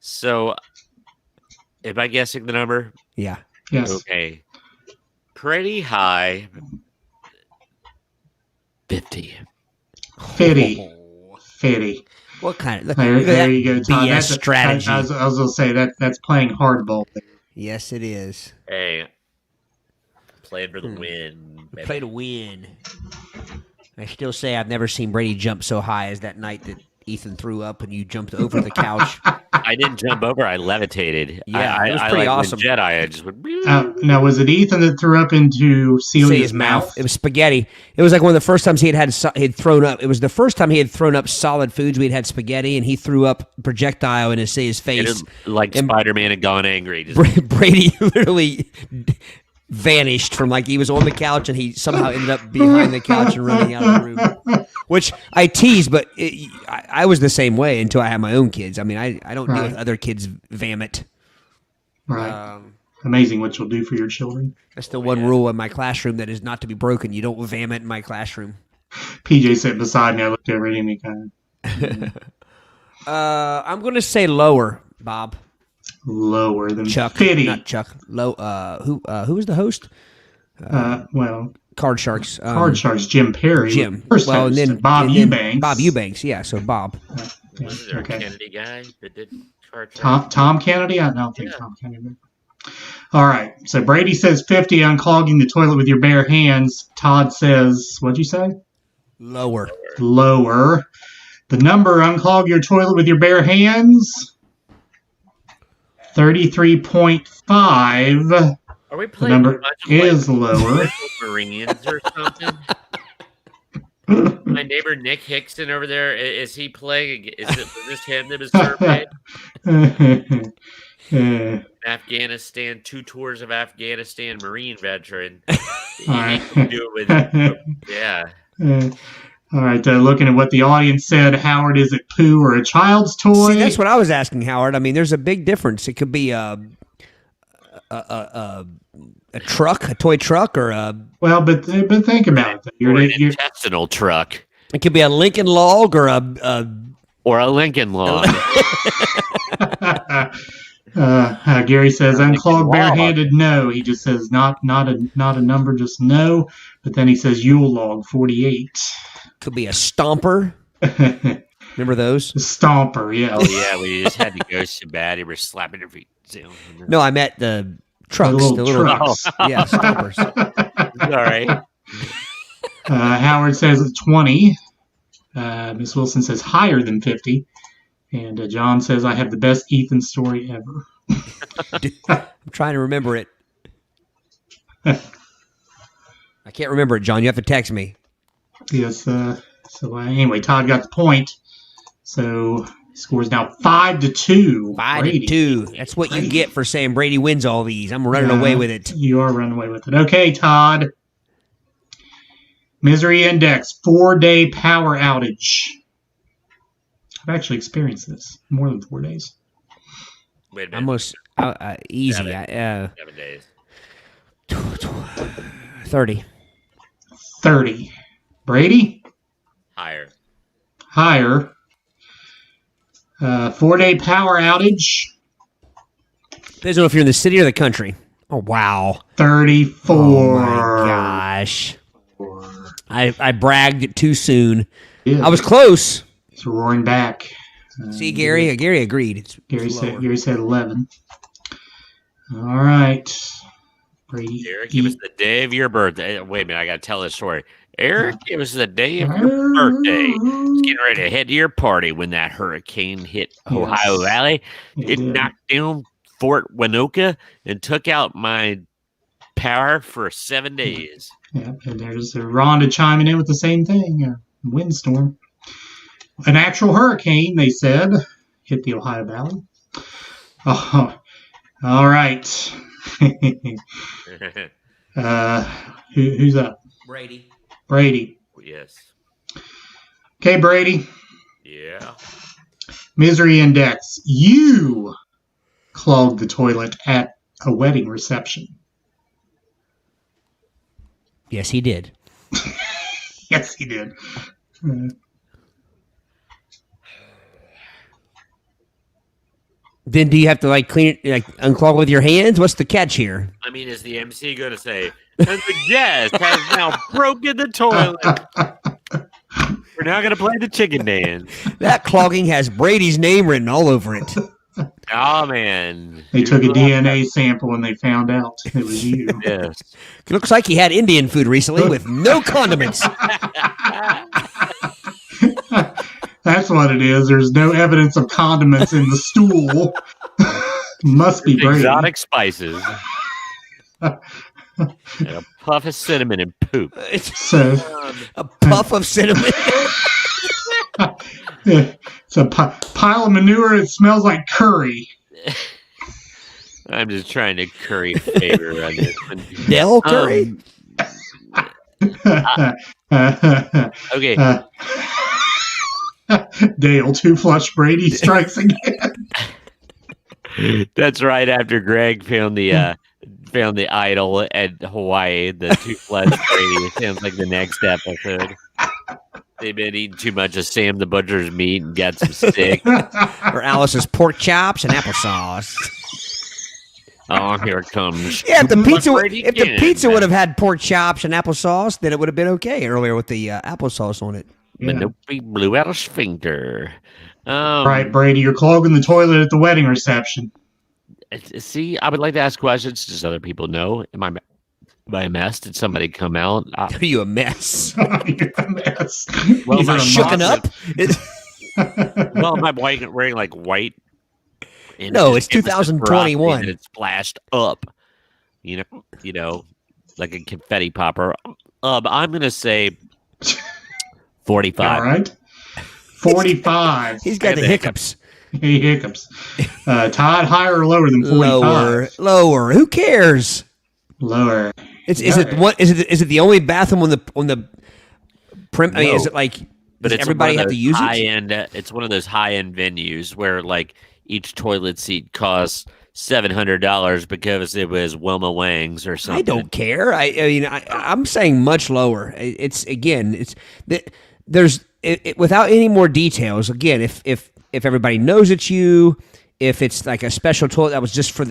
So, am I guessing the number? Yeah. Yes. Okay. Pretty high. 50. 50. What kind of there you go, Todd. That's strategy. I was going to say that's playing hardball. Yes, it is. Hey, playing for the win. Play to win. I still say I've never seen Brady jump so high as that night that Ethan threw up and you jumped over the couch. I didn't jump over. I levitated. Yeah, I it was pretty like awesome. Jedi. I just went. Now, was it Ethan that threw up into Celia's mouth? It was spaghetti. It was like one of the first times he had thrown up. It was the first time he had thrown up solid foods. We'd had spaghetti, and he threw up projectile in his face. Like Spider-Man had gone angry. Just Brady literally vanished from he was on the couch, and he somehow ended up behind the couch and running out of the room. Which I tease, but I was the same way until I had my own kids. I mean, I don't deal with other kids' vomit. Right. Amazing what you'll do for your children. That's the one rule in my classroom that is not to be broken. You don't vomit in my classroom. PJ sat beside me. I looked over at him. He kind of I'm going to say lower, Bob. Lower than Chuck, 50. not Chuck. Low. Who was the host? Card Sharks. Card Sharks. Jim Perry. Jim. First well, host, and then Bob Eubanks. Bob Eubanks. Yeah. So Bob. was there a Kennedy guy that did Card Tom Kennedy? I don't think Tom Kennedy. All right. So Brady says 50, unclogging the toilet with your bare hands. Todd says, what'd you say? Lower. The number, unclog your toilet with your bare hands. 33.5. Are we The playing number is lower. Marines or something? My neighbor Nick Hickson over there, is he playing? Was this him that was surveyed? Afghanistan, 2 tours of Afghanistan, Marine veteran. Right. Do it with, yeah. All right, looking at what the audience said, Howard, is it poo or a child's toy? See, that's what I was asking, Howard. I mean, there's a big difference. It could be a truck, a toy truck, or a... Well, but think about it. Or an intestinal truck. It could be a Lincoln log or a Lincoln log. Gary says unclogged barehanded. No, he just says not a number, just no. But then he says Yule log 48. Could be a stomper. Remember those? The stomper, yeah. Oh yeah, we just had to go so bad. They were slapping their feet. No, I meant the trucks, the little trucks. Yeah, stompers. All right. Howard says it's 20. Miss Wilson says higher than 50. And John says, I have the best Ethan story ever. I'm trying to remember it. I can't remember it, John. You have to text me. Yes. So anyway, Todd got the point. So score's now 5-2. 5-2. That's what you get for saying Brady wins all these. I'm running away with it. You are running away with it. Okay, Todd. Misery Index, 4-day power outage. I've actually experienced this more than 4 days. Wait a minute. Almost easy. 7 days. 30. 30. Brady? Higher. 4-day power outage. Depends on if you're in the city or the country. Oh, wow. 34. Oh, my gosh. I bragged too soon. Yeah. I was close. It's roaring back. See, Gary agreed. Gary said 11. All right. Brady. Eric, it was the day of your birthday. Wait a minute, I got to tell this story. Eric, it was the day of your birthday. Just getting ready to head to your party when that hurricane hit Ohio Valley. It knocked down Fort Winoka and took out my power for 7 days. Yeah, and there's Rhonda chiming in with the same thing. Windstorm. An actual hurricane, they said, hit the Ohio Valley. Oh, all right. Who's up? Brady. Yes. Okay, Brady. Yeah. Misery Index. You clogged the toilet at a wedding reception. Yes, he did. Yes, he did. Then do you have to clean it, unclog with your hands? What's the catch here? I mean, is the MC going to say, and the guest has now broken the toilet? We're now going to play the chicken dance. That clogging has Brady's name written all over it. Oh, man. They took a DNA sample and they found out it was you. Yes. It looks like he had Indian food recently with no condiments. That's what it is. There's no evidence of condiments in the stool. Must be Brady. Exotic spices. And a puff of cinnamon and poop. So, A puff of cinnamon. it's a pile of manure. It smells like curry. I'm just trying to curry favor on this one. Del curry? Okay. Dale, 2 flush Brady strikes again. That's right after Greg found the idol at Hawaii, the 2 flush Brady. It sounds like the next episode. They've been eating too much of Sam the Butcher's meat and got some sick. Or Alice's pork chops and applesauce. Oh, here it comes. Yeah, if the Brady pizza again. would have had pork chops and applesauce, then it would have been okay earlier with the applesauce on it. Yeah. Manope blew out a sphincter. Right, Brady, you're clogging the toilet at the wedding reception. See, I would like to ask questions just so other people know. Am I a mess? Did somebody come out? Are you a mess? You're a mess. Well, You're am I a Shooken monster. up? Well, am I wearing like white? And No, just it's give us a 2021. drop and it's splashed up. You know, like a confetti popper. I'm gonna say 45. All right. 45. He's got the hiccups. He hiccups. Todd, higher or lower than 45? Lower. Who cares? Lower. Is it the only bathroom on the prim? I mean, No. is it like? But Does it's everybody one of have to those use it? high-end, it's one of those high-end venues where like each toilet seat costs $700 because it was Wilma Wang's or something. I don't care. I'm saying much lower. There's without any more details. Again, if everybody knows it's you, if it's like a special toilet that was just for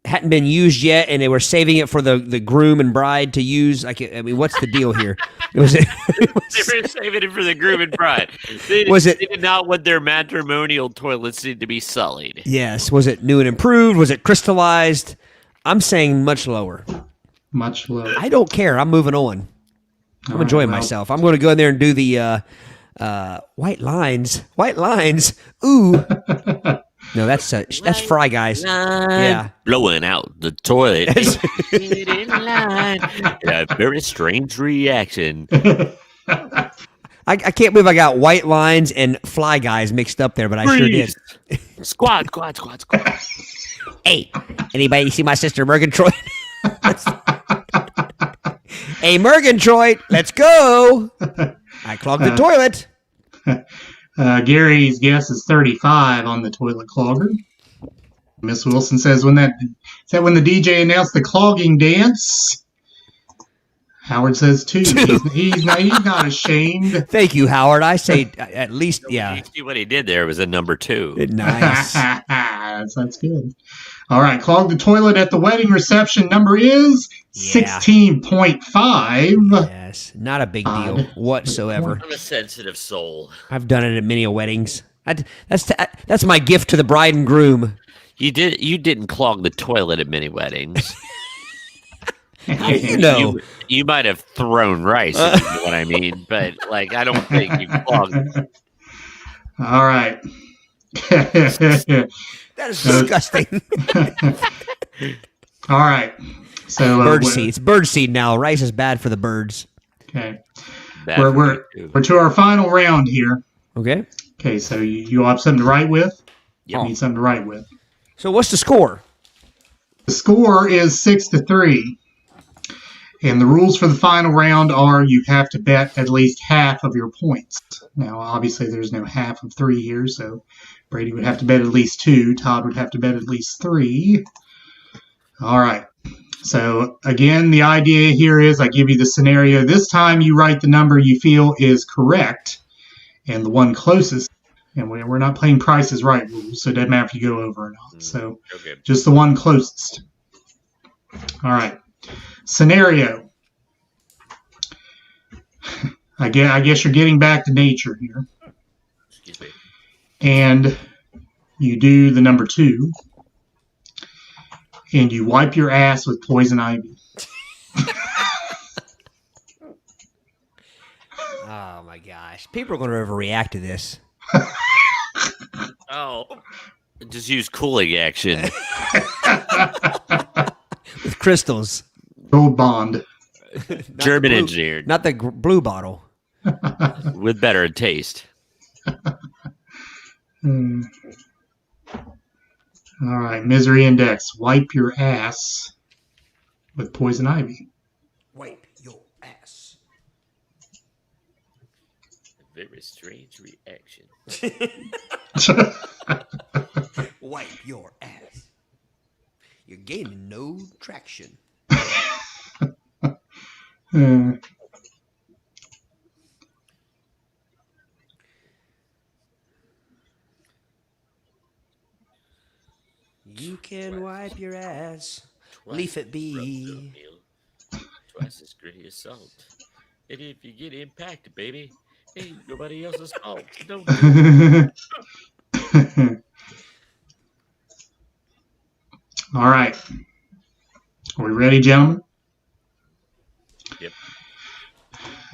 hadn't been used yet, and they were saving it for the groom and bride to use. What's the deal here? They were saving it for the groom and bride. They did not want their matrimonial toilet seat to be sullied. Yes. Was it new and improved? Was it crystallized? I'm saying much lower. Much lower. I don't care. I'm moving on. I'm enjoying myself. I'm going to go in there and do the white lines. White lines. Ooh. No, that's Fry Guys. Yeah. Blowing out the toilet. In line. A very strange reaction. I can't believe I got White Lines and Fly Guys mixed up there, but I sure did. Squad. Hey, anybody see my sister Murgatroyd? Hey, Murgatroyd, let's go. I clogged the toilet. Gary's guess is 35 on the toilet clogger. Miss Wilson says, when the DJ announced the clogging dance? Howard says 2. He's not ashamed. Thank you, Howard. I say at least, yeah. You see what he did there was a number 2. Nice. That's good. All right, clog the toilet at the wedding reception number is 16.5. Yes, not a big deal whatsoever. I'm a sensitive soul. I've done it at many weddings. That's my gift to the bride and groom. You didn't clog the toilet at many weddings. You know. You might have thrown rice, if you know what I mean, but like I don't think you clogged it. All right. That is disgusting. All right. So Birdseed. It's birdseed now. Rice is bad for the birds. Okay. Bad We're for you. to our final round here. Okay. Okay, so you all have something to write with? Yep. You need something to write with. So what's the score? The score is 6-3. And the rules for the final round are you have to bet at least half of your points. Now, obviously, there's no half of 3 here, so Brady would have to bet at least 2. Todd would have to bet at least 3. All right. So, again, the idea here is I give you the scenario. This time you write the number you feel is correct and the one closest. And we're not playing Price is Right rules, so it doesn't matter if you go over or not. So, Okay. just the one closest. All right. Scenario. I guess you're getting back to nature here. Excuse me. And you do the number 2. And you wipe your ass with poison ivy. Oh my God. gosh. People are going to overreact to this. Oh, just use cooling action. With crystals. Gold Bond. German engineered. Not the blue bottle. With better taste. All right, Misery Index. Wipe your ass with poison ivy. Wipe your ass. Very strange reaction. Wipe your ass. You're gaining no traction. You can wipe your ass. Leave it be. Twice as gritty as salt. And if you get impacted, baby, ain't nobody else's fault. Don't do it. All right. Are we ready, gentlemen? Yep.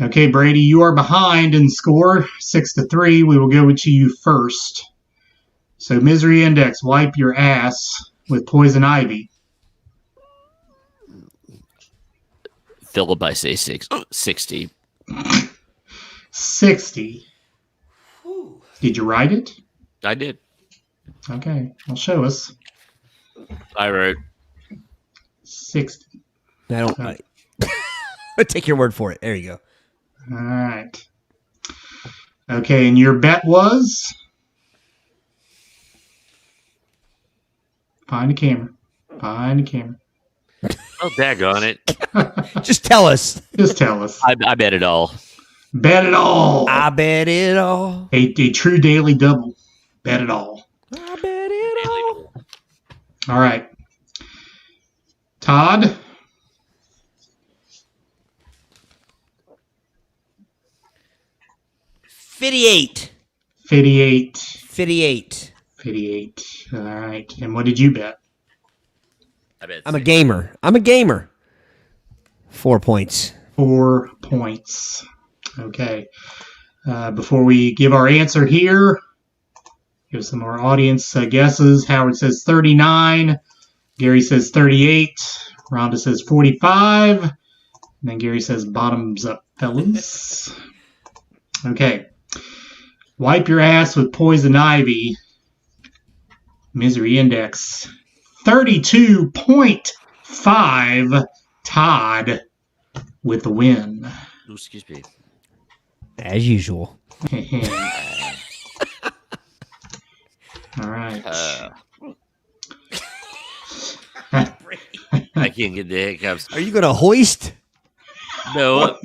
Okay, Brady, you are behind in score, 6-3. We will go to you first. So, Misery Index, wipe your ass with poison ivy. Philip, I say 60. 60. Did you write it? I did. Okay, well, show us. I wrote 60. I don't. I'll take your word for it. There you go. All right. Okay, and your bet was? Find the camera. Find the camera. Oh, daggone it. Just tell us. Just tell us. I bet it all. Bet it all. I bet it all. A true daily double. Bet it all. I bet it all. All right. Todd? $58. 58. 58. 58. All right. And what did you bet? I bet I'm a gamer. 4 points. 4 points. Okay. Before we give our answer here, give some more audience guesses. Howard says 39. Gary says 38. Rhonda says 45. And then Gary says bottoms up, fellas. Okay. Wipe your ass with poison ivy. Misery Index 32.5. Todd with the win. Oh, excuse me. As usual. All right. I can't get the hiccups. Are you going to hoist? No,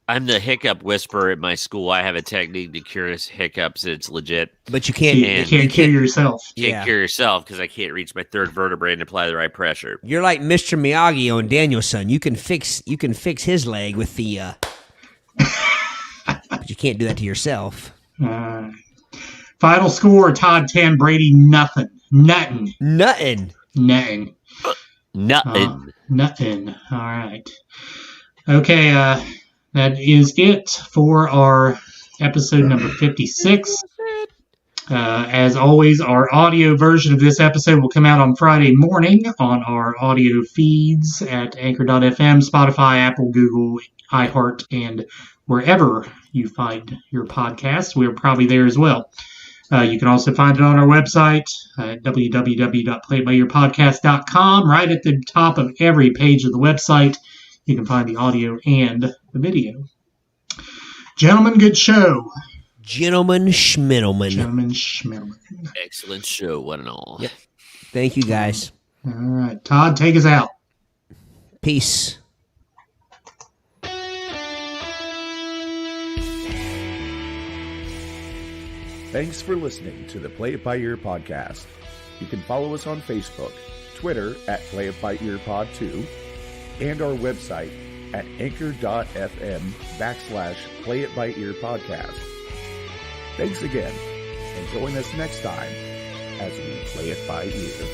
I'm the hiccup whisperer at my school. I have a technique to cure hiccups. It's legit. But you can't. You can't kill yourself. You can't cure yourself because I can't reach my third vertebrae and apply the right pressure. You're like Mr. Miyagi on Danielson. You can fix his leg with the but you can't do that to yourself. Final score, Todd 10, Brady nothing. Nothing. All right. Okay, that is it for our episode number 56. As always, our audio version of this episode will come out on Friday morning on our audio feeds at Anchor.fm, Spotify, Apple, Google, iHeart, and wherever you find your podcasts. We're probably there as well. You can also find it on our website at www.playitbyyourpodcast.com. Right at the top of every page of the website, you can find the audio and the video. Gentlemen, good show. Gentlemen Schmiddleman. Excellent show, one and all. Yep. Thank you, guys. All right. Todd, take us out. Peace. Thanks for listening to the Play It By Ear podcast. You can follow us on Facebook, Twitter at Play It By Ear Pod 2, and our website at anchor.fm/Play It By Ear podcast. Thanks again, and join us next time as we play it by ear.